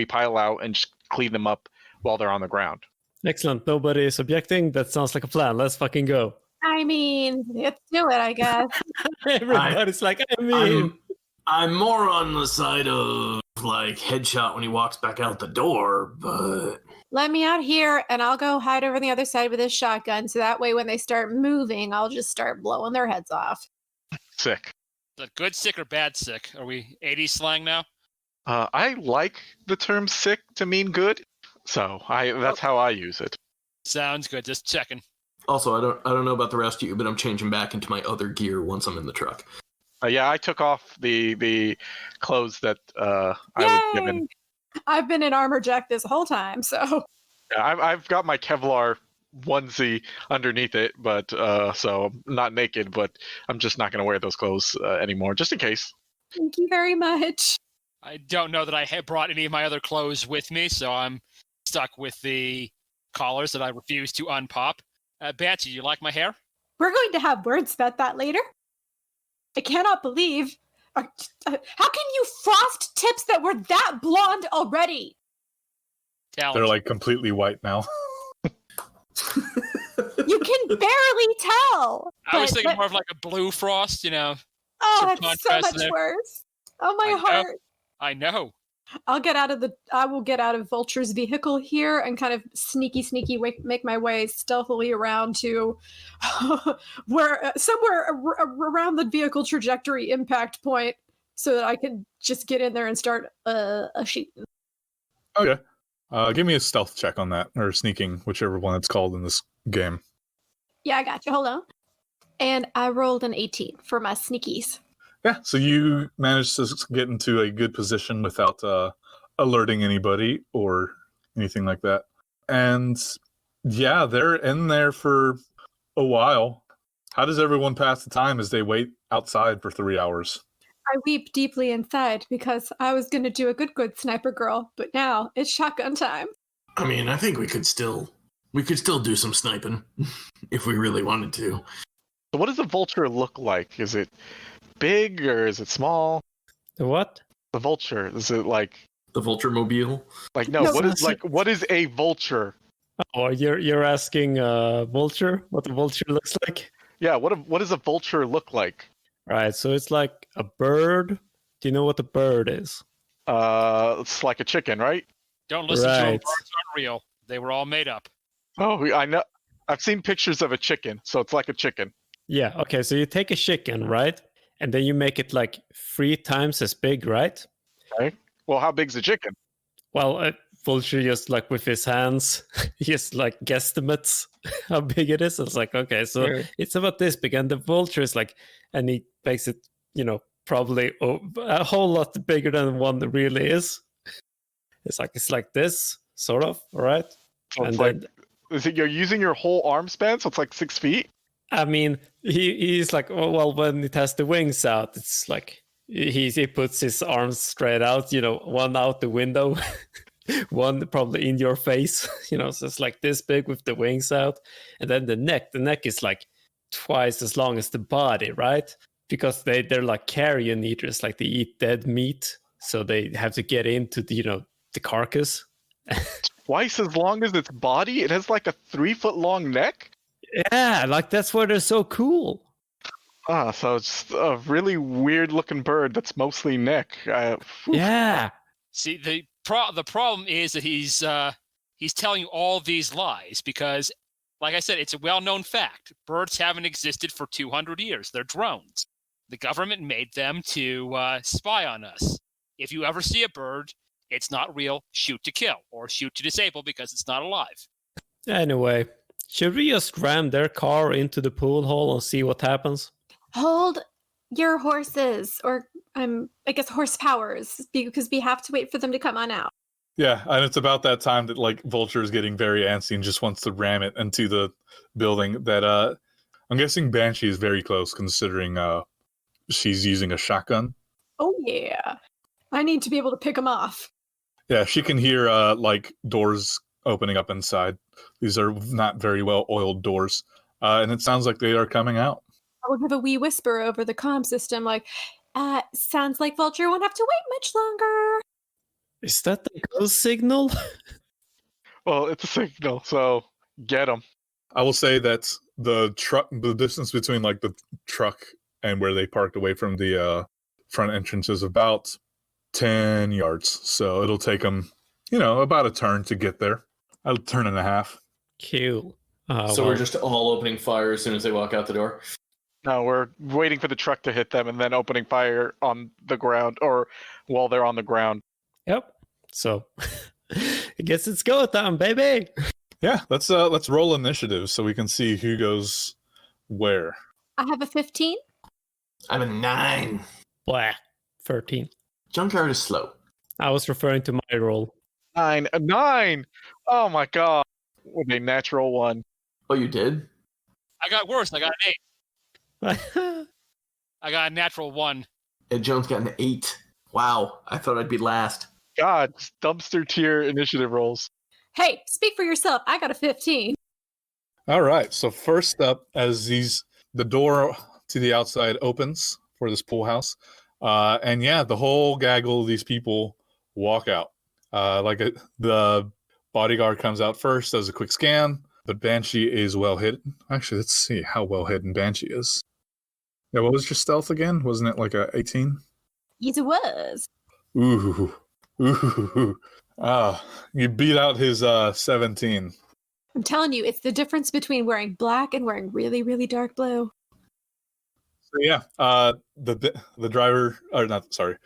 pile out and just clean them up while they're on the ground. Excellent. Nobody is objecting. That sounds like a plan. Let's fucking go. I mean, let's do it, I guess. Everybody's I'm more on the side of headshot when he walks back out the door, but Let me out here and I'll go hide over on the other side with this shotgun, so that way when they start moving, I'll just start blowing their heads off. Sick. Is that good sick or bad sick? Are we 80s slang now? I like the term sick to mean good, so that's how I use it. Sounds good. Just checking. also I don't know about the rest of you, but I'm changing back into my other gear once I'm in the truck. Yeah, I took off the clothes that I was given. I've been in armor jack this whole time, so. Yeah, I've got my Kevlar onesie underneath it, but so I'm not naked, but I'm just not going to wear those clothes anymore, just in case. Thank you very much. I don't know that I had brought any of my other clothes with me, so I'm stuck with the collars that I refuse to unpop. Banshee, you like my hair? We're going to have words about that later. I cannot believe. How can you frost tips that were that blonde already? Talent. They're like completely white now. You can barely tell. I was thinking more of like a blue frost, Oh, some that's so contrast much there. worse. Oh, my I know. heart. I know. I will get out of Vulture's vehicle here and kind of sneaky make my way stealthily around to where somewhere around the vehicle trajectory impact point so that I can just get in there and start a shooting. Okay. Give me a stealth check on that, or sneaking, whichever one it's called in this game. Yeah, I got you. Hold on. And I rolled an 18 for my sneakies. Yeah, so you managed to get into a good position without alerting anybody or anything like that. And yeah, they're in there for a while. How does everyone pass the time as they wait outside for 3 hours? I weep deeply inside because I was going to do a good sniper girl, but now it's shotgun time. I mean, I think we could still do some sniping if we really wanted to. So what does a vulture look like? Is it big or is it small? The what? The vulture, is it like The Vulture Mobile. like no? No, What is a vulture? Oh, you're asking vulture? What a vulture looks like? Yeah, what does a vulture look like? Right, so it's like a bird. Do you know what a bird is? It's like a chicken, right? Don't listen to them. Right. Birds aren't real. They were all made up. Oh, I know. I've seen pictures of a chicken, so it's like a chicken. Yeah, okay, so you take a chicken, right? And then you make it like 3 times as big, right? Well, how big's a chicken? Well, vulture just like with his hands, he just like guesstimates how big it is. It's like, okay, so it's about this big. And the vulture is like, and he makes it, probably a whole lot bigger than one that really is. It's like this, sort of, all right? So it's And like, is it you're using your whole arm span? So it's like 6 feet? I mean, he's like, well, when it has the wings out, it's like he puts his arms straight out, one out the window, one probably in your face, so it's like this big with the wings out. And then the neck is like twice as long as the body, right? Because they're like carrion eaters, like they eat dead meat, so they have to get into the carcass. Twice as long as its body? It has like a 3-foot long neck? Yeah, like that's why they're so cool. So it's a really weird looking bird that's mostly neck. Yeah. See, the problem is that he's telling you all these lies because, like I said, it's a well-known fact. Birds haven't existed for 200 years. They're drones. The government made them to spy on us. If you ever see a bird, it's not real. Shoot to kill or shoot to disable because it's not alive. Anyway, should we just ram their car into the pool hole and see what happens? Hold your horses, or I guess horsepowers, because we have to wait for them to come on out. Yeah, and it's about that time that like Vulture is getting very antsy and just wants to ram it into the building. That I'm guessing Banshee is very close, considering she's using a shotgun. Oh yeah, I need to be able to pick them off. Yeah, she can hear like doors opening up inside. These are not very well oiled doors, and it sounds like they are coming out. I will give a wee whisper over the comm system, like, sounds like Vulture won't have to wait much longer. Is that the ghost signal? Well, it's a signal, so get them. I will say that the distance between like the truck and where they parked away from the front entrance is about 10 yards. So it'll take them, about a turn to get there. A turn and a half. Cool. So we're just all opening fire as soon as they walk out the door? No, we're waiting for the truck to hit them and then opening fire on the ground or while they're on the ground. Yep. So I guess it's go time, baby. Yeah, let's roll initiative so we can see who goes where. I have a 15. I'm a 9. Blah. 13. Junkyard is slow. I was referring to my role. 9. A 9! Oh my god. With a natural 1. Oh, you did? I got worse. I got an 8. I got a natural 1. Ed Jones got an 8. Wow, I thought I'd be last. God, dumpster tier initiative rolls. Hey, speak for yourself. I got a 15. All right. So first up, as the door to the outside opens for this pool house, and yeah, the whole gaggle of these people walk out. The bodyguard comes out first, does a quick scan, but Banshee is well hidden. Actually, let's see how well hidden Banshee is. Yeah, what was your stealth again? Wasn't it like a 18? Yes, it was. Ooh. You beat out his 17. I'm telling you, it's the difference between wearing black and wearing really, really dark blue. So yeah, the driver, or not, sorry,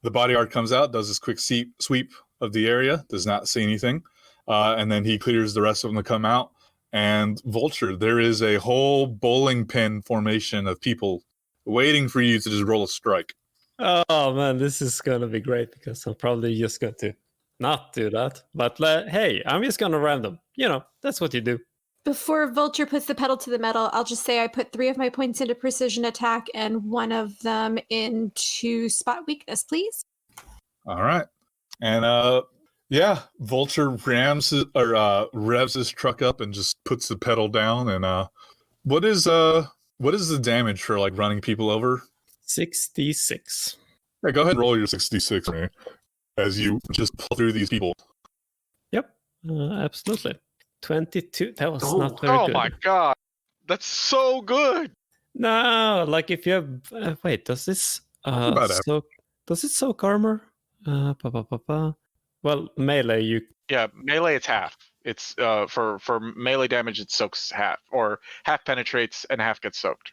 the bodyguard comes out, does this quick sweep of the area, does not see anything, and then he clears the rest of them to come out. And Vulture, there is a whole bowling pin formation of people waiting for you to just roll a strike. Oh man, this is gonna be great because I'm probably just going to not do that. But hey, I'm just gonna ram them. You know, that's what you do. Before Vulture puts the pedal to the metal, I'll just say I put 3 of my points into precision attack and 1 of them into spot weakness, please. All right. And yeah, Vulture revs his truck up and just puts the pedal down. And what is the damage for like running people over? 66. Yeah, go ahead and roll your 66, man, as you just pull through these people. Yep, absolutely. 22. That was not very good. Oh my god, that's so good. No, like if you have wait, does this does it soak armor? Well, melee Melee it's half. It's for melee damage it soaks half, or half penetrates and half gets soaked.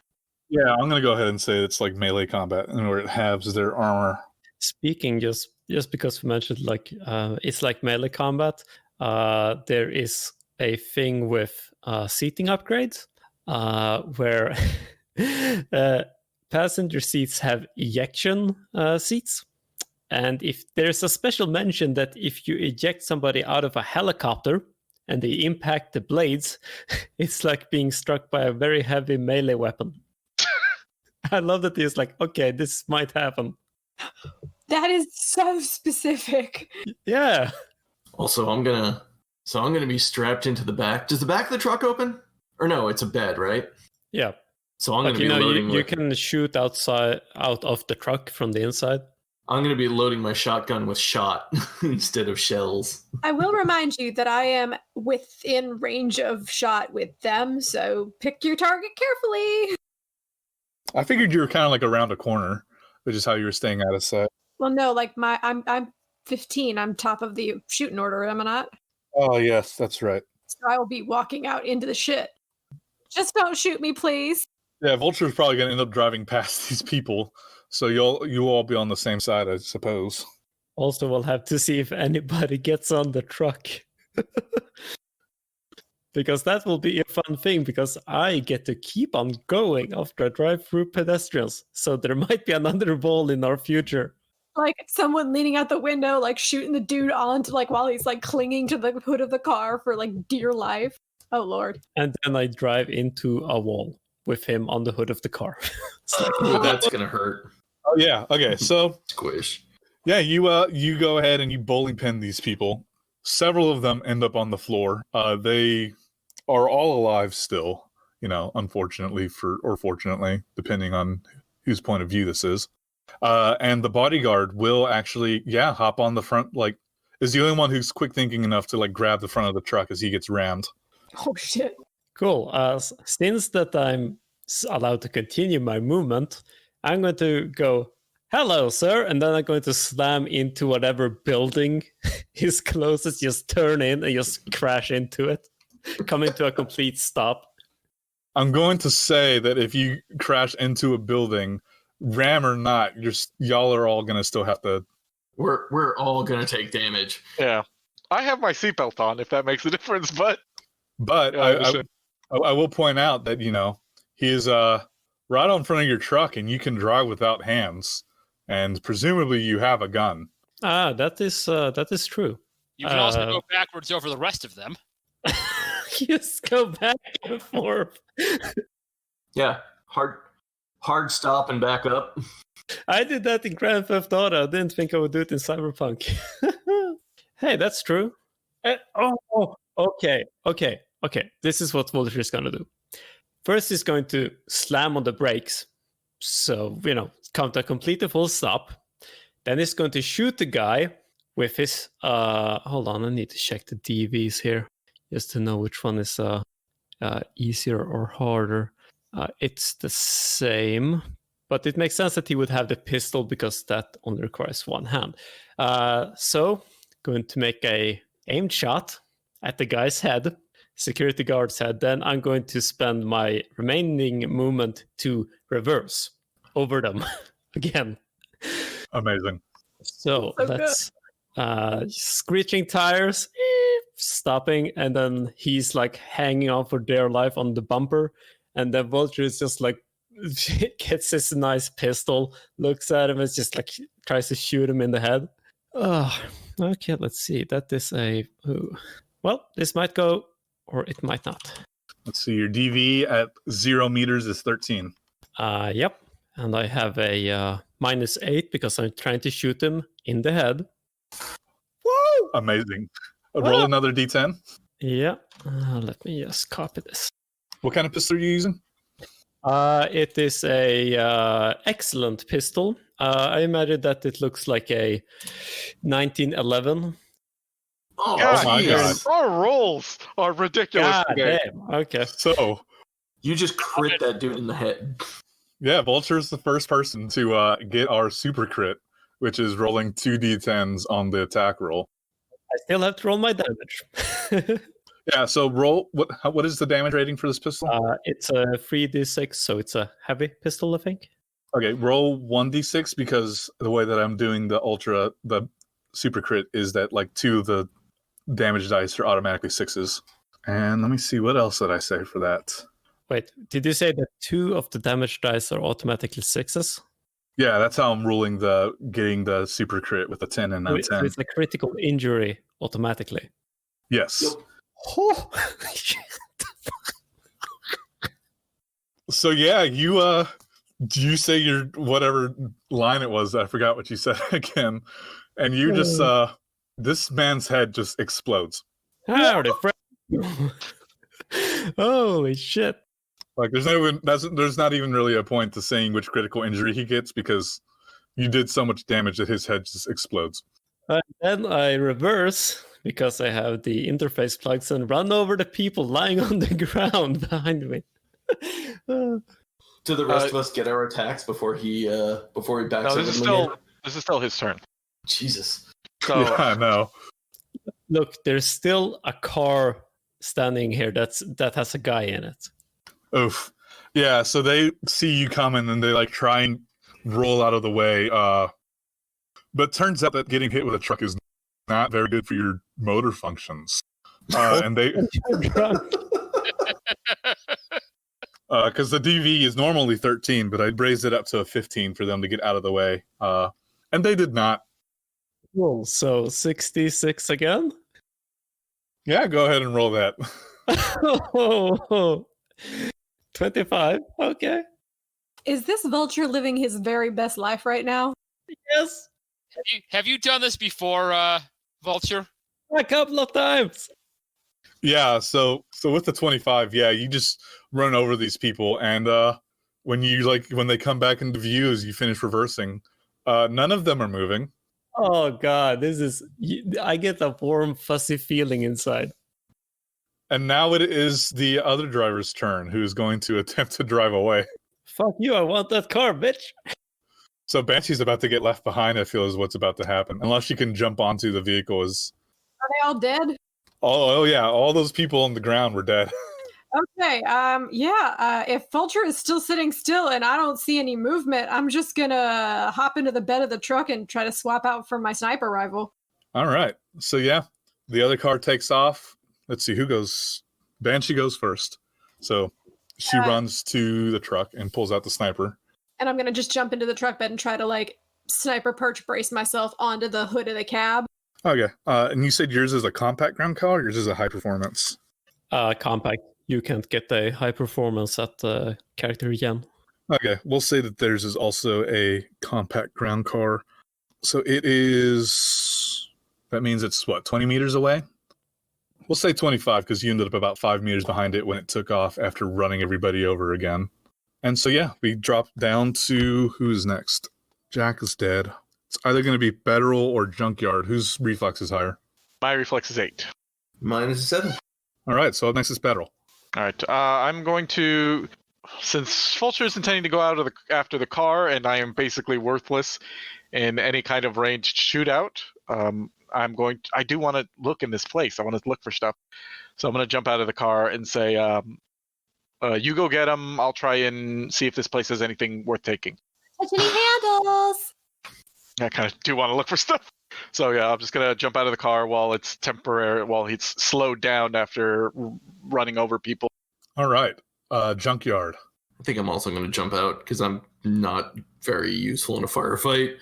Yeah, I'm gonna go ahead and say it's like melee combat, and where it halves their armor. Speaking just because we mentioned like it's like melee combat, there is a thing with seating upgrades where passenger seats have ejection seats. And if there's a special mention that if you eject somebody out of a helicopter and they impact the blades, it's like being struck by a very heavy melee weapon. I love that he's like, okay, this might happen. That is so specific. Yeah. Also, I'm gonna be strapped into the back. Does the back of the truck open? Or no, it's a bed, right? Yeah. So I'm gonna be loading. You can shoot out of the truck from the inside. I'm gonna be loading my shotgun with shot instead of shells. I will remind you that I am within range of shot with them, so pick your target carefully. I figured you were kind of like around a corner, which is how you were staying out of sight. Well, no, like I'm 15. I'm top of the shooting order, am I not? Oh yes, that's right. So I will be walking out into the shit. Just don't shoot me, please. Yeah, Vulture's probably gonna end up driving past these people, so you'll all be on the same side, I suppose. Also, we'll have to see if anybody gets on the truck. Because that will be a fun thing, because I get to keep on going after I drive through pedestrians. So there might be another ball in our future. Like someone leaning out the window, like shooting the dude onto, like while he's like clinging to the hood of the car for like dear life. Oh Lord. And then I drive into a wall with him on the hood of the car. Ooh, that's gonna hurt. Oh yeah. Okay. So Squish. yeah, you go ahead and you bowling pin these people. Several of them end up on the floor. They are all alive still, unfortunately or fortunately, depending on whose point of view this is. And the bodyguard will actually, hop on the front, is the only one who's quick thinking enough to grab the front of the truck as he gets rammed. Oh shit. Cool. Since that I'm allowed to continue my movement, I'm going to go, hello, sir, and then I'm going to slam into whatever building is closest, just turn in and just crash into it. Coming to a complete stop. I'm going to say that if you crash into a building, ram or not, y'all are all going to still have to. We're all going to take damage. Yeah, I have my seatbelt on, if that makes a difference. But I will point out that he is right on front of your truck, and you can drive without hands, and presumably you have a gun. That is true. You can also go backwards over the rest of them. Just go back and forth. Yeah, hard stop and back up. I did that in Grand Theft Auto. I didn't think I would do it in Cyberpunk. Hey, that's true. Okay. This is what Vulture is going to do. First, he's going to slam on the brakes. So, come to a complete full stop. Then he's going to shoot the guy with his... hold on, I need to check the DVs here. Just to know which one is easier or harder. It's the same. But it makes sense that he would have the pistol because that only requires one hand. So, going to make a aimed shot at the guy's head, security guard's head. Then I'm going to spend my remaining movement to reverse over them again. Amazing. So that's screeching tires, stopping, and then he's like hanging on for dear life on the bumper. And then Vulture is just like, gets his nice pistol, looks at him, and just like tries to shoot him in the head. Oh, okay, let's see. That is a... Well, this might go, or it might not. Let's see. Your DV at 0 meters is 13. Yep. And I have a -8 because I'm trying to shoot him in the head. Woo! Amazing. Roll another D10. Yeah. Let me just copy this. What kind of pistol are you using? It is a excellent pistol. I imagine that it looks like a 1911. Oh, my God. Our rolls are ridiculous God today. damn. Okay. So, you just crit that dude in the head. yeah, Vulture is the first person to get our super crit, which is rolling 2d10s on the attack roll. I still have to roll my damage. Yeah, so roll. What is the damage rating for this pistol? It's a 3d6, so it's a heavy pistol, I think. Okay, roll 1d6 because the way that I'm doing the super crit is that like 2 of the damage dice are automatically 6s. And let me see, what else did I say for that? Wait, did you say that 2 of the damage dice are automatically 6s? Yeah, that's how I'm ruling getting the super crit with a 10 and a 10. So it's a critical injury automatically. Yes. Yep. Oh, So yeah, you say your whatever line it was, I forgot what you said again. And you just this man's head just explodes. howdy, friend. Holy shit. Like there's not even really a point to saying which critical injury he gets because you did so much damage that his head just explodes. And then I reverse because I have the interface plugs and run over the people lying on the ground behind me. Do the rest of us get our attacks before he backs No, up? this is still his turn. Jesus. So Yeah, I know. Look, there's still a car standing here that has a guy in it. Oof. Yeah, so they see you coming and they like try and roll out of the way. But turns out that getting hit with a truck is not very good for your motor functions. And they because the DV is normally 13, but I raised it up to a 15 for them to get out of the way. And they did not. Cool. So 66 again? Yeah, go ahead and roll that. 25. Okay. Is this Vulture living his very best life right now? Yes. Have you done this before, Vulture? A couple of times. Yeah, so with the 25, yeah, you just run over these people, and when they come back into view as you finish reversing, none of them are moving. Oh god, I get a warm, fuzzy feeling inside. And now it is the other driver's turn, who's going to attempt to drive away. Fuck you, I want that car, bitch. So Banshee's about to get left behind, I feel, is what's about to happen. Unless she can jump onto the vehicle. Are they all dead? Oh yeah, all those people on the ground were dead. Okay, if Vulture is still sitting still and I don't see any movement, I'm just gonna hop into the bed of the truck and try to swap out for my sniper rifle. All right. So yeah, the other car takes off. Let's see who goes. Banshee goes first. So she runs to the truck and pulls out the sniper. And I'm gonna just jump into the truck bed and try to sniper perch brace myself onto the hood of the cab. Okay. And you said yours is a compact ground car, or yours is a high performance? Compact. You can't get a high performance at the character again. Okay, we'll say that theirs is also a compact ground car. So it is. That means it's what, 20 meters away? We'll say 25 because you ended up about 5 meters behind it when it took off after running everybody over again. And so, yeah, we drop down to who's next? Jack is dead. It's either going to be Federal or Junkyard. Whose reflex is higher? My reflex is 8. Mine is a 7. All right, so up next is Federal. All right. I'm going to, since Fulcher is intending to go out of after the car, and I am basically worthless in any kind of ranged shootout. I do want to look in this place. I want to look for stuff. So I'm going to jump out of the car and say, you go get him. I'll try and see if this place has anything worth taking. Touch any handles. I kind of do want to look for stuff. So yeah, I'm just going to jump out of the car while it's temporary, while he's slowed down after running over people. All right, Junkyard. I think I'm also going to jump out because I'm not very useful in a firefight.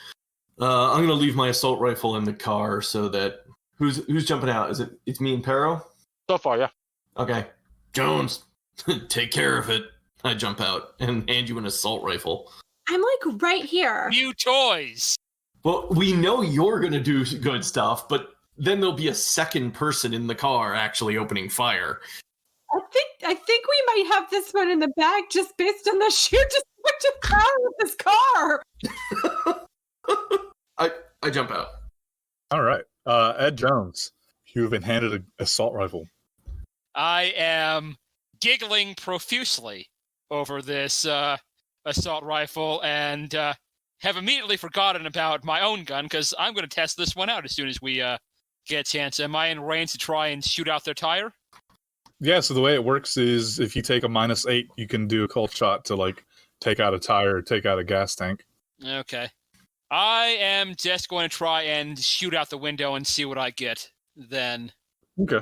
I'm going to leave my assault rifle in the car so that who's jumping out? It's me and Perro? So far, yeah. Okay, Jones, take care of it. I jump out and hand you an assault rifle. I'm like right here. New toys. Well, we know you're going to do good stuff, but then there'll be a second person in the car actually opening fire. I think we might have this one in the bag just based on the sheer destructive power of this car. I jump out. All right, Ed Jones. You've been handed an assault rifle. I am giggling profusely over this assault rifle and have immediately forgotten about my own gun because I'm going to test this one out as soon as we get a chance. Am I in range to try and shoot out their tire? Yeah, so the way it works is if you take a -8, you can do a cold shot to like take out a tire or take out a gas tank. Okay. I am just going to try and shoot out the window and see what I get then. Okay.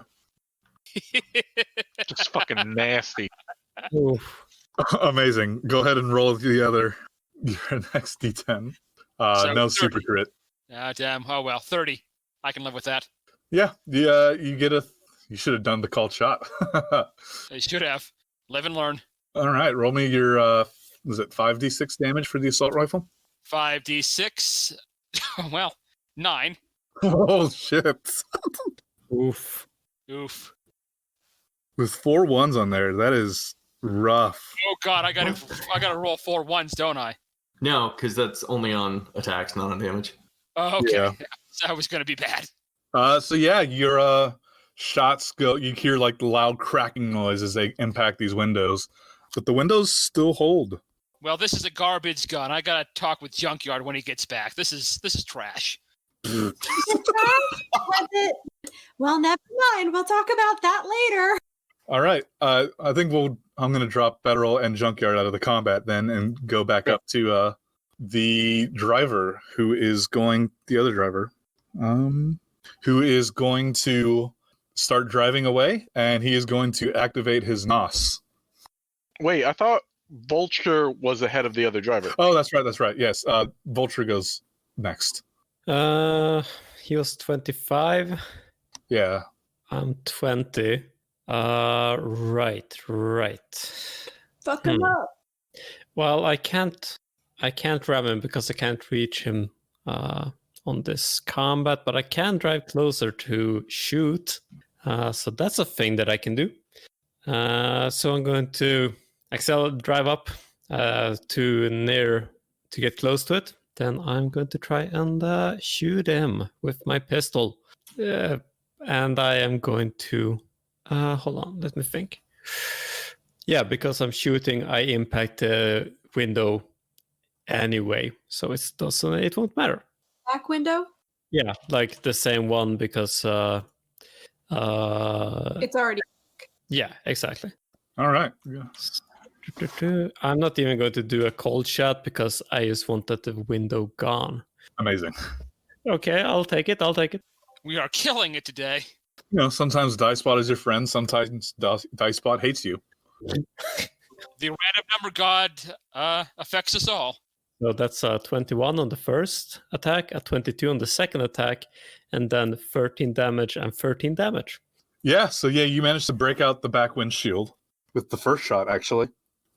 Just fucking nasty. Oof. Amazing. Go ahead and roll your next D10. So No 30. super crit. Ah, damn. Oh, well. 30. I can live with that. Yeah, you get you should have done the called shot. I should have. Live and learn. All right, roll me your, was it 5d6 damage for the assault rifle? 5d6. Well, 9. Oh, shit. Oof. Oof. With 4 1s on there, that is rough. Oh, God. I gotta roll 4 1s, don't I? No, because that's only on attacks, not on damage. Oh, okay. Yeah. That was gonna be bad. So yeah, your shots go. You hear like the loud cracking noise as they impact these windows, but the windows still hold. Well, this is a garbage gun. I gotta talk with Junkyard when he gets back. This is trash. Well, never mind. We'll talk about that later. All right. I think I'm going to drop Federal and Junkyard out of the combat then and go back up to the driver the other driver, who is going to start driving away, and he is going to activate his NOS. Wait, I thought Vulture was ahead of the other driver. Oh, that's right. Yes. Vulture goes next. He was 25. Yeah. I'm 20. Right. Fuck him up. Well, I can't ram him because I can't reach him on this combat, but I can drive closer to shoot. So that's a thing that I can do. So I'm going to drive up to get close to it. Then I'm going to try and shoot him with my pistol. And I am going to hold on, let me think. Yeah, because I'm shooting, I impact the window anyway, so it won't matter. Back window? Yeah, like the same one because It's already. yeah, exactly. All right. Yeah. I'm not even going to do a cold shot because I just wanted the window gone. Amazing. Okay, I'll take it. We are killing it today. You know, sometimes DieSpot is your friend. Sometimes DieSpot hates you. The random number god affects us all. So that's a 21 on the first attack, a 22 on the second attack, and then 13 damage and 13 damage. Yeah, so yeah, you managed to break out the back windshield with the first shot, actually.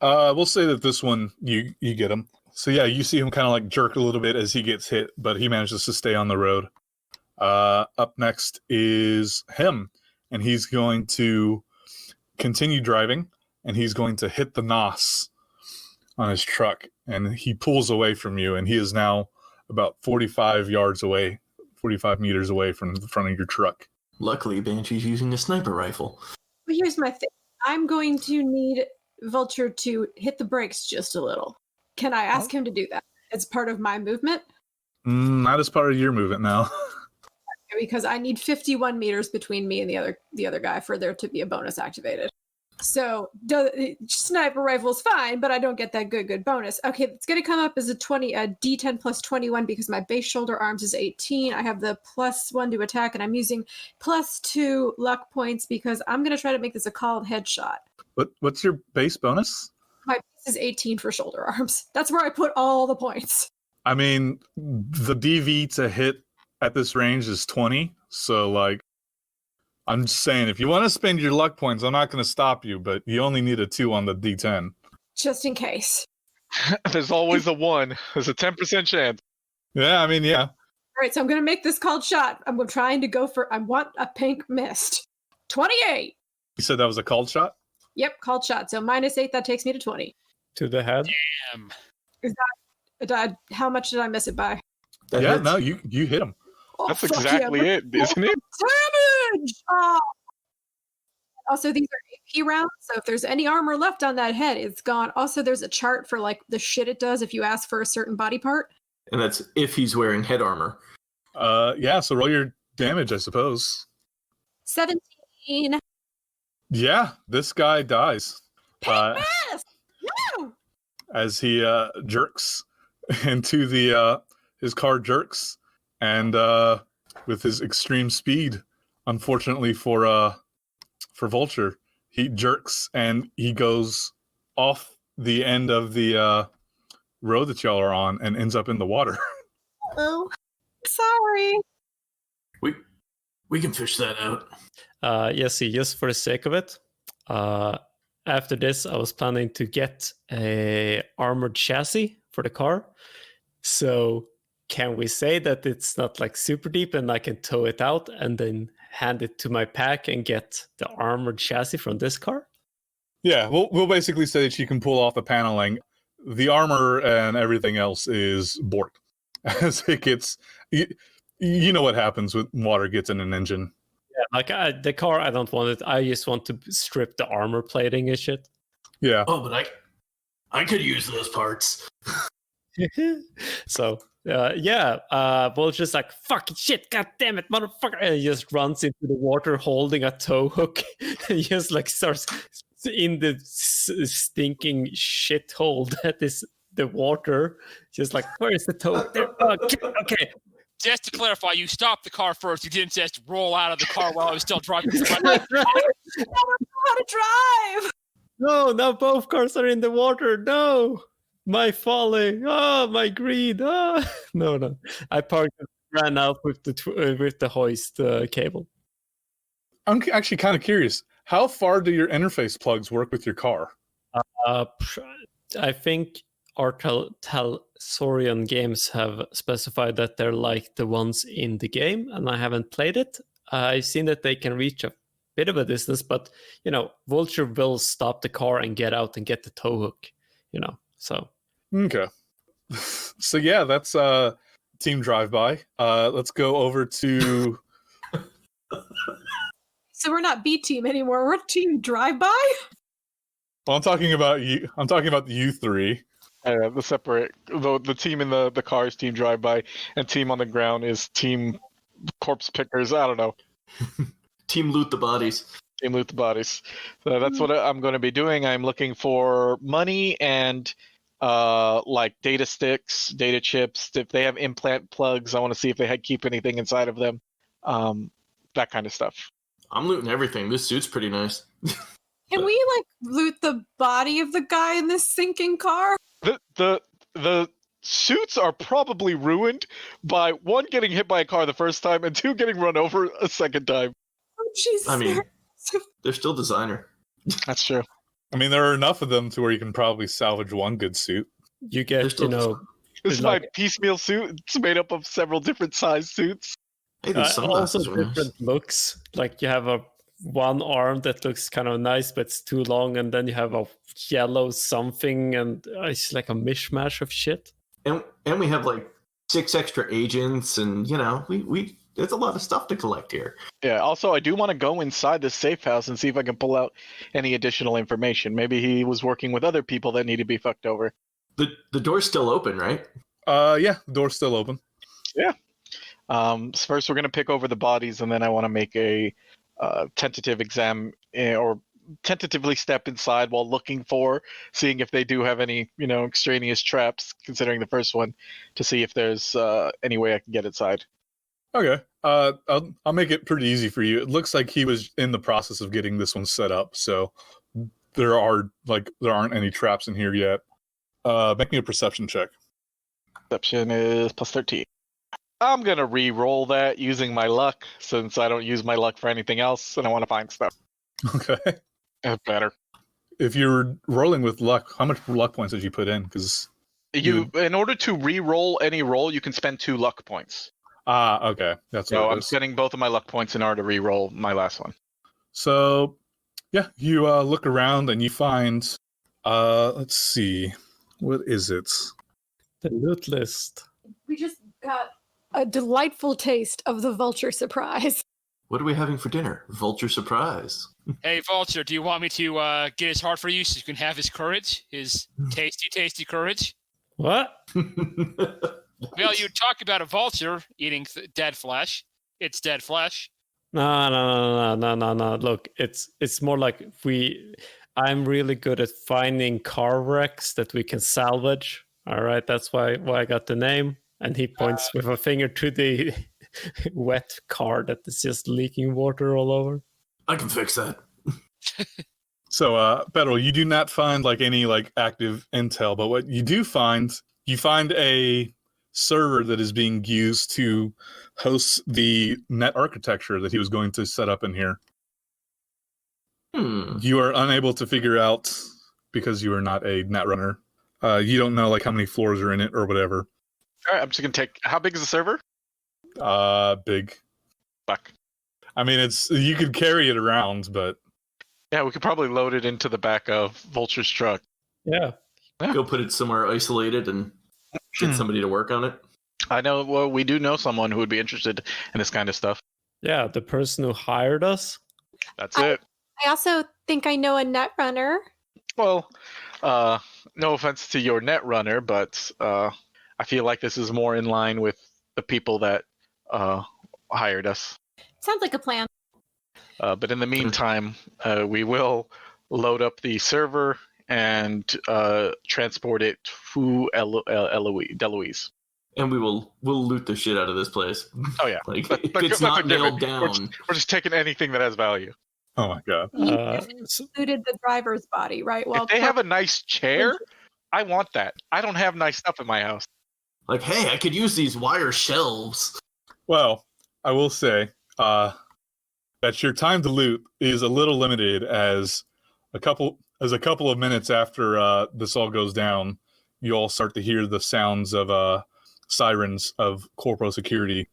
We'll say that this one, you get him. So yeah, you see him kind of like jerk a little bit as he gets hit, but he manages to stay on the road. Up next is him, and he's going to continue driving, and he's going to hit the NOS on his truck, and he pulls away from you, and he is now about 45 meters away from the front of your truck. Luckily, Banshee's using a sniper rifle. But here's my thing. I'm going to need Vulture to hit the brakes just a little. Can I ask him to do that as part of my movement? Not as part of your movement now. Because I need 51 meters between me and the other guy for there to be a bonus activated. So sniper rifle is fine, but I don't get that good bonus. Okay, it's going to come up as a D10 plus 21 because my base shoulder arms is 18. I have the +1 to attack, and I'm using +2 luck points because I'm going to try to make this a called headshot. What's your base bonus? My base is 18 for shoulder arms. That's where I put all the points. I mean, the DV to hit at this range is 20, so like, I'm just saying, if you want to spend your luck points, I'm not going to stop you, but you only need a 2 on the D10. Just in case. There's always a 1. There's a 10% chance. Yeah, I mean, yeah. All right, so I'm going to make this called shot. I'm trying to go for, I want a pink mist. 28! You said that was a called shot? Yep, called shot. So -8, that takes me to 20. To the head. Damn. Is that, how much did I miss it by? Yeah, no, you hit him. Oh, That's fuck exactly yeah. it, isn't it? Damage! Oh. Also, these are AP rounds, so if there's any armor left on that head, it's gone. Also, there's a chart for like the shit it does if you ask for a certain body part. And that's if he's wearing head armor. Yeah, so roll your damage, I suppose. 17. Yeah, this guy dies. Yes! No! As he jerks into the his car jerks, and with his extreme speed, unfortunately for Vulture, he jerks and he goes off the end of the road that y'all are on and ends up in the water. Oh, sorry. We can fish that out. Yes, just for the sake of it. After this, I was planning to get a armored chassis for the car. So can we say that it's not like super deep and I can tow it out and then hand it to my pack and get the armored chassis from this car? Yeah, we'll basically say that you can pull off the paneling. The armor and everything else is borked. As it gets, you know what happens when water gets in an engine. Yeah, like the car, I don't want it. I just want to strip the armor plating and shit. Yeah. Oh, but I could use those parts. So, Vulture's like, fucking shit, god damn it, motherfucker. And he just runs into the water holding a tow hook. And just like starts in the stinking shithole that is the water. Just like, where is the tow hook? There. Okay. Just to clarify, you stopped the car first. You didn't just roll out of the car while I was still driving. I don't know how to drive. No, now both cars are in the water. No, my folly. Oh, my greed. Oh. No. I parked and ran out with the hoist cable. I'm actually kind of curious. How far do your interface plugs work with your car? I think our Talsorian games have specified that they're like the ones in the game, and I haven't played it. I've seen that they can reach a bit of a distance, but, Vulture will stop the car and get out and get the tow hook, so. Okay. So, yeah, that's Team Drive-By. Let's go over to... So we're not B team anymore. We're Team Drive-By? Well, I'm talking about you. I'm talking about you three. The separate, the team in the car is Team Drive-By, and team on the ground is Team Corpse Pickers. I don't know. Team Loot the Bodies. Team Loot the Bodies. So that's what I'm going to be doing. I'm looking for money and like data sticks, data chips. If they have implant plugs, I want to see if they keep anything inside of them. That kind of stuff. I'm looting everything. This suit's pretty nice. Can we loot the body of the guy in this sinking car? The suits are probably ruined by 1, getting hit by a car the first time, and 2, getting run over a second time. Oh, Jesus. I mean, they're still designer. That's true. I mean, there are enough of them to where you can probably salvage one good suit. You They're get, still designer. This is my piecemeal suit. It's made up of several different size suits. Hey, these also sunglasses are nice. different looks. Like you have one arm that looks kind of nice, but it's too long, and then you have a yellow something, and it's like a mishmash of shit. And we have like 6 extra agents, and we there's a lot of stuff to collect here. Yeah. Also, I do want to go inside the safe house and see if I can pull out any additional information. Maybe he was working with other people that need to be fucked over. The door's still open, right? Yeah, the door's still open. Yeah. First, we're gonna pick over the bodies, and then I want to make a tentative exam or tentatively step inside while seeing if they do have any, extraneous traps. Considering the first one, to see if there's any way I can get inside. Okay. I'll make it pretty easy for you. It looks like he was in the process of getting this one set up, so there aren't any traps in here yet. Make me a perception check. Perception is plus 13. I'm gonna re-roll that using my luck, since I don't use my luck for anything else, and I want to find stuff. Okay. That's better. If you're rolling with luck, how much luck points did you put in? Because in order to re-roll any roll, you can spend 2 luck points. Okay. That's So what I'm spending both of my luck points in order to re-roll my last one. So, yeah, you look around and you find, let's see, what is it? The loot list. We just got a delightful taste of the vulture surprise. What are we having for dinner? Vulture surprise. Hey, Vulture, do you want me to get his heart for you so you can have his courage? His tasty, tasty courage? What? Well, you talk about a vulture eating dead flesh. It's dead flesh. No. Look, it's more like I'm really good at finding car wrecks that we can salvage. All right, that's why I got the name. And he points with a finger to the wet car that is just leaking water all over. I can fix that. So, Perro, you do not find any active intel, but what you do find, you find a server that is being used to host the net architecture that he was going to set up in here. You are unable to figure out, because you are not a net runner. You don't know how many floors are in it or whatever. All right, I'm just gonna take. How big is the server? Big. Fuck. I mean, you could carry it around, but Yeah, we could probably load it into the back of Vulture's truck. Yeah. Go put it somewhere isolated and get somebody to work on it. I know. Well, we do know someone who would be interested in this kind of stuff. Yeah, the person who hired us. That's it. I also think I know a net runner. Well, no offense to your net runner, but I feel like this is more in line with the people that hired us. Sounds like a plan. But in the meantime, we will load up the server and transport it to Deloise. And we'll loot the shit out of this place. Oh yeah, it's not nailed down. We're just taking anything that has value. oh my god. You included the driver's body, right? Well, If they have a nice chair, I want that. I don't have nice stuff in my house. Hey, I could use these wire shelves. Well, I will say that your time to loot is a little limited, as a couple of minutes after this all goes down, you all start to hear the sounds of sirens of corporal security.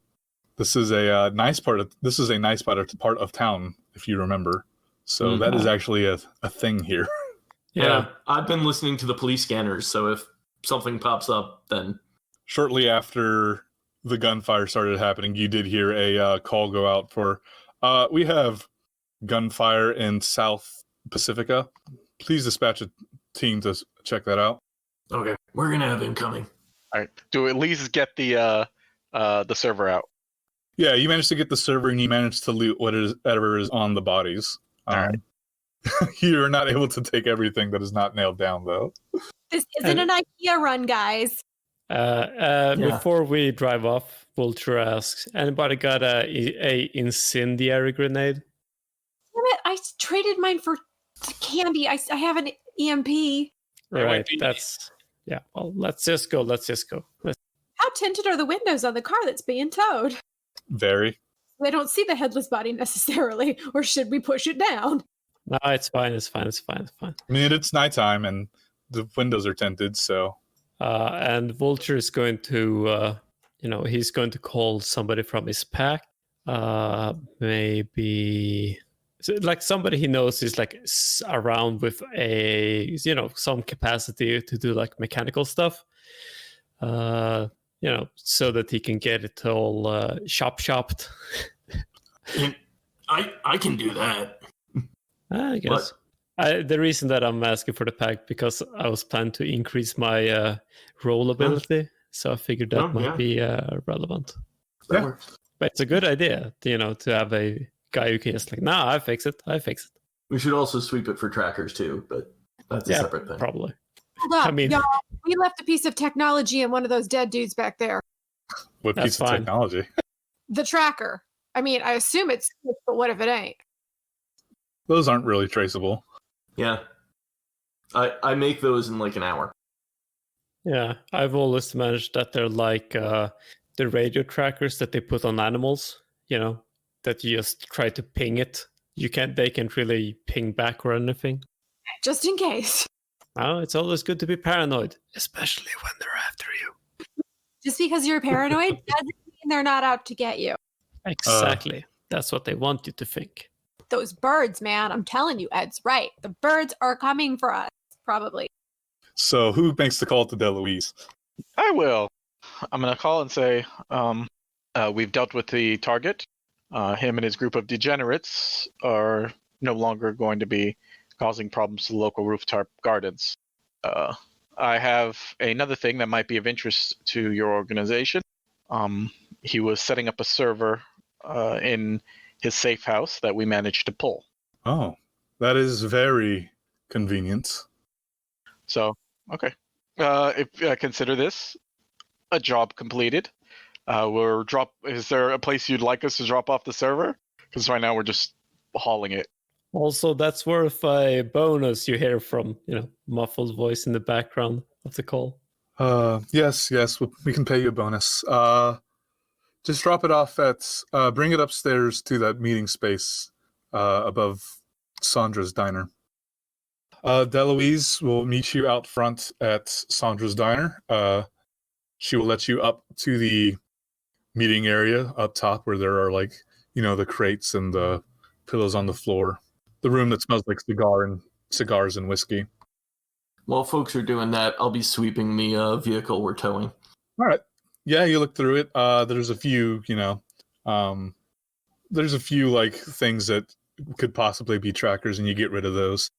This is a nice part of town, if you remember. So that is actually a thing here. Yeah, I've been listening to the police scanners, so if something pops up, then... Shortly after the gunfire started happening, you did hear a call go out for, we have gunfire in South Pacifica. Please dispatch a team to check that out. Okay, we're going to have incoming. All right, do at least get the server out. Yeah, you managed to get the server and you managed to loot whatever is on the bodies. All right. You're not able to take everything that is not nailed down, though. This isn't an IKEA run, guys. Before we drive off, Vulture asks, anybody got a incendiary grenade? Damn it, I traded mine for candy. I have an EMP. Right, that's Yeah, well, let's just go. How tinted are the windows on the car that's being towed? Very. They don't see the headless body necessarily, or should we push it down? No, it's fine. I mean, it's nighttime and the windows are tinted, so. And Vulture is going to, he's going to call somebody from his pack. Maybe like somebody he knows is like around with some capacity to do like mechanical stuff. So that he can get it all shopped. I can do that. I guess. The reason that I'm asking for the pack because I was planning to increase my roll ability, so I figured that might be relevant. That works. But it's a good idea, to have a guy who can just like, I fix it. We should also sweep it for trackers too, but that's a separate thing. Probably. Hold up, I mean, y'all. We left a piece of technology in one of those dead dudes back there. What That's piece of fine. technology? The tracker. I mean, I assume it's, but what if it ain't? Those aren't really traceable. Yeah. I make those in like an hour. Yeah, I've always managed that they're like the radio trackers that they put on animals, that you just try to ping it. They can't really ping back or anything. Just in case. Oh, it's always good to be paranoid, especially when they're after you. Just because you're paranoid doesn't mean they're not out to get you. Exactly. That's what they want you to think. Those birds, man, I'm telling you, Ed's right. The birds are coming for us, probably. So who makes the call to DeLuise? I will. I'm going to call and say, we've dealt with the target. Him and his group of degenerates are no longer going to be causing problems to the local rooftop gardens. I have another thing that might be of interest to your organization. He was setting up a server in his safe house that we managed to pull. Oh, that is very convenient. So, okay. Consider this a job completed. Is there a place you'd like us to drop off the server? Because right now we're just hauling it. Also, that's worth a bonus you hear from, muffled voice in the background of the call. Yes, we can pay you a bonus. Just drop it off bring it upstairs to that meeting space above Sandra's diner. DeLuise will meet you out front at Sandra's diner. She will let you up to the meeting area up top where there are the crates and the pillows on the floor. The room that smells like cigars and whiskey. While folks are doing that, I'll be sweeping the vehicle we're towing. All right. Yeah, you look through it. There's a few, things that could possibly be trackers, and you get rid of those.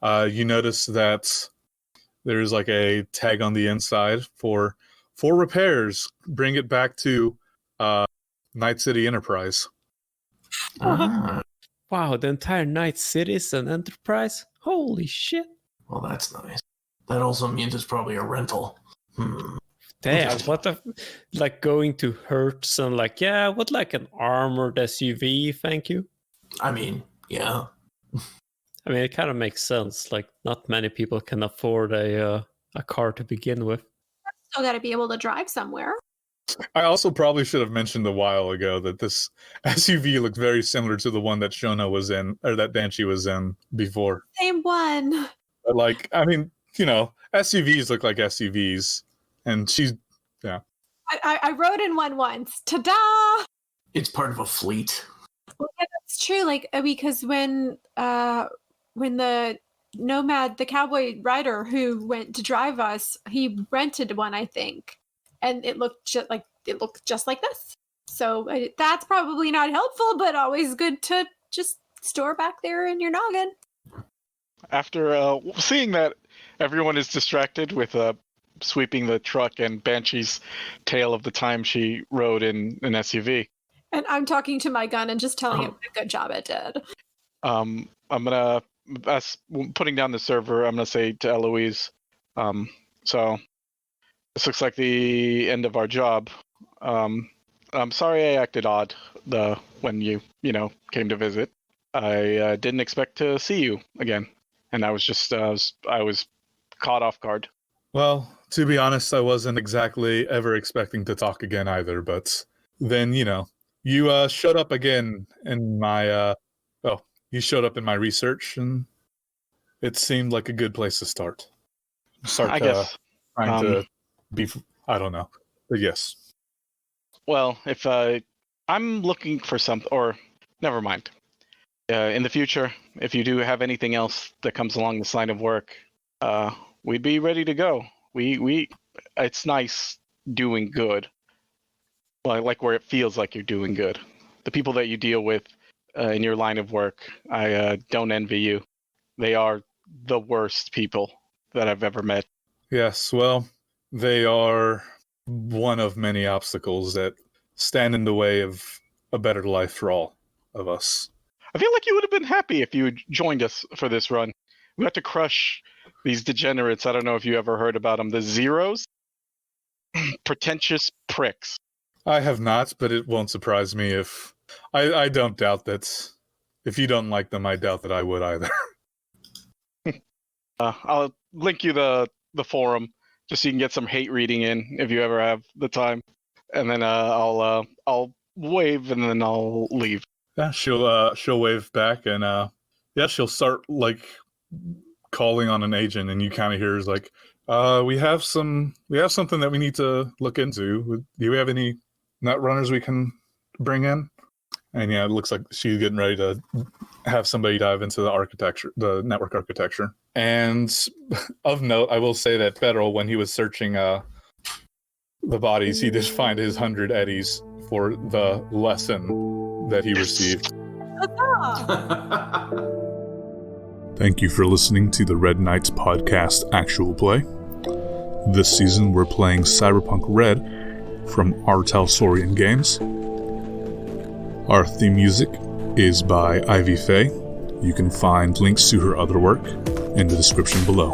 You notice that there's like a tag on the inside for repairs. Bring it back to Night City Enterprise. Wow, the entire Night City is an Enterprise? Holy shit. Well, that's nice. That also means it's probably a rental. Damn, what going to Hertz and what an armored SUV, thank you? I mean, yeah. I mean, it kind of makes sense. Not many people can afford a car to begin with. Still got to be able to drive somewhere. I also probably should have mentioned a while ago that this SUV looked very similar to the one that Shona was in, or that Banshee was in before. Same one. But SUVs look like SUVs, and she's, yeah. I rode in one once. Ta-da! It's part of a fleet. Well, yeah, that's true. Because when the nomad, the cowboy rider who went to drive us, he rented one, I think, and it looked just like this. So that's probably not helpful, but always good to just store back there in your noggin. After seeing that everyone is distracted with sweeping the truck and Banshee's tale of the time she rode in an SUV. And I'm talking to my gun and just telling it what a good job it did. I'm gonna, as putting down the server, I'm gonna say to Eloise, so this looks like the end of our job. I'm sorry I acted odd when you came to visit. I didn't expect to see you again, and I was just I was caught off guard. Well, to be honest, I wasn't exactly ever expecting to talk again either, but then, you showed up again in my, you showed up in my research, and it seemed like a good place to start. I guess. Trying to be, I don't know, but yes. Well, if I'm looking for something, or never mind. In the future, if you do have anything else that comes along this line of work, we'd be ready to go. It's nice doing good. Well, like where it feels like you're doing good. The people that you deal with in your line of work, I don't envy you. They are the worst people that I've ever met. Yes, well, they are one of many obstacles that stand in the way of a better life for all of us. I feel like you would have been happy if you had joined us for this run. We have to crush these degenerates. I don't know if you ever heard about them. The Zeros? Pretentious pricks. I have not, but it won't surprise me if... I don't doubt that... If you don't like them, I doubt that I would either. I'll link you the forum just so you can get some hate reading in if you ever have the time. And then I'll wave and then I'll leave. Yeah, she'll wave back and she'll start like calling on an agent, and you kind of hear is like, we have something that we need to look into. Do we have any net runners we can bring in? And yeah, it looks like she's getting ready to have somebody dive into the network architecture. And of note, I will say that Perro, when he was searching the bodies, he did find his 100 eddies for the lesson that he received. Thank you for listening to the Red Knights podcast actual play. This season we're playing Cyberpunk Red from Untitled Games. Our theme music is by Ivy Faye. You can find links to her other work in the description below.